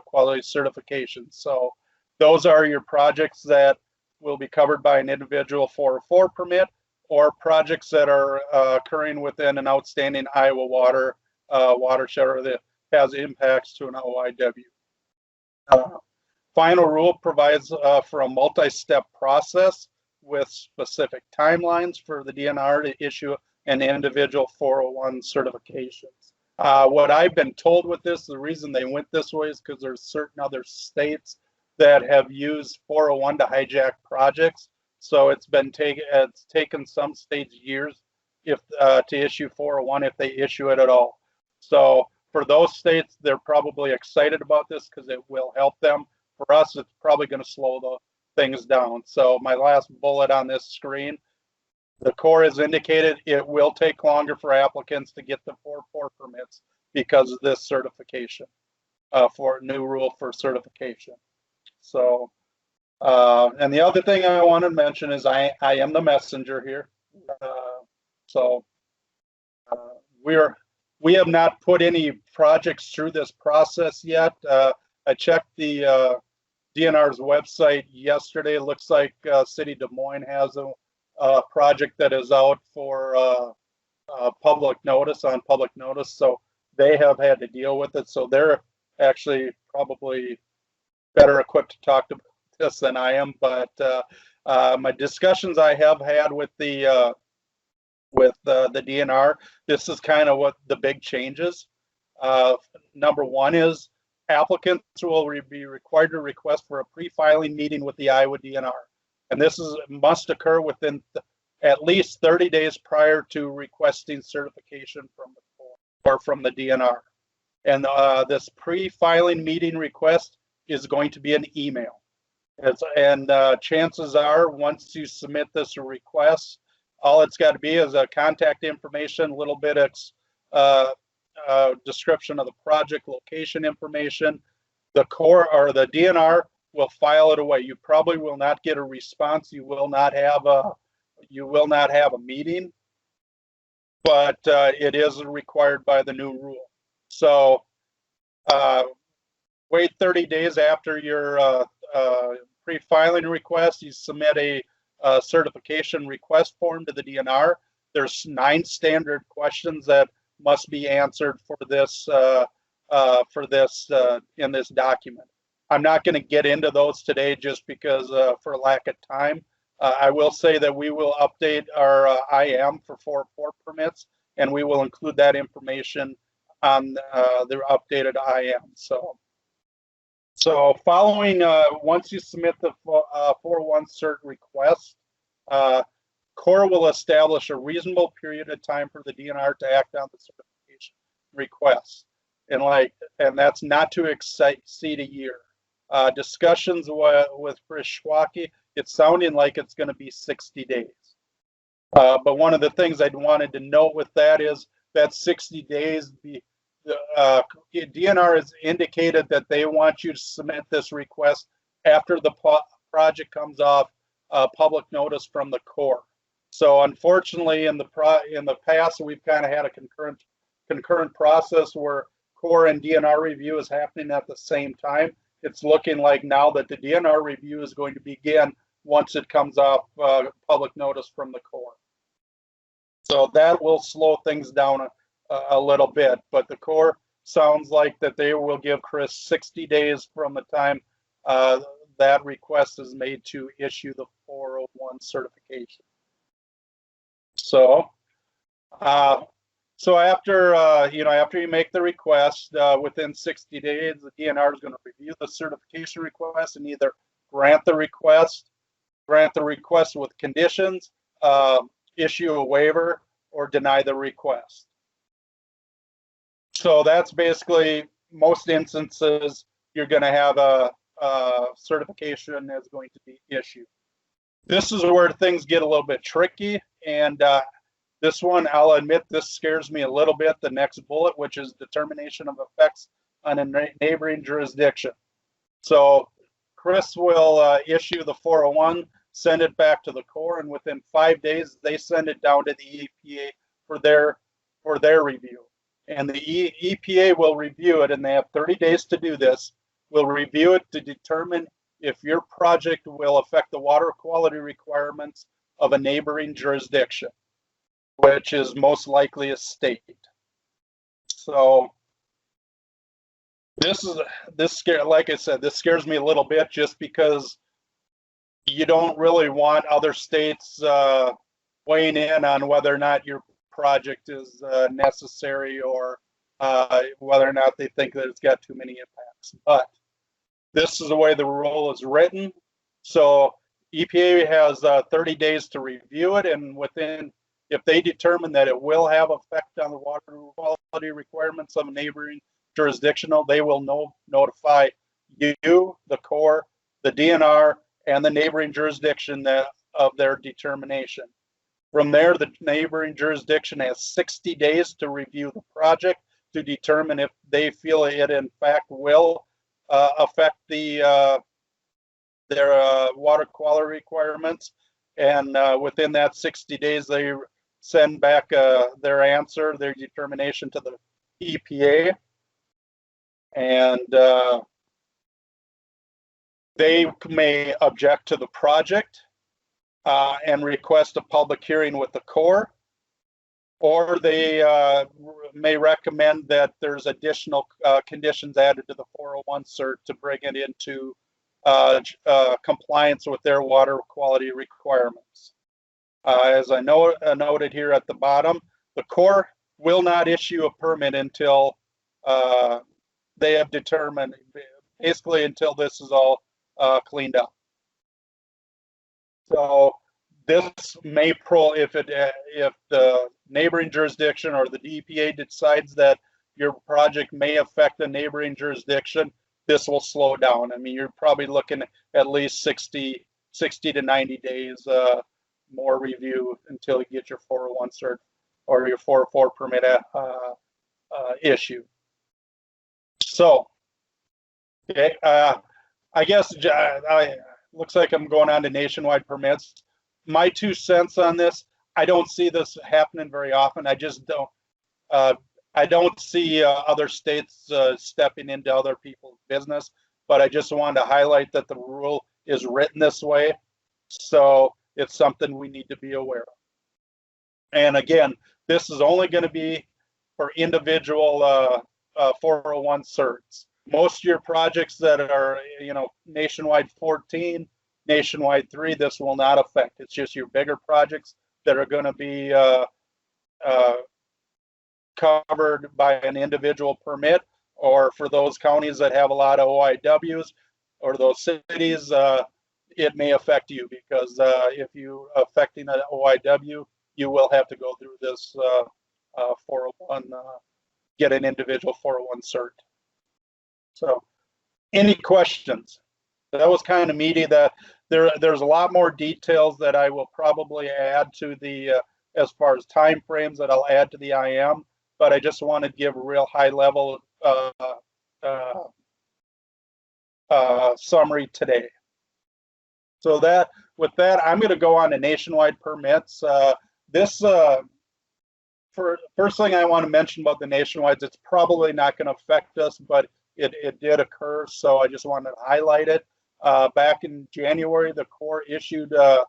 Speaker 11: quality certification. So those are your projects that will be covered by an individual 404 permit, or projects that are occurring within an outstanding Iowa watershed or that has impacts to an OIW. Final rule provides for a multi-step process with specific timelines for the DNR to issue an individual 401 certifications. What I've been told with this, the reason they went this way is because there's certain other states that have used 401 to hijack projects. So it's taken some states years to issue 401 if they issue it at all. So for those states, they're probably excited about this because it will help them. For us, it's probably going to slow the things down. So my last bullet on this screen, the Corps has indicated it will take longer for applicants to get the 404 permits because of this certification, for a new rule for certification. So, and the other thing I want to mention is I am the messenger here. We have not put any projects through this process yet. I checked the DNR's website yesterday. It looks like City Des Moines has a project that is out for public notice, so they have had to deal with it. So they're actually probably better equipped to talk about this than I am. But my discussions I have had with the DNR, this is kind of what the big changes. Number one is applicants will be required to request for a pre-filing meeting with the Iowa DNR. And this must occur within at least 30 days prior to requesting certification from the Corps or from the DNR. And this pre-filing meeting request is going to be an email. And chances are, once you submit this request, all it's got to be is a contact information, a little bit of description of the project, location information. The Corps or the DNR will file it away. You probably will not get a response. You will not have a meeting, but it is required by the new rule. So wait 30 days after your pre-filing request. You submit a certification request form to the DNR. There's 9 standard questions that must be answered for this in this document. I'm not going to get into those today just because for lack of time. I will say that we will update our IM for 404 permits, and we will include that information on the updated IM. So following, once you submit the 401 cert request, Corps will establish a reasonable period of time for the DNR to act on the certification request, and that's not to exceed a year. Discussions with Chris Schwacke it's sounding like it's going to be 60 days. But one of the things I wanted to note with that is that 60 days, DNR has indicated that they want you to submit this request after the project comes off public notice from the Corps. So unfortunately, in the past, we've kind of had a concurrent process where Corps and DNR review is happening at the same time. It's looking like now that the DNR review is going to begin once it comes off public notice from the Corps. So that will slow things down a little bit, but the Corps sounds like that they will give Chris 60 days from the time that request is made to issue the 401 certification. So, after after you make the request within 60 days, the DNR is going to review the certification request and either grant the request with conditions, issue a waiver, or deny the request. So that's basically most instances you're going to have a certification that's going to be issued. This is where things get a little bit tricky, and this one, I'll admit, this scares me a little bit. The next bullet, which is determination of effects on a neighboring jurisdiction. So Chris will issue the 401, send it back to the Corps, and within 5 days, they send it down to the EPA for their review. And the EPA will review it, and they have 30 days to do this. Will review it to determine if your project will affect the water quality requirements of a neighboring jurisdiction, which is most likely a state. So like I said, this scares me a little bit just because you don't really want other states weighing in on whether or not your project is necessary or whether or not they think that it's got too many impacts. But this is the way the rule is written. So EPA has 30 days to review it, and if they determine that it will have effect on the water quality requirements of a neighboring jurisdictional, they will notify you, the Corps, the DNR, and the neighboring jurisdiction of their determination. From there, the neighboring jurisdiction has 60 days to review the project to determine if they feel it in fact will affect their water quality requirements. And within that 60 days, they send back their answer, their determination to the EPA. And they may object to the project and request a public hearing with the Corps, or they may recommend that there's additional conditions added to the 401 cert to bring it into compliance with their water quality requirements. As I noted here at the bottom, the Corps will not issue a permit until they have determined, basically until this is all cleaned up. So this may if the neighboring jurisdiction or the EPA decides that your project may affect the neighboring jurisdiction, this will slow down. I mean, you're probably looking at least 60 to 90 days more review until you get your 401 cert or your 404 permit issue. So, okay, I guess looks like I'm going on to nationwide permits. My 2 cents on this, I don't see this happening very often. I just don't. I don't see other states stepping into other people's business, but I just wanted to highlight that the rule is written this way. So it's something we need to be aware of. And again, this is only going to be for individual 401 certs. Most of your projects that are, nationwide 14, nationwide 3, this will not affect. It's just your bigger projects that are going to be covered by an individual permit, or for those counties that have a lot of OIWs or those cities, it may affect you because if you affecting an OIW, you will have to go through this 401, get an individual 401 cert. So, any questions? that was kind of meaty. That there's a lot more details that I will probably add to the as far as time frames that I'll add to the IM, but I just want to give a real high level summary today. So that with that, I'm going to go on to nationwide permits. This first thing I want to mention about the nationwides, it's probably not going to affect us, but it did occur, so I just wanted to highlight it. Back in January, the Corps issued a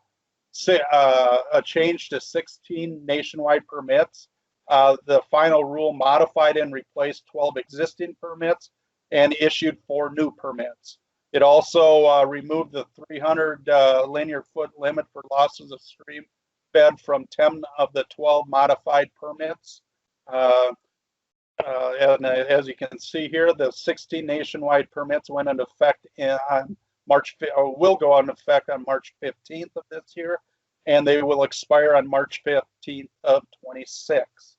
Speaker 11: change to 16 nationwide permits. The final rule modified and replaced 12 existing permits and issued 4 new permits. It also removed the 300 linear foot limit for losses of stream bed from 10 of the 12 modified permits. And as you can see here, the 16 nationwide permits went into effect on March, or will go into effect on March 15th of this year, and they will expire on March 15th of 26.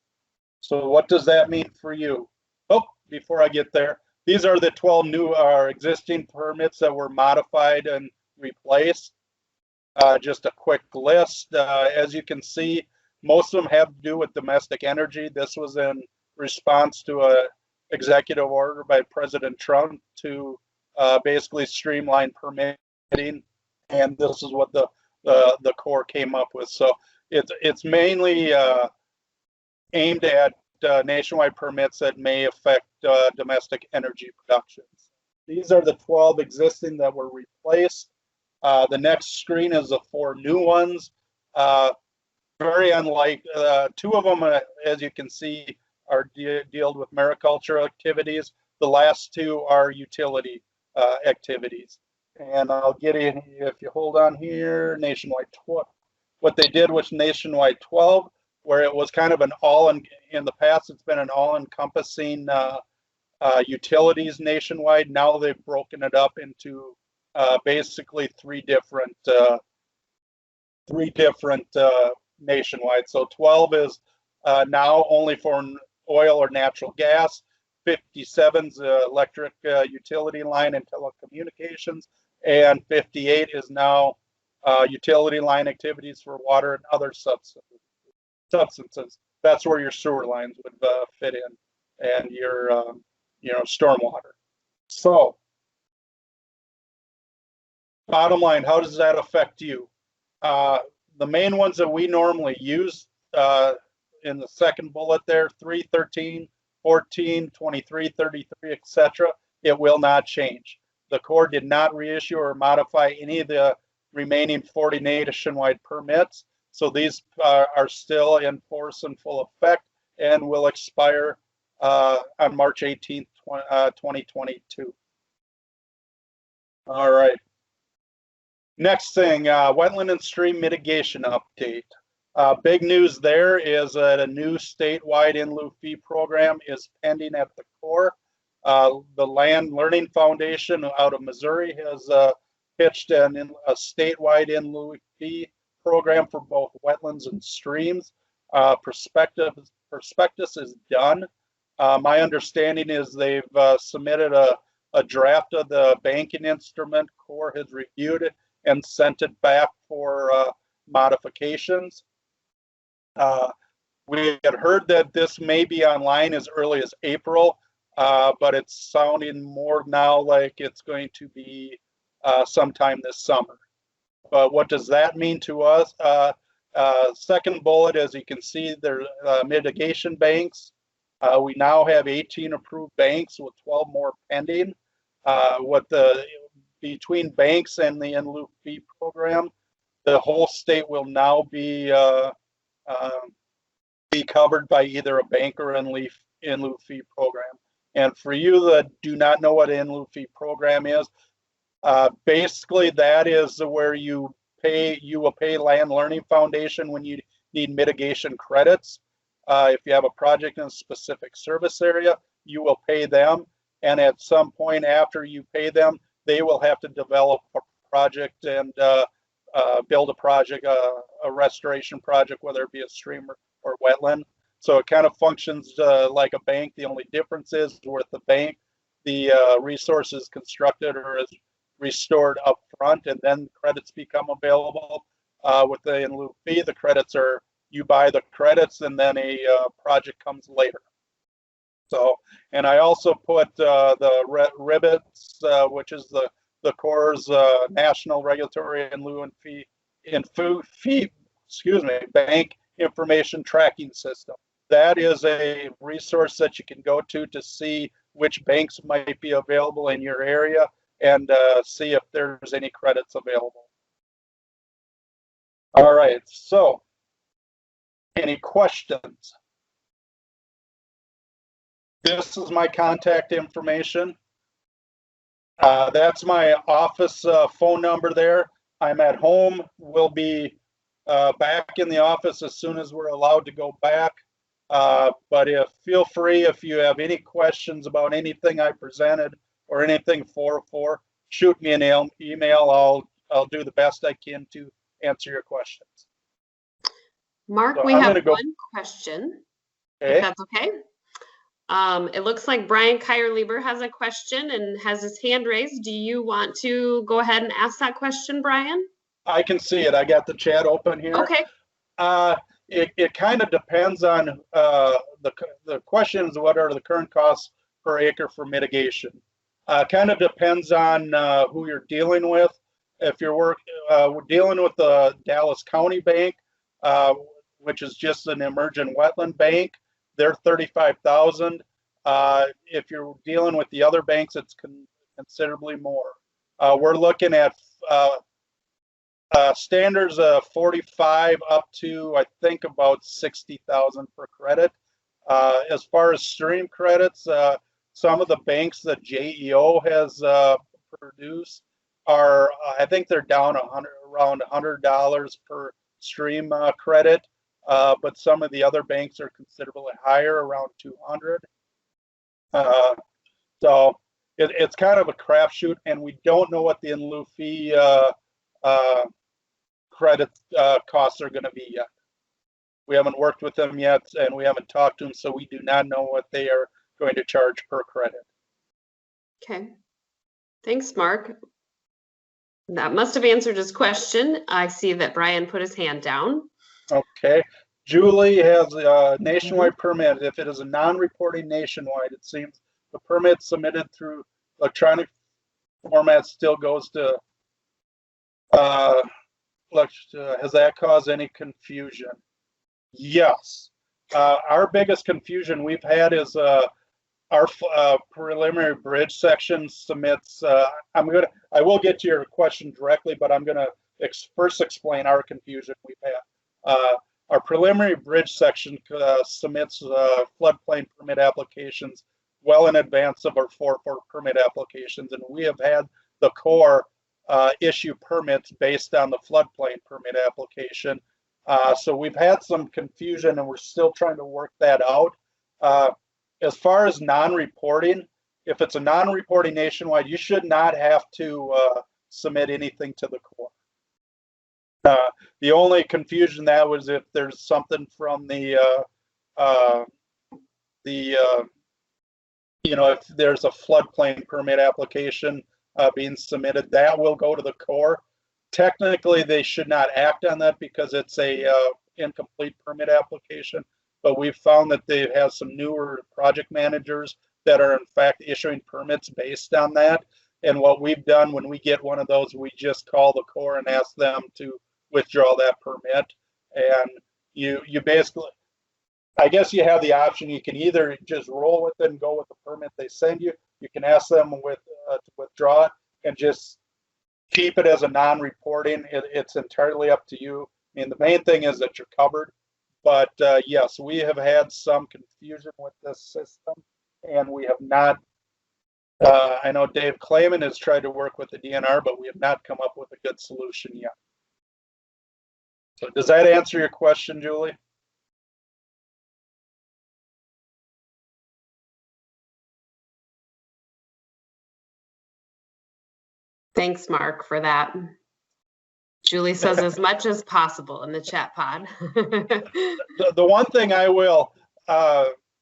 Speaker 11: So what does that mean for you? Oh, before I get there, these are the 12 new existing permits that were modified and replaced. Just a quick list. As you can see, most of them have to do with domestic energy. This was in response to an executive order by President Trump to basically streamline permitting, and this is what the Corps came up with. So it's mainly aimed at nationwide permits that may affect domestic energy productions. These are the 12 existing that were replaced. The next screen is the 4 new ones. Very unlike, 2 of them, as you can see, are deal with mariculture activities. The last 2 are utility activities. And I'll get in, if you hold on here, nationwide 12. What they did was nationwide 12, where it was kind of an in the past, it's been an all-encompassing utilities nationwide. Now they've broken it up into basically 3 different nationwide. So 12 is now only for oil or natural gas. 57's electric utility line and telecommunications, and 58 is now utility line activities for water and other substances. That's where your sewer lines would fit in, and your stormwater. So bottom line, how does that affect you? The main ones that we normally use in the second bullet there, 3, 13, 14, 23, 33, etc., it will not change. The Corps did not reissue or modify any of the remaining 40 nationwide permits, so these are still in force and full effect and will expire on March 18th, 2022. All right. Next thing, wetland and stream mitigation update. Big news there is that a new statewide in lieu fee program is pending at the Corps. The Land Learning Foundation out of Missouri has pitched a statewide in lieu fee program for both wetlands and streams. Prospectus is done. My understanding is they've submitted a draft of the banking instrument. Corps has reviewed it and sent it back for modifications. We had heard that this may be online as early as April, but it's sounding more now like it's going to be sometime this summer. But what does that mean to us? Second bullet, as you can see, there are mitigation banks. We now have 18 approved banks with 12 more pending. Between banks and the in lieu fee program, the whole state will now be covered by either a bank or in lieu fee program. And for you that do not know what an in lieu fee program is, basically that is where you will pay Land Learning Foundation when you need mitigation credits. If you have a project in a specific service area, you will pay them, and at some point after you pay them, they will have to develop a project and build a project, a restoration project, whether it be a stream or wetland. So it kind of functions like a bank. The only difference is with the bank, the resource is constructed or is restored up front, and then credits become available. With the in lieu fee, the credits are, you buy the credits and then a project comes later. So, and I also put the RIBITs, which is the Corps' National Regulatory in lieu and fee bank information tracking system. That is a resource that you can go to see which banks might be available in your area and see if there's any credits available. All right, so any questions? This is my contact information. That's my office phone number there. I'm at home. We'll be back in the office as soon as we're allowed to go back. But feel free, if you have any questions about anything I presented or anything 404, shoot me an email. I'll do the best I can to answer your questions.
Speaker 2: Mark,
Speaker 11: So
Speaker 2: we have one question, if that's okay. It looks like Brian Kierlieber has a question and has his hand raised. Do you want to go ahead and ask that question, Brian?
Speaker 11: I can see it. I got the chat open here.
Speaker 2: Okay.
Speaker 11: It kind of depends on the questions. What are the current costs per acre for mitigation? Kind of depends on who you're dealing with. If you're dealing with the Dallas County Bank, which is just an emergent wetland bank, they're $35,000. If you're dealing with the other banks, it's considerably more. We're looking at standards of 45 up to, I think, about 60,000 per credit. As far as stream credits, some of the banks that JEO has produced are, I think they're down around $100 per stream credit, but some of the other banks are considerably higher, around 200. So it's kind of a crapshoot, and we don't know what the in lieu fee credit costs are going to be yet. We haven't worked with them yet, and we haven't talked to them, so we do not know what they are going to charge per credit.
Speaker 2: Okay. Thanks, Mark. That must have answered his question. I see that Brian put his hand down.
Speaker 11: Okay. Julie has a nationwide permit. If it is a non-reporting nationwide, it seems the permit submitted through electronic format still goes to, has that caused any confusion? Yes. Our biggest confusion we've had is our preliminary bridge section submits. I will get to your question directly, but I'm going to first explain our confusion we've had. Our preliminary bridge section submits floodplain permit applications well in advance of our 4-4 permit applications, and we have had the Corps issue permits based on the floodplain permit application. So we've had some confusion, and we're still trying to work that out. As far as non-reporting, if it's a non-reporting nationwide, you should not have to submit anything to the Corps. The only confusion that was if there's something from if there's a floodplain permit application being submitted, that will go to the Corps. Technically, they should not act on that because it's a incomplete permit application. But we've found that they have some newer project managers that are in fact issuing permits based on that. And what we've done when we get one of those, we just call the Corps and ask them to withdraw that permit. And you basically, I guess you have the option. You can either just roll with it and go with the permit they send you. You can ask them to withdraw it and just keep it as a non-reporting. It's entirely up to you. I mean, the main thing is that you're covered. But yes, we have had some confusion with this system, and we have not. I know Dave Clayman has tried to work with the DNR, but we have not come up with a good solution yet. So does that answer your question, Julie?
Speaker 2: Thanks, Mark, for that. Julie says as much as possible in the chat pod.
Speaker 11: The one thing I will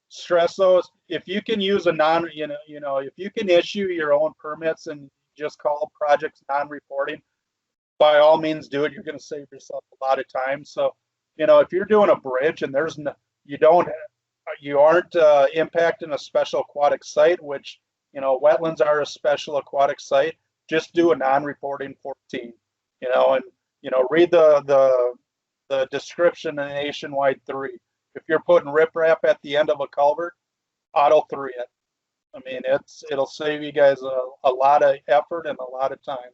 Speaker 11: stress though is if you can use a if you can issue your own permits and just call projects non-reporting, by all means do it. You're going to save yourself a lot of time. So, you know, if you're doing a bridge and there's no, you aren't impacting a special aquatic site, which, you know, wetlands are a special aquatic site, just do a non-reporting 14, you know, and, you know, read the description in Nationwide 3. If you're putting riprap at the end of a culvert, auto 3 it. I mean, it'll save you guys a lot of effort and a lot of time.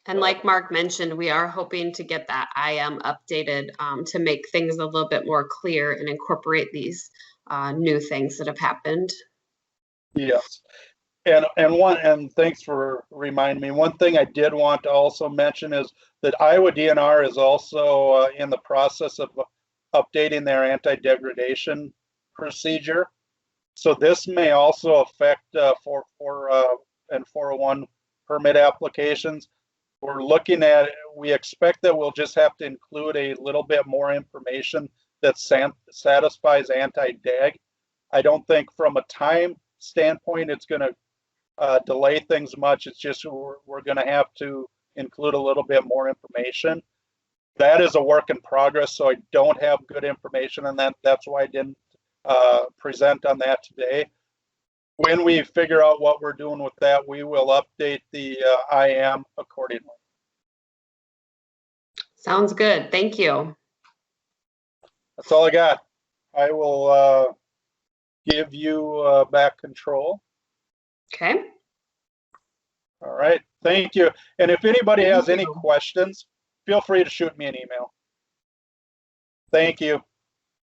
Speaker 2: And like Mark mentioned, we are hoping to get that IM updated to make things a little bit more clear and incorporate these new things that have happened.
Speaker 11: Yes. And thanks for reminding me. One thing I did want to also mention is that Iowa DNR is also in the process of updating their anti-degradation procedure. So this may also affect 404 and 401 permit applications. We're looking at, we expect that we'll just have to include a little bit more information that satisfies anti-dag. I don't think from a time standpoint it's going to delay things much. It's just we're going to have to include a little bit more information. That is a work in progress, so I don't have good information on that. That's why I didn't present on that today. When we figure out what we're doing with that, we will update the IM accordingly.
Speaker 2: Sounds good. Thank you.
Speaker 11: That's all I got. I will give you back control.
Speaker 2: Okay.
Speaker 11: All right. Thank you. And if anybody has any questions, feel free to shoot me an email. Thank you.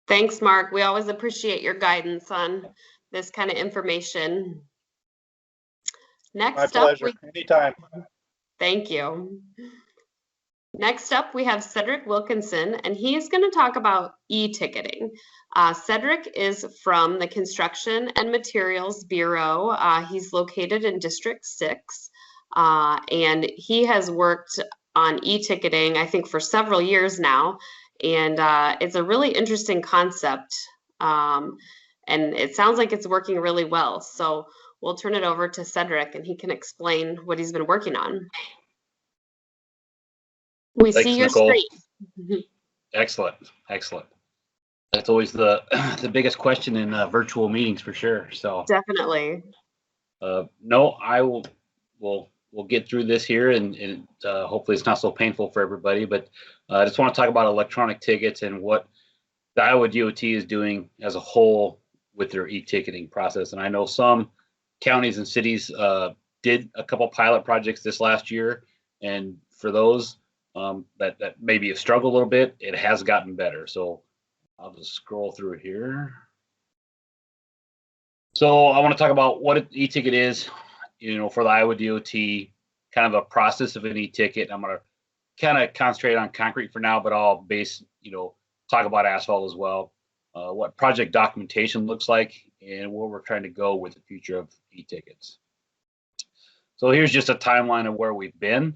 Speaker 2: Thanks, Mark. We always appreciate your guidance on this kind of information. Next
Speaker 11: My pleasure. Anytime.
Speaker 2: Thank you. Next up, we have Cedric Wilkinson, and he is going to talk about e-ticketing. Cedric is from the Construction and Materials Bureau. He's located in District 6, and he has worked on e-ticketing, I think, for several years now. And it's a really interesting concept, and it sounds like it's working really well. So we'll turn it over to Cedric, and he can explain what he's been working on. We
Speaker 12: Thanks,
Speaker 2: see your
Speaker 12: Nicole.
Speaker 2: screen.
Speaker 12: Excellent, excellent. That's always the biggest question in virtual meetings for sure. So
Speaker 2: definitely.
Speaker 12: No, I will. We'll get through this here, and hopefully it's not so painful for everybody. But I just want to talk about electronic tickets and what the Iowa DOT is doing as a whole with their e-ticketing process. And I know some counties and cities did a couple pilot projects this last year, and for those that maybe have struggled a little bit, it has gotten better. So I'll just scroll through here. So I want to talk about what an e-ticket is, you know, for the Iowa DOT, kind of a process of an e-ticket. I'm going to kind of concentrate on concrete for now, but I'll talk about asphalt as well, what project documentation looks like, and where we're trying to go with the future of e-tickets. So here's just a timeline of where we've been.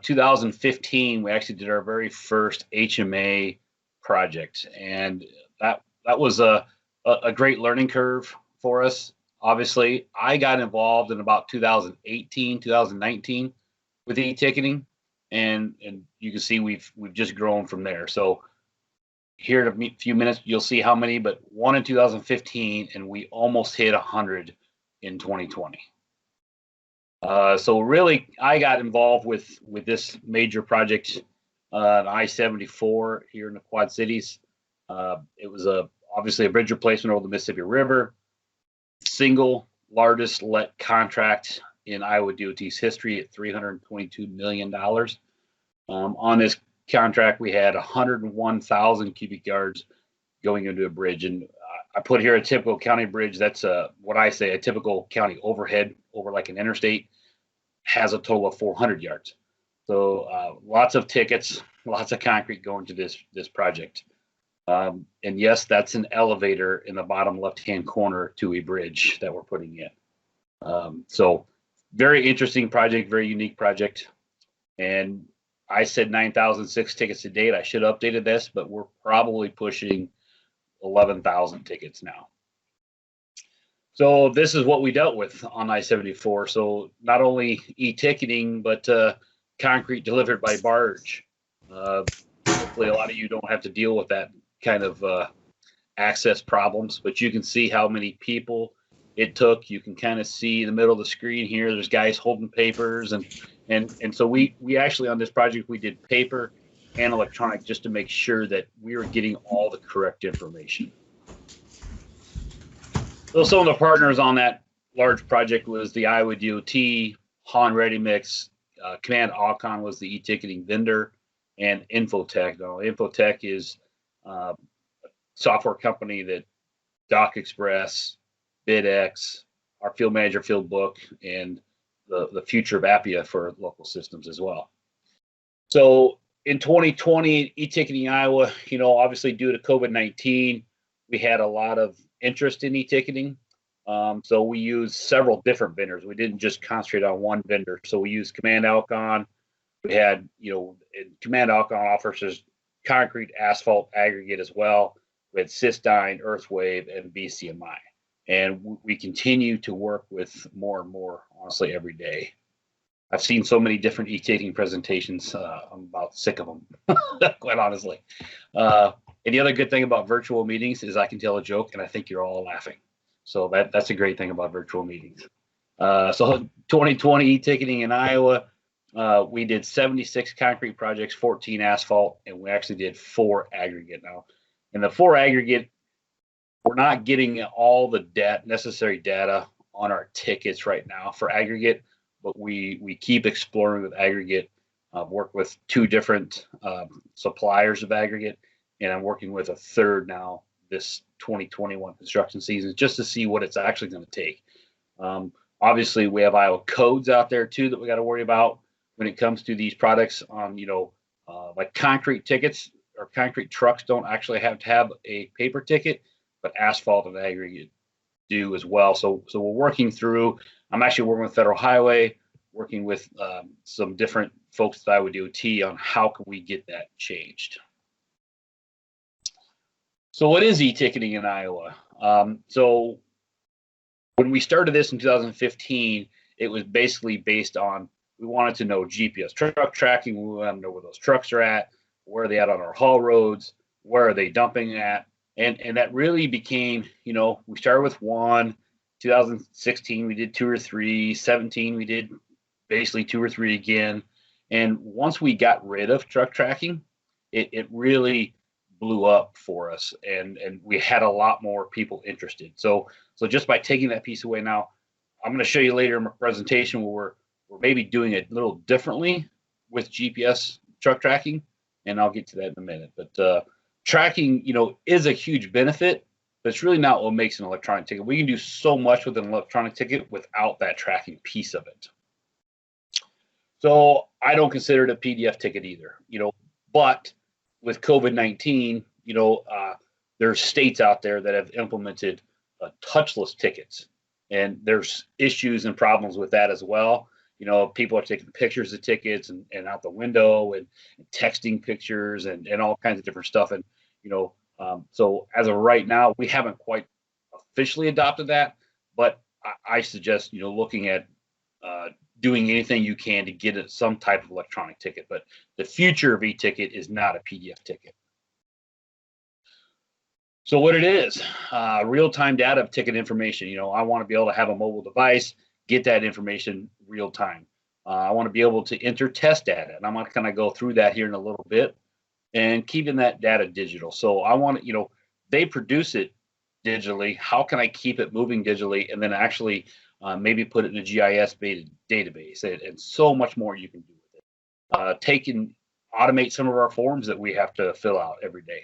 Speaker 12: 2015, we actually did our very first HMA project, and that was a great learning curve for us. Obviously, I got involved in about 2018, 2019 with e-ticketing, and you can see we've just grown from there. So here in a few minutes, you'll see how many, but one in 2015, and we almost hit 100 in 2020. So really, I got involved with this major project on I-74 here in the Quad Cities. It was obviously a bridge replacement over the Mississippi River, single largest let contract in Iowa DOT's history at $322 million. On this contract, we had 101,000 cubic yards going into a bridge, and I put here a typical county bridge. That's what I say a typical county overhead over like an interstate has a total of 400 yards. So lots of tickets, lots of concrete going to this project. And yes, that's an elevator in the bottom left-hand corner to a bridge that we're putting in. So very interesting project, very unique project. And I said 9,006 tickets to date. I should have updated this, but we're probably pushing 11,000 tickets now. So this is what we dealt with on I-74. So not only e-ticketing, but concrete delivered by barge. Hopefully a lot of you don't have to deal with that kind of access problems, but you can see how many people it took. You can kind of see in the middle of the screen here, there's guys holding papers, and so we actually on this project, we did paper and electronic just to make sure that we were getting all the correct information. So some of the partners on that large project was the Iowa DOT, Han Ready Mix, Command Alcon was the e-ticketing vendor, and Infotech. Now, Infotech is a software company that Doc Express, BidX, our field manager, Field Book, and the future of Appia for local systems as well. So in 2020, e-ticketing Iowa, obviously due to COVID-19, we had a lot of interest in e-ticketing. So we used several different vendors. We didn't just concentrate on one vendor. So we used Command Alcon. We had, Command Alcon offers us concrete, asphalt, aggregate as well. We had Cystine, Earthwave, and BCMI. And we continue to work with more and more, honestly, every day. I've seen so many different e-ticketing presentations. I'm about sick of them, quite honestly. And the other good thing about virtual meetings is I can tell a joke and I think you're all laughing. So that's a great thing about virtual meetings. So 2020 e-ticketing in Iowa, we did 76 concrete projects, 14 asphalt, and we actually did 4 aggregate. Now, in the 4 aggregate, we're not getting all the necessary data on our tickets right now for aggregate, but we keep exploring with aggregate. Work with 2 different suppliers of aggregate, and I'm working with a third now this 2021 construction season just to see what it's actually going to take. Obviously, we have Iowa codes out there too that we got to worry about when it comes to these products. Like concrete tickets or concrete trucks don't actually have to have a paper ticket, but asphalt and aggregate do as well. So we're working through. I'm actually working with Federal Highway, working with some different folks that I would do on how can we get that changed. So what is e-ticketing in Iowa? So when we started this in 2015, it was basically based on, we wanted to know GPS truck tracking. We wanted to know where those trucks are at, where are they at on our haul roads, where are they dumping at? And that really became, we started with 1, 2016, we did 2 or 3, 17, we did basically 2 or 3 again. And once we got rid of truck tracking, it really blew up for us, and we had a lot more people interested. So just by taking that piece away, now I'm going to show you later in my presentation where we're maybe doing it a little differently with GPS truck tracking, and I'll get to that in a minute. But tracking, is a huge benefit, but it's really not what makes an electronic ticket. We can do so much with an electronic ticket without that tracking piece of it. So I don't consider it a PDF ticket either, but with COVID-19, there's states out there that have implemented touchless tickets, and there's issues and problems with that as well. People are taking pictures of tickets and out the window and texting pictures and all kinds of different stuff. And, so as of right now, we haven't quite officially adopted that, but I suggest, looking at doing anything you can to get it some type of electronic ticket. But the future of e-ticket is not a PDF ticket. So what it is, real-time data of ticket information. I want to be able to have a mobile device, get that information real time. I want to be able to enter test data, and I'm going to kind of go through that here in a little bit, and keeping that data digital. So I want to, they produce it digitally. How can I keep it moving digitally, and then actually maybe put it in a GIS-based database, and so much more you can do with it. Take and automate some of our forms that we have to fill out every day.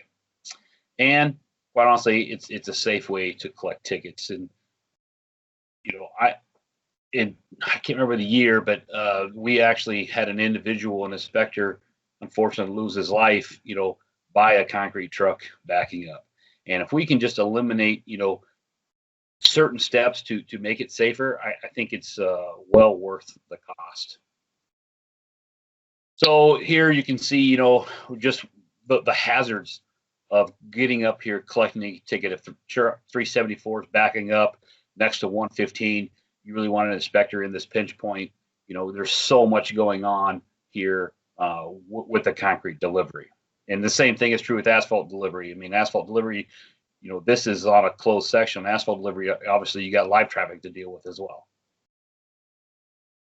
Speaker 12: And quite honestly, it's a safe way to collect tickets. And I can't remember the year, but we actually had an individual, an inspector, unfortunately lose his life, by a concrete truck backing up. And if we can just eliminate, certain steps to make it safer, I think it's well worth the cost. So here you can see, just the hazards of getting up here, collecting a ticket. If the 374 is backing up, next to 115, you really want an inspector in this pinch point. There's so much going on here with the concrete delivery. And the same thing is true with asphalt delivery. I mean, asphalt delivery, this is on a closed section. Asphalt delivery, obviously, you got live traffic to deal with as well.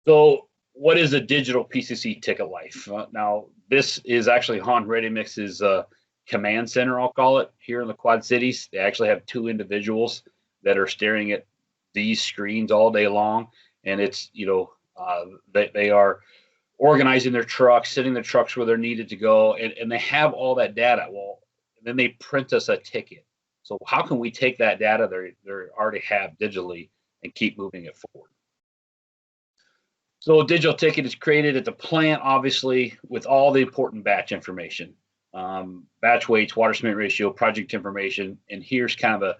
Speaker 12: So what is a digital PCC ticket life? Now, this is actually Han Ready Mix's command center, I'll call it, here in the Quad Cities. They actually have 2 individuals that are staring at these screens all day long. And it's, they are organizing their trucks, sitting their trucks where they're needed to go, and they have all that data. Well, then they print us a ticket. So how can we take that data they already have digitally and keep moving it forward? So a digital ticket is created at the plant, obviously, with all the important batch information, batch weights, water cement ratio, project information. And here's kind of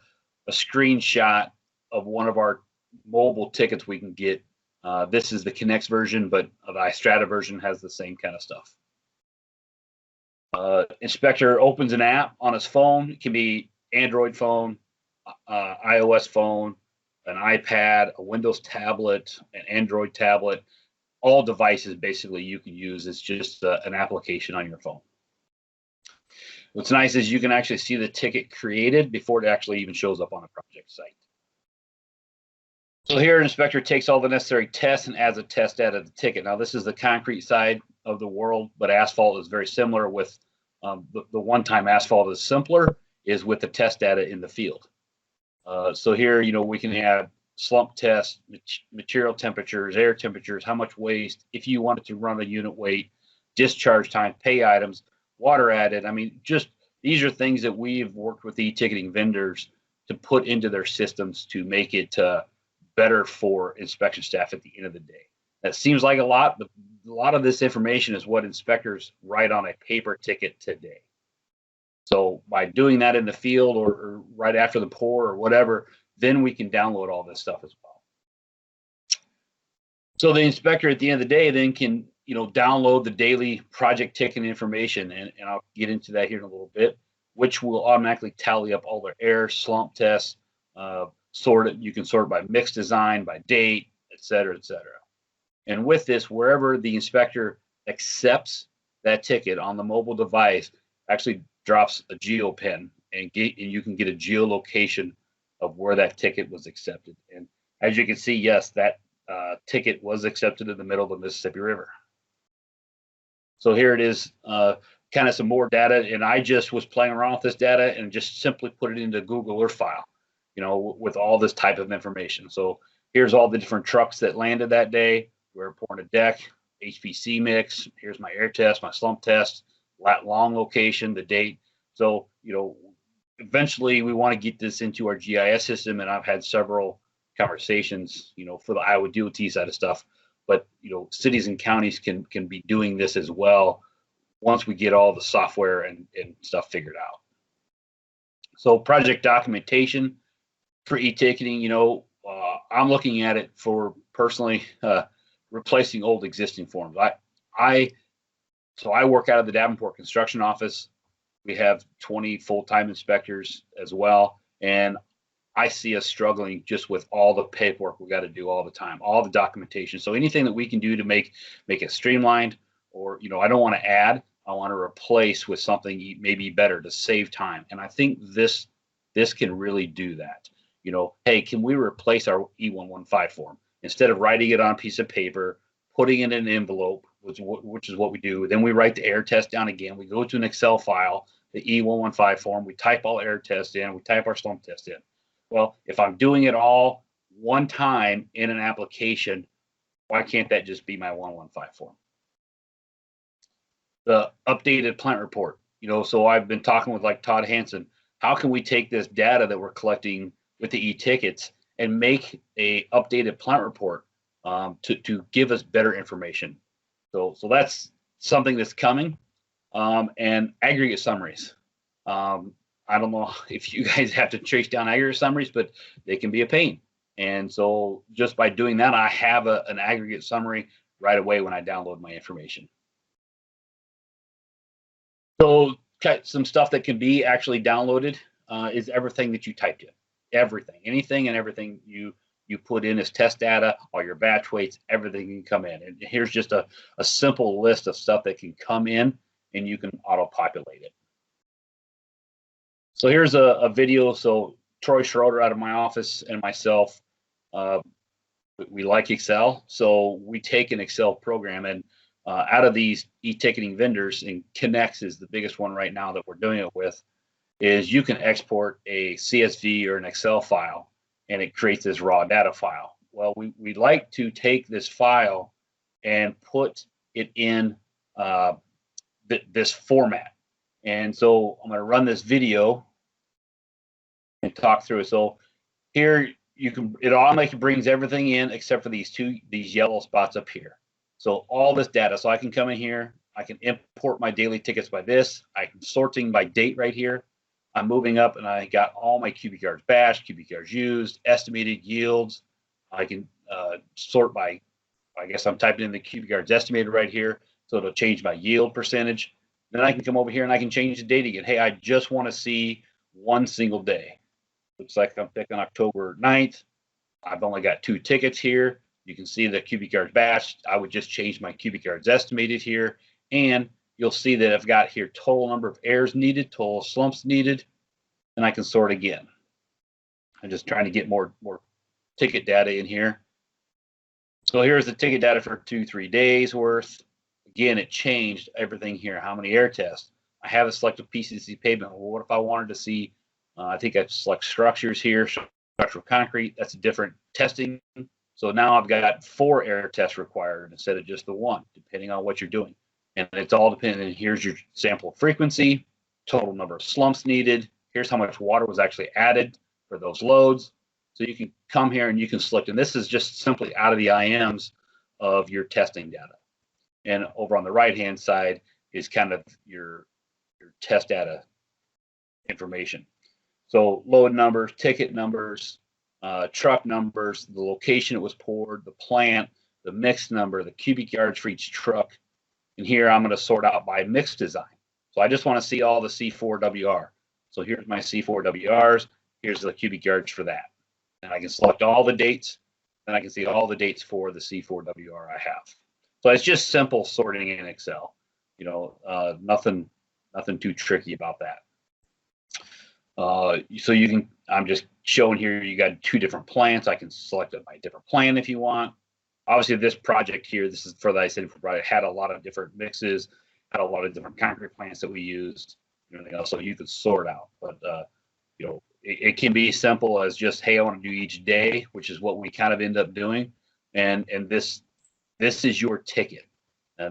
Speaker 12: a screenshot of one of our mobile tickets we can get. This is the Connects version, but the iStrata version has the same kind of stuff. Inspector opens an app on his phone. It can be Android phone, iOS phone, an iPad, a Windows tablet, an Android tablet. All devices basically you can use. It's just an application on your phone. What's nice is you can actually see the ticket created before it actually even shows up on a project site. So here, an inspector takes all the necessary tests and adds a test data to the ticket. Now, this is the concrete side of the world, but asphalt is very similar. With the one-time asphalt is simpler, is with the test data in the field. So here, we can add slump tests, material temperatures, air temperatures, how much waste, if you wanted to run a unit weight, discharge time, pay items, water added. I mean, just these are things that we've worked with e-ticketing vendors to put into their systems to make it better for inspection staff at the end of the day. That seems like a lot, but a lot of this information is what inspectors write on a paper ticket today. So by doing that in the field or right after the pour or whatever, then we can download all this stuff as well. So the inspector at the end of the day then can, download the daily project ticket information, and I'll get into that here in a little bit, which will automatically tally up all their air, slump tests, sort it. You can sort by mix design, by date, et cetera, et cetera. And with this, wherever the inspector accepts that ticket on the mobile device, actually drops a geo pin, and you can get a geolocation of where that ticket was accepted. And as you can see, yes, that ticket was accepted in the middle of the Mississippi River. So here it is, kind of some more data, and I just was playing around with this data and just simply put it into Google Earth file, with all this type of information. So here's all the different trucks that landed that day. We're pouring a deck, HPC mix. Here's my air test, my slump test, lat long location, the date. So, eventually we want to get this into our GIS system, and I've had several conversations, for the Iowa DOT side of stuff. But, cities and counties can be doing this as well once we get all the software and stuff figured out. So project documentation for e-ticketing, I'm looking at it for personally replacing old existing forms. So I work out of the Davenport construction office. We have 20 full-time inspectors as well. And I see us struggling just with all the paperwork we got to do all the time, all the documentation. So anything that we can do to make it streamlined, or, I don't want to add, I want to replace with something maybe better to save time. And I think this can really do that. Hey, can we replace our E115 form? Instead of writing it on a piece of paper, putting it in an envelope, which is what we do. Then we write the air test down again. We go to an Excel file, the E115 form. We type all air tests in. We type our slump test in. Well, if I'm doing it all one time in an application, why can't that just be my 115 form? The updated plant report. So I've been talking with Todd Hansen. How can we take this data that we're collecting with the e-tickets and make a updated plant report to give us better information? So that's something that's coming. And aggregate summaries. I don't know if you guys have to chase down aggregate summaries, but they can be a pain. And so just by doing that, I have an aggregate summary right away when I download my information. So some stuff that can be actually downloaded is everything that you typed in. everything, anything and everything you put in as test data, all your batch weights, everything can come in. And here's just a simple list of stuff that can come in, and you can auto-populate it. So here's a video. So Troy Schroeder out of my office and myself, we like Excel. So we take an Excel program, and out of these e-ticketing vendors, and Connects is the biggest one right now that we're doing it with, is you can export a CSV or an Excel file, and it creates this raw data file. Well, we like to take this file and put it in this format. And so I'm going to run this video and talk through it. So here it automatically brings everything in except for these yellow spots up here. So all this data, so I can come in here, I can import my daily tickets by this, I can sorting by date right here. I'm moving up and I got all my cubic yards batched, cubic yards used, estimated yields. I can sort by, I guess I'm typing in the cubic yards estimated right here, so it'll change my yield percentage. Then I can come over here and I can change the date again. Hey, I just want to see one single day. Looks like I'm picking October 9th. I've only got 2 tickets here. You can see the cubic yards batched. I would just change my cubic yards estimated here. And you'll see that I've got here total number of errors needed, total slumps needed, and I can sort again. I'm just trying to get more ticket data in here. So here's the ticket data for 2-3 days worth. Again, it changed everything here. How many air tests? I have a selected PCC pavement. Well, what if I wanted to see, I think I select structures here, structural concrete. That's a different testing. So now I've got 4 air tests required instead of just the 1, depending on what you're doing. And it's all dependent. Here's your sample frequency, total number of slumps needed. Here's how much water was actually added for those loads. So you can come here and you can select, and this is just simply out of the IMs of your testing data. And over on the right-hand side is kind of your test data information. So load numbers, ticket numbers, truck numbers, the location it was poured, the plant, the mix number, the cubic yards for each truck. And here I'm going to sort out by mix design. So I just want to see all the C4WR. So here's my C4WRs. Here's the cubic yards for that. And I can select all the dates. And I can see all the dates for the C4WR I have. So it's just simple sorting in Excel. You know, nothing too tricky about that. So you can, I'm just showing here, you got 2 different plants. I can select it by different plant if you want. Obviously, this project here, this is for the I-74 project, had a lot of different mixes, had a lot of different concrete plants that we used, and everything else. So you could sort out. But you know, it can be simple as just, hey, I want to do each day, which is what we kind of end up doing. And this is your ticket.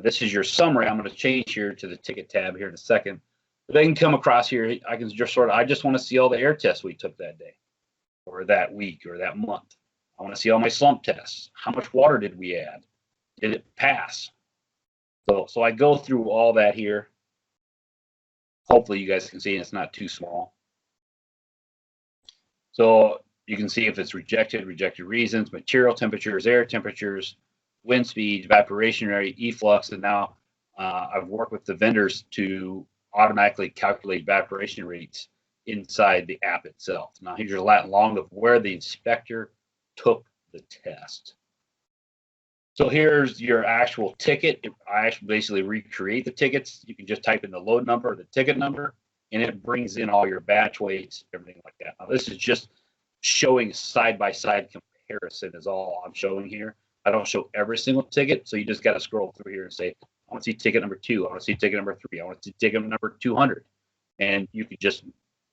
Speaker 12: This is your summary. I'm going to change here to the ticket tab here in a second. But I can come across here. I can just sort of, I just want to see all the air tests we took that day, or that week, or that month. I want to see all my slump tests. How much water did we add? Did it pass? So I go through all that here. Hopefully you guys can see it's not too small. So you can see if it's rejected reasons, material temperatures, air temperatures, wind speed, evaporation rate, efflux, and now I've worked with the vendors to automatically calculate evaporation rates inside the app itself. Now here's your lat long of where the inspector took the test. So here's your actual ticket. I actually basically recreate the tickets. You can just type in the load number or the ticket number, and it brings in all your batch weights, everything like that. Now this is just showing side-by-side comparison is all I'm showing here. I don't show every single ticket, so you just got to scroll through here and say, I want to see ticket number 2, I want to see ticket number 3, I want to see ticket number 200. And you can just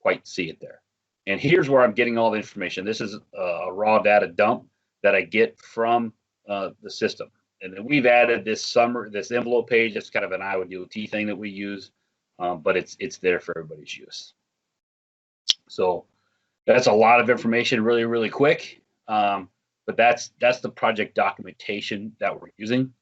Speaker 12: quite see it there. And here's where I'm getting all the information. This is a raw data dump that I get from the system. And then we've added this envelope page. It's kind of an Iowa DOT thing that we use, but it's there for everybody's use. So that's a lot of information really, really quick. But that's the project documentation that we're using.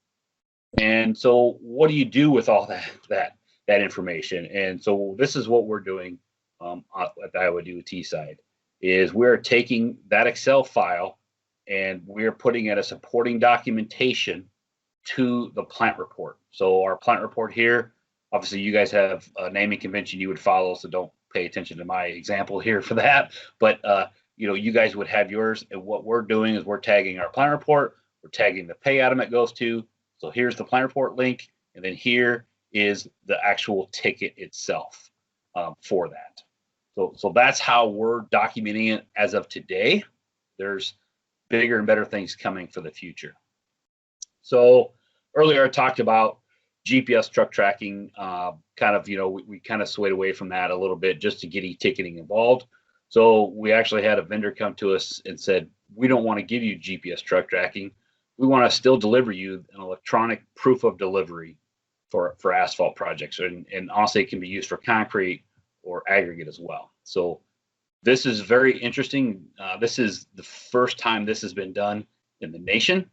Speaker 12: And so what do you do with all that information? And so this is what we're doing at the Iowa DOT side, is we're taking that Excel file and we're putting it as supporting documentation to the plant report. So our plant report here, obviously you guys have a naming convention you would follow, so don't pay attention to my example here for that. But you guys would have yours. And what we're doing is we're tagging our plan report, we're tagging the pay item it goes to. So here's the plan report link, and then here is the actual ticket itself for that. So that's how we're documenting it as of today. There's bigger and better things coming for the future. So earlier I talked about GPS truck tracking, kind of, we kind of swayed away from that a little bit just to get e-ticketing involved. So we actually had a vendor come to us and said, we don't want to give you GPS truck tracking. We want to still deliver you an electronic proof of delivery for asphalt projects. And honestly, it can be used for concrete or aggregate as well. So this is very interesting. This is the first time this has been done in the nation.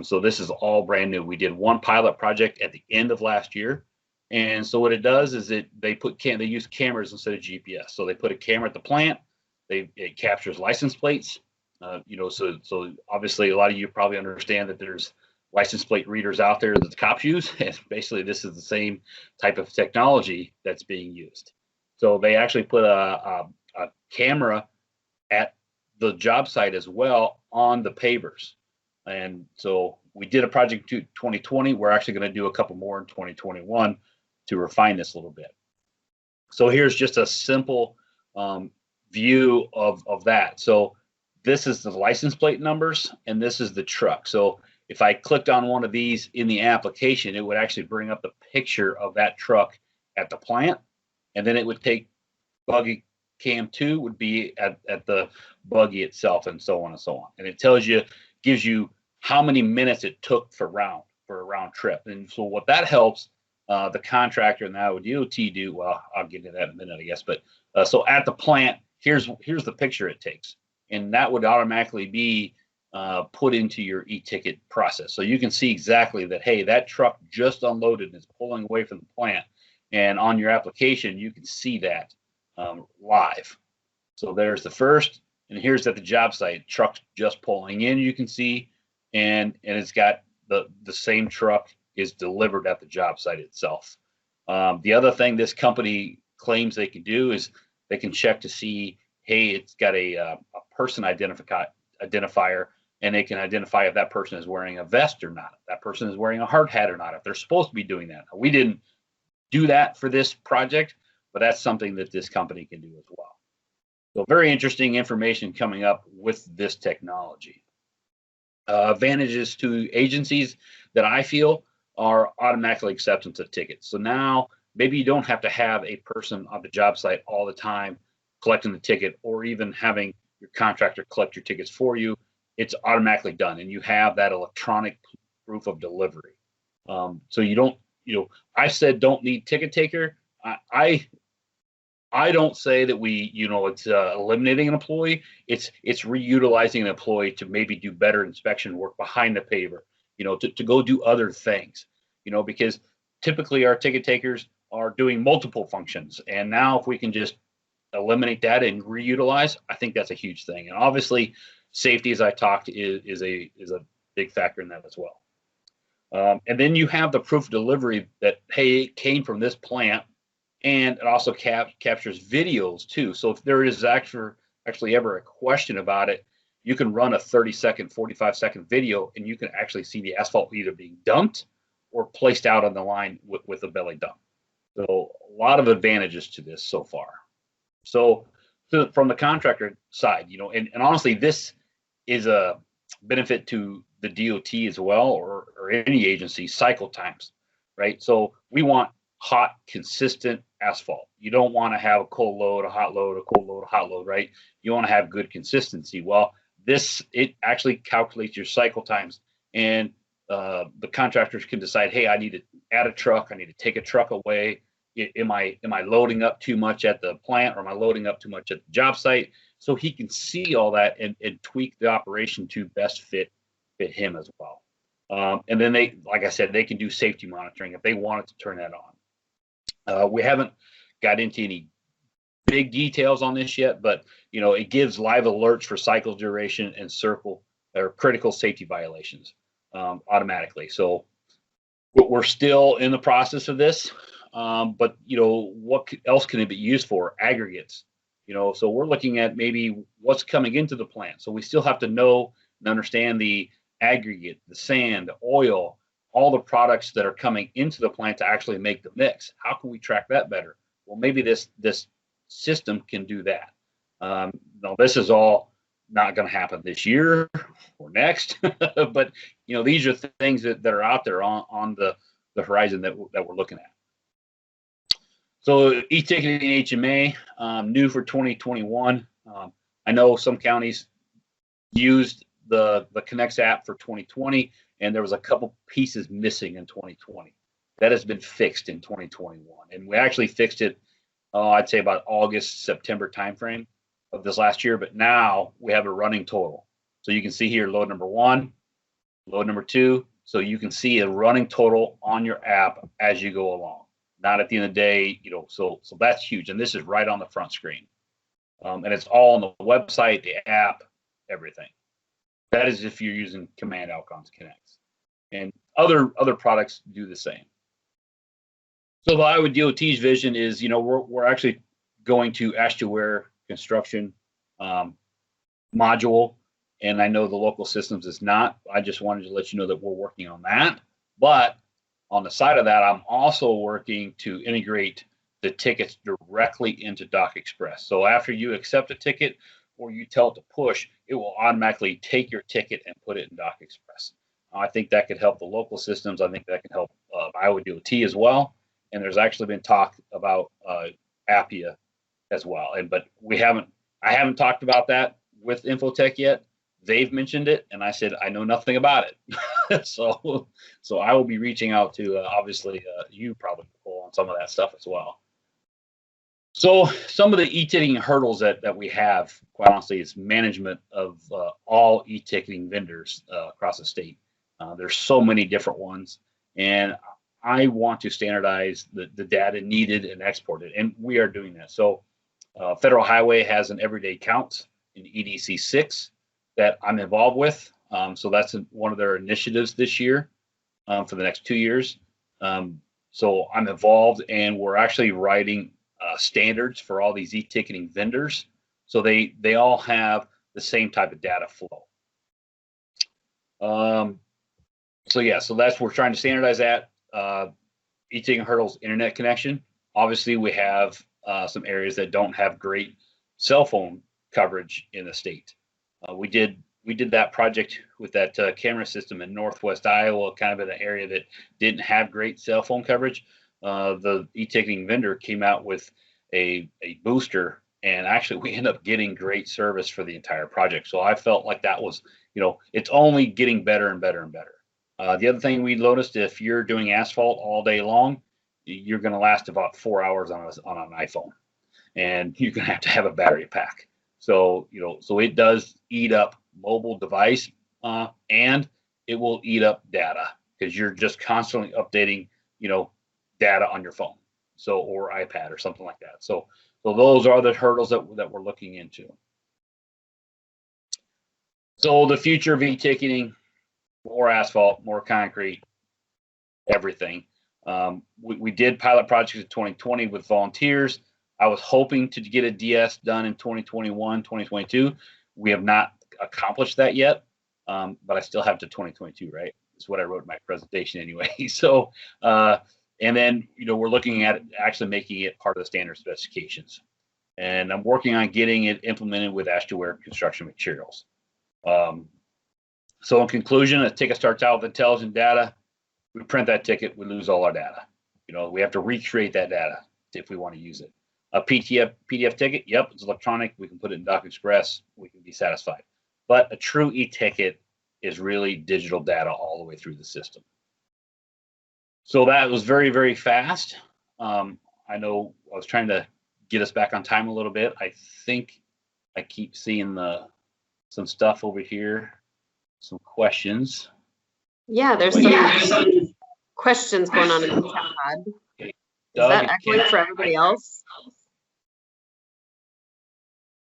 Speaker 12: So this is all brand new. We did one pilot project at the end of last year. And so what it does is they use cameras instead of GPS. So they put a camera at the plant. It captures license plates. So obviously a lot of you probably understand that there's license plate readers out there that the cops use. And basically this is the same type of technology that's being used. So they actually put a camera at the job site as well on the pavers. And so we did a project in 2020. We're actually going to do a couple more in 2021 to refine this a little bit. So here's just a simple view of that. So this is the license plate numbers, and this is the truck. So if I clicked on one of these in the application, it would actually bring up the picture of that truck at the plant, and then it would take buggy cam 2 would be at the buggy itself, and so on and so on. And it gives you how many minutes it took for a round trip. And so what that helps the contractor and the Iowa DOT do, well, I'll get into that in a minute, I guess. But so at the plant, here's the picture it takes, and that would automatically be put into your e-ticket process. So you can see exactly that, hey, that truck just unloaded and is pulling away from the plant. And on your application, you can see that live. So there's the first, and here's at the job site, truck just pulling in, you can see, and it's got the same truck is delivered at the job site itself. The other thing this company claims they can do is they can check to see, hey, it's got a person identifier, and they can identify if that person is wearing a vest or not, if that person is wearing a hard hat or not, if they're supposed to be doing that. We didn't do that for this project, but that's something that this company can do as well. So very interesting information coming up with this technology. Advantages to agencies that I feel are automatically acceptance of tickets. So now maybe you don't have to have a person on the job site all the time collecting the ticket, or even having your contractor collect your tickets for you. It's automatically done, and you have that electronic proof of delivery. So you don't, I said don't need ticket taker. I don't say that it's eliminating an employee. It's reutilizing an employee to maybe do better inspection work behind the paver, to go do other things, because typically our ticket takers are doing multiple functions. And now if we can just eliminate that and reutilize, I think that's a huge thing. And obviously safety, as I talked, is a big factor in that as well. And then you have the proof of delivery that, hey, it came from this plant. And it also captures videos too. So if there is actually ever a question about it, you can run a 30-second, 45-second video, and you can actually see the asphalt either being dumped or placed out on the line with a belly dump. So a lot of advantages to this so far. So from the contractor side, and honestly, this is a benefit to the DOT as well, or any agency, cycle times, right? So we want hot, consistent asphalt. You don't want to have a cold load, a hot load, a cold load, a hot load, right? You want to have good consistency. Well, it actually calculates your cycle times, and the contractors can decide, hey, I need to add a truck, I need to take a truck away. Am I loading up too much at the plant, or am I loading up too much at the job site? So he can see all that and tweak the operation to best fit him as well. And then like I said, they can do safety monitoring if they wanted to turn that on. We haven't got into any big details on this yet, but it gives live alerts for cycle duration and circle or critical safety violations automatically. So we're still in the process of this, but what else can it be used for? Aggregates. So we're looking at maybe what's coming into the plant. So we still have to know and understand the aggregate, the sand, the oil, all the products that are coming into the plant to actually make the mix. How can we track that better? Well, maybe this system can do that. No, this is all not going to happen this year or next, but these are things that are out there on the horizon that we're looking at. So e-ticketing HMA, new for 2021. I know some counties used the Connects app for 2020, and there was a couple pieces missing in 2020. That has been fixed in 2021, and we actually fixed it, I'd say about August, September timeframe of this last year. But now we have a running total. So you can see here load number 1, load number 2. So you can see a running total on your app as you go along. Not at the end of the day, so that's huge. And this is right on the front screen. And it's all on the website, the app, everything. That is if you're using Command Outcomes Connects. And other products do the same. So the Iowa DOT's vision is, we're actually going to AshToWare construction module. And I know the local systems is not. I just wanted to let you know that we're working on that. But on the side of that, I'm also working to integrate the tickets directly into Doc Express. So after you accept a ticket or you tell it to push, it will automatically take your ticket and put it in Doc Express. I think that could help the local systems. I think that can help Iowa DOT as well. And there's actually been talk about Appia as well. But I haven't talked about that with Infotech yet. They've mentioned it, and I said I know nothing about it. so I will be reaching out to obviously you probably on some of that stuff as well. So some of the e-ticketing hurdles that we have, quite honestly, is management of all e-ticketing vendors across the state. There's so many different ones, and I want to standardize the data needed and export it, and we are doing that. So Federal Highway has an everyday count in EDC 6 that I'm involved with. So that's one of their initiatives this year for the next 2 years. So I'm involved, and we're actually writing standards for all these e-ticketing vendors. So they all have the same type of data flow. So that's we're trying to standardize that. E-ticketing hurdles internet connection. Obviously, we have some areas that don't have great cell phone coverage in the state. We did that project with that camera system in Northwest Iowa, kind of in an area that didn't have great cell phone coverage. The e-ticketing vendor came out with a booster, and actually we ended up getting great service for the entire project. So I felt like that was, it's only getting better and better and better. The other thing we noticed, if you're doing asphalt all day long, you're going to last about 4 hours on an iPhone, and you're going to have a battery pack. So, so it does eat up mobile device and it will eat up data because you're just constantly updating, data on your phone. So, or iPad or something like that. So those are the hurdles that we're looking into. So the future of e-ticketing, more asphalt, more concrete, everything. We did pilot projects in 2020 with volunteers. I was hoping to get a DS done in 2021, 2022. We have not accomplished that yet, but I still have to 2022, right? That's what I wrote in my presentation anyway. So, and then, we're looking at actually making it part of the standard specifications. And I'm working on getting it implemented with AshToWare construction materials. So in conclusion, a ticket starts out with intelligent data. We print that ticket, we lose all our data. We have to recreate that data if we want to use it. A PDF ticket, yep, it's electronic. We can put it in Doc Express. We can be satisfied. But a true e-ticket is really digital data all the way through the system. So that was very, very fast. I know I was trying to get us back on time a little bit. I think I keep seeing some stuff over here, some questions.
Speaker 2: Yeah, there's some questions going on in the chat pod.
Speaker 12: Okay.
Speaker 2: Is that echoing for everybody else?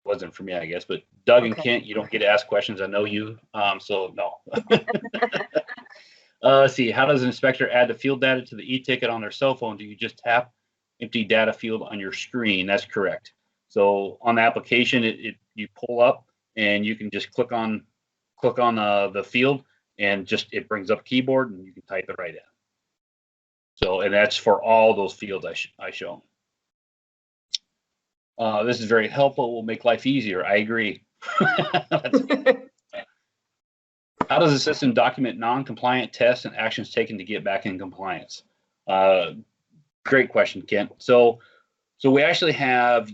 Speaker 12: Wasn't for me, I guess, but Doug and Kent, you don't get to ask questions. I know you, so no. Let's see, how does an inspector add the field data to the e-ticket on their cell phone? Do you just tap empty data field on your screen? That's correct. So on the application, you pull up and you can just click on the field, and just it brings up a keyboard and you can type it right in. So, and that's for all those fields I show. This is very helpful. Will make life easier. I agree. How does the system document non-compliant tests and actions taken to get back in compliance? Great question, Kent. So we actually have,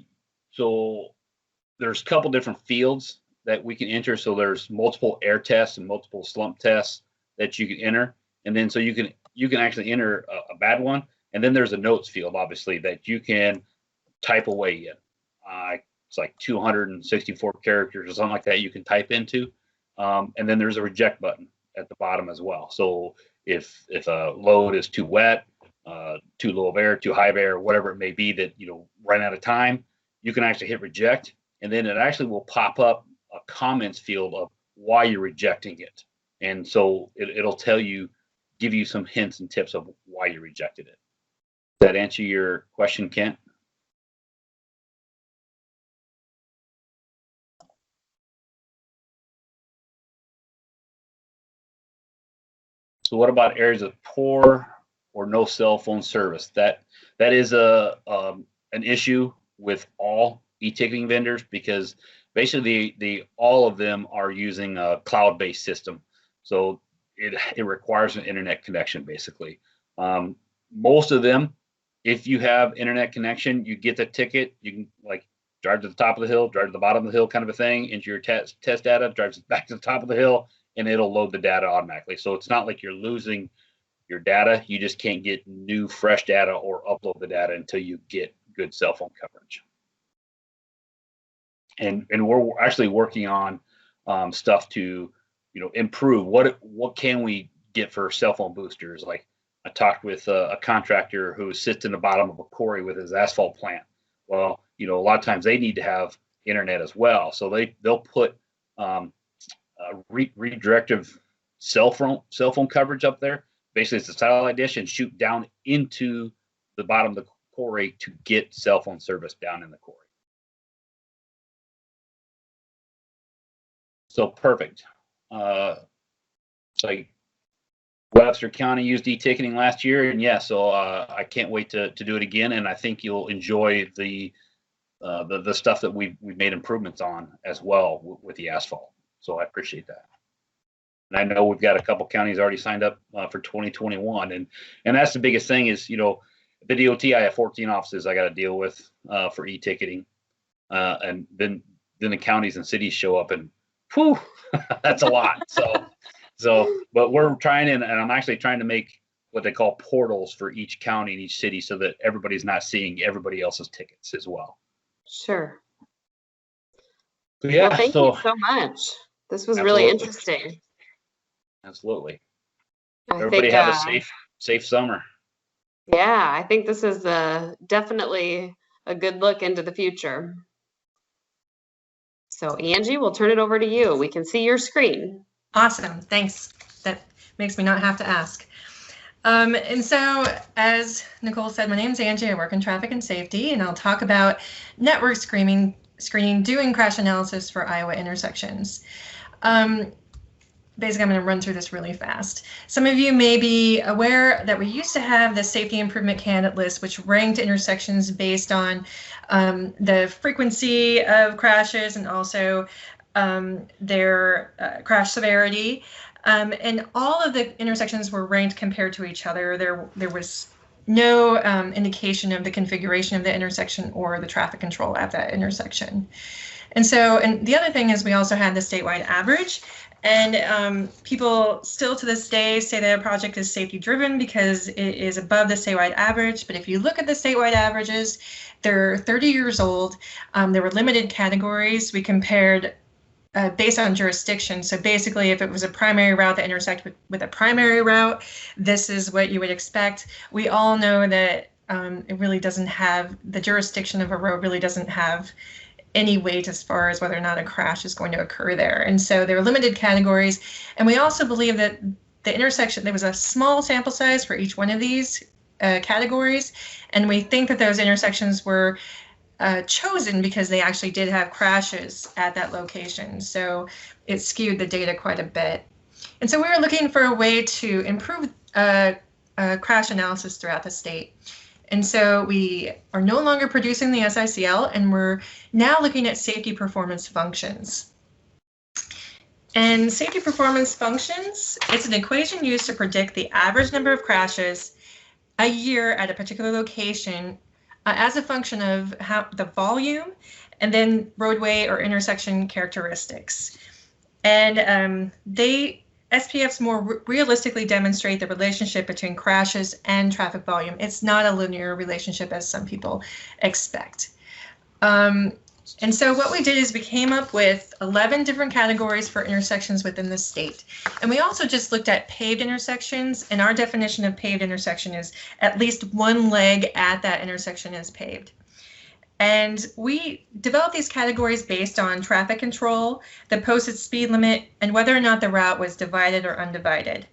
Speaker 12: there's a couple different fields that we can enter. So there's multiple air tests and multiple slump tests that you can enter. And then so you can actually enter a bad one. And then there's a notes field, obviously, that you can type away in. It's like 264 characters or something like that you can type into. And then there's a reject button at the bottom as well. So if a load is too wet, too low of air, too high of air, whatever it may be that, run out of time, you can actually hit reject. And then it actually will pop up a comments field of why you're rejecting it. And so it'll tell you, give you some hints and tips of why you rejected it. Does that answer your question, Kent? So what about areas of poor or no cell phone service? That is an issue with all e-ticketing vendors, because basically all of them are using a cloud-based system. So it requires an internet connection, basically. Most of them, if you have internet connection, you get the ticket, you can like drive to the top of the hill, drive to the bottom of the hill kind of a thing, into your test data, drives back to the top of the hill, and it'll load the data automatically. So it's not like you're losing your data. You just can't get new, fresh data or upload the data until you get good cell phone coverage. And we're actually working on stuff to, improve. What can we get for cell phone boosters? Like I talked with a contractor who sits in the bottom of a quarry with his asphalt plant. Well, a lot of times they need to have internet as well. So they'll put redirective cell phone coverage up there. Basically, it's a satellite dish, and shoot down into the bottom of the quarry to get cell phone service down in the quarry. So perfect. So Webster County used e-ticketing last year, and yeah, so I can't wait to do it again, and I think you'll enjoy the stuff that we've made improvements on as well with the asphalt. So I appreciate that. And I know we've got a couple counties already signed up for 2021, and that's the biggest thing is, the DOT, I have 14 offices I got to deal with for e-ticketing, and then the counties and cities show up, and whew, that's a lot. But we're trying, and I'm actually trying to make what they call portals for each county and each city, so that everybody's not seeing everybody else's tickets as well.
Speaker 2: Sure.
Speaker 12: So, yeah.
Speaker 2: Well, thank you so much. This was really interesting.
Speaker 12: Absolutely.
Speaker 2: Everybody
Speaker 12: have a safe summer.
Speaker 2: Yeah, I think this is definitely a good look into the future. So Angie, we'll turn it over to you. We can see your screen.
Speaker 13: Awesome, thanks. That makes me not have to ask. And so, as Nicole said, my name's Angie. I work in traffic and safety, and I'll talk about network screening, doing crash analysis for Iowa intersections. Basically, I'm going to run through this really fast. Some of you may be aware that we used to have the safety improvement candidate list, which ranked intersections based on the frequency of crashes and also their crash severity. And all of the intersections were ranked compared to each other. There was no indication of the configuration of the intersection or the traffic control at that intersection. And the other thing is we also had the statewide average. And people still to this day say that a project is safety driven because it is above the statewide average. But if you look at the statewide averages, they're 30 years old. There were limited categories. We compared based on jurisdiction. So basically, if it was a primary route that intersected with a primary route, this is what you would expect. We all know that it really doesn't have, the jurisdiction of a road really doesn't have any weight as far as whether or not a crash is going to occur there. And so there were limited categories. And we also believe that the intersection, there was a small sample size for each one of these categories. And we think that those intersections were chosen because they actually did have crashes at that location. So it skewed the data quite a bit. And so we were looking for a way to improve crash analysis throughout the state. And so we are no longer producing the SICL, and we're now looking at safety performance functions. And safety performance functions, it's an equation used to predict the average number of crashes a year at a particular location as a function of the volume and then roadway or intersection characteristics. And SPFs more realistically demonstrate the relationship between crashes and traffic volume. It's not a linear relationship as some people expect. And so what we did is we came up with 11 different categories for intersections within the state. And we also just looked at paved intersections, and our definition of paved intersection is at least one leg at that intersection is paved. And we developed these categories based on traffic control, the posted speed limit, and whether or not the route was divided or undivided.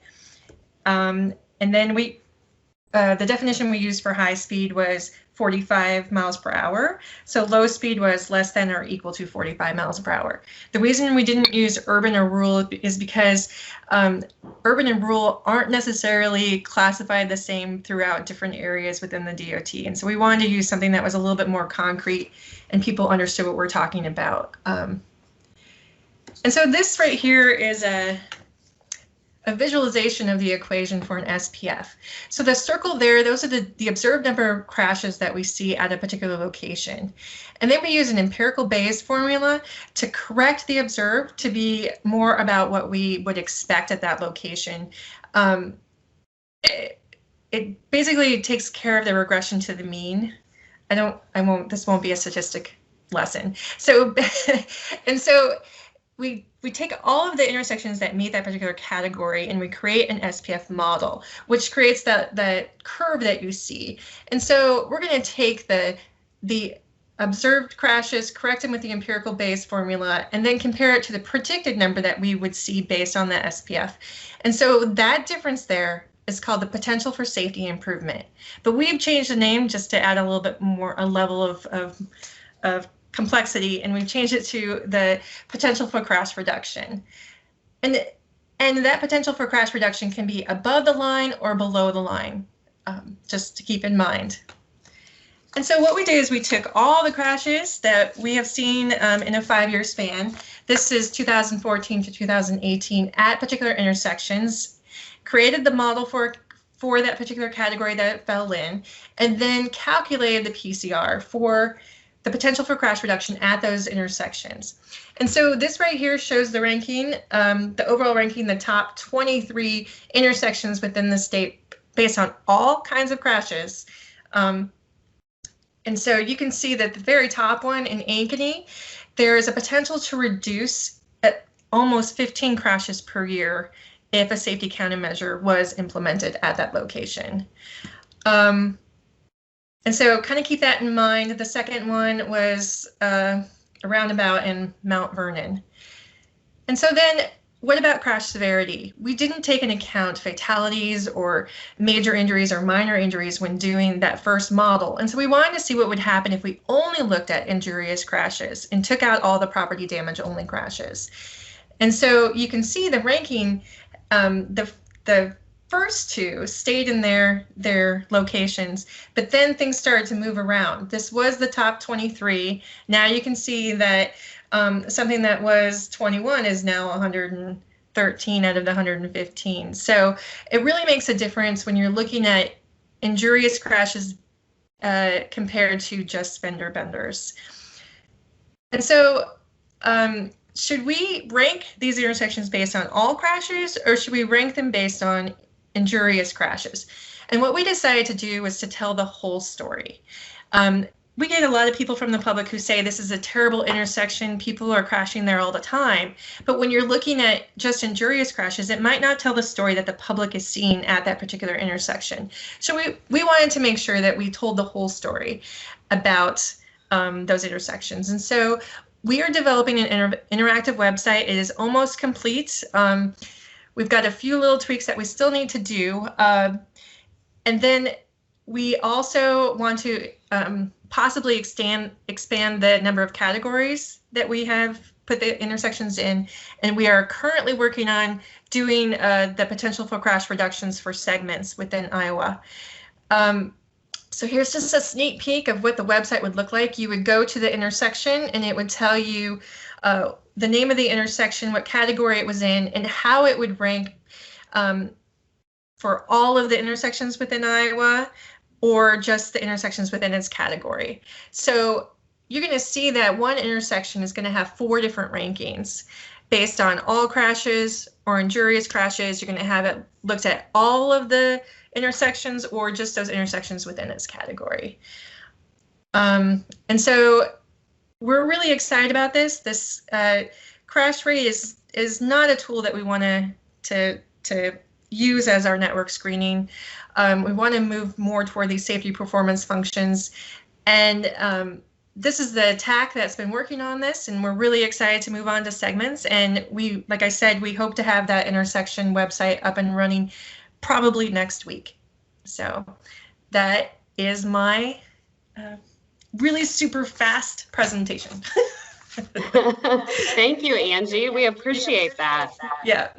Speaker 13: And then the definition we used for high speed was 45 miles per hour. So low speed was less than or equal to 45 miles per hour. The reason we didn't use urban or rural is because urban and rural aren't necessarily classified the same throughout different areas within the DOT. And so we wanted to use something that was a little bit more concrete and people understood what we're talking about. And so this right here is a visualization of the equation for an SPF. So the circle there, those are the observed number of crashes that we see at a particular location. And then we use an empirical Bayes formula to correct the observed to be more about what we would expect at that location. It basically takes care of the regression to the mean. This won't be a statistic lesson. So, and so we take all of the intersections that meet that particular category and we create an SPF model, which creates the curve that you see. And so we're going to take the observed crashes, correct them with the empirical Bayes formula, and then compare it to the predicted number that we would see based on the SPF. And so that difference there is called the potential for safety improvement. But we've changed the name just to add a little bit more, a level of complexity, and we've changed it to the potential for crash reduction. And that potential for crash reduction can be above the line or below the line, just to keep in mind. And so what we did is we took all the crashes that we have seen in a 5-year span. This is 2014 to 2018 at particular intersections, created the model for that particular category that it fell in, and then calculated the PCR for the potential for crash reduction at those intersections. And so this right here shows the ranking, the overall ranking, the top 23 intersections within the state based on all kinds of crashes. And so you can see that the very top one in Ankeny, there is a potential to reduce at almost 15 crashes per year if a safety countermeasure was implemented at that location. And so kind of keep that in mind. The second one was a roundabout in Mount Vernon. And so then what about crash severity? We didn't take into account fatalities or major injuries or minor injuries when doing that first model. And so we wanted to see what would happen if we only looked at injurious crashes and took out all the property damage only crashes. And so you can see the ranking, the first two stayed in their locations, but then things started to move around. This was the top 23. Now you can see that something that was 21 is now 113 out of the 115. So it really makes a difference when you're looking at injurious crashes compared to just fender benders. And so should we rank these intersections based on all crashes, or should we rank them based on injurious crashes? And what we decided to do was to tell the whole story. We get a lot of people from the public who say this is a terrible intersection, people are crashing there all the time. But when you're looking at just injurious crashes, it might not tell the story that the public is seeing at that particular intersection. So we wanted to make sure that we told the whole story about those intersections. And so we are developing an interactive website. It is almost complete. We've got a few little tweaks that we still need to do. And then We also want to possibly expand the number of categories that we have put the intersections in, and we are currently working on doing the potential for crash reductions for segments within Iowa. So here's just a sneak peek of what the website would look like. You would go to the intersection and it would tell you the name of the intersection, what category it was in, and how it would rank for all of the intersections within Iowa, or just the intersections within its category. So you're going to see that one intersection is going to have 4 different rankings based on all crashes or injurious crashes. You're going to have it looked at all of the intersections or just those intersections within its category. And so we're really excited about this. This crash rate is not a tool that we want to use as our network screening. We want to move more toward these safety performance functions. And this is the TAC that's been working on this, and we're really excited to move on to segments. And we, like I said, we hope to have that intersection website up and running probably next week. So that is my really super fast presentation.
Speaker 2: Thank you, Angie. We appreciate that.
Speaker 13: Yeah.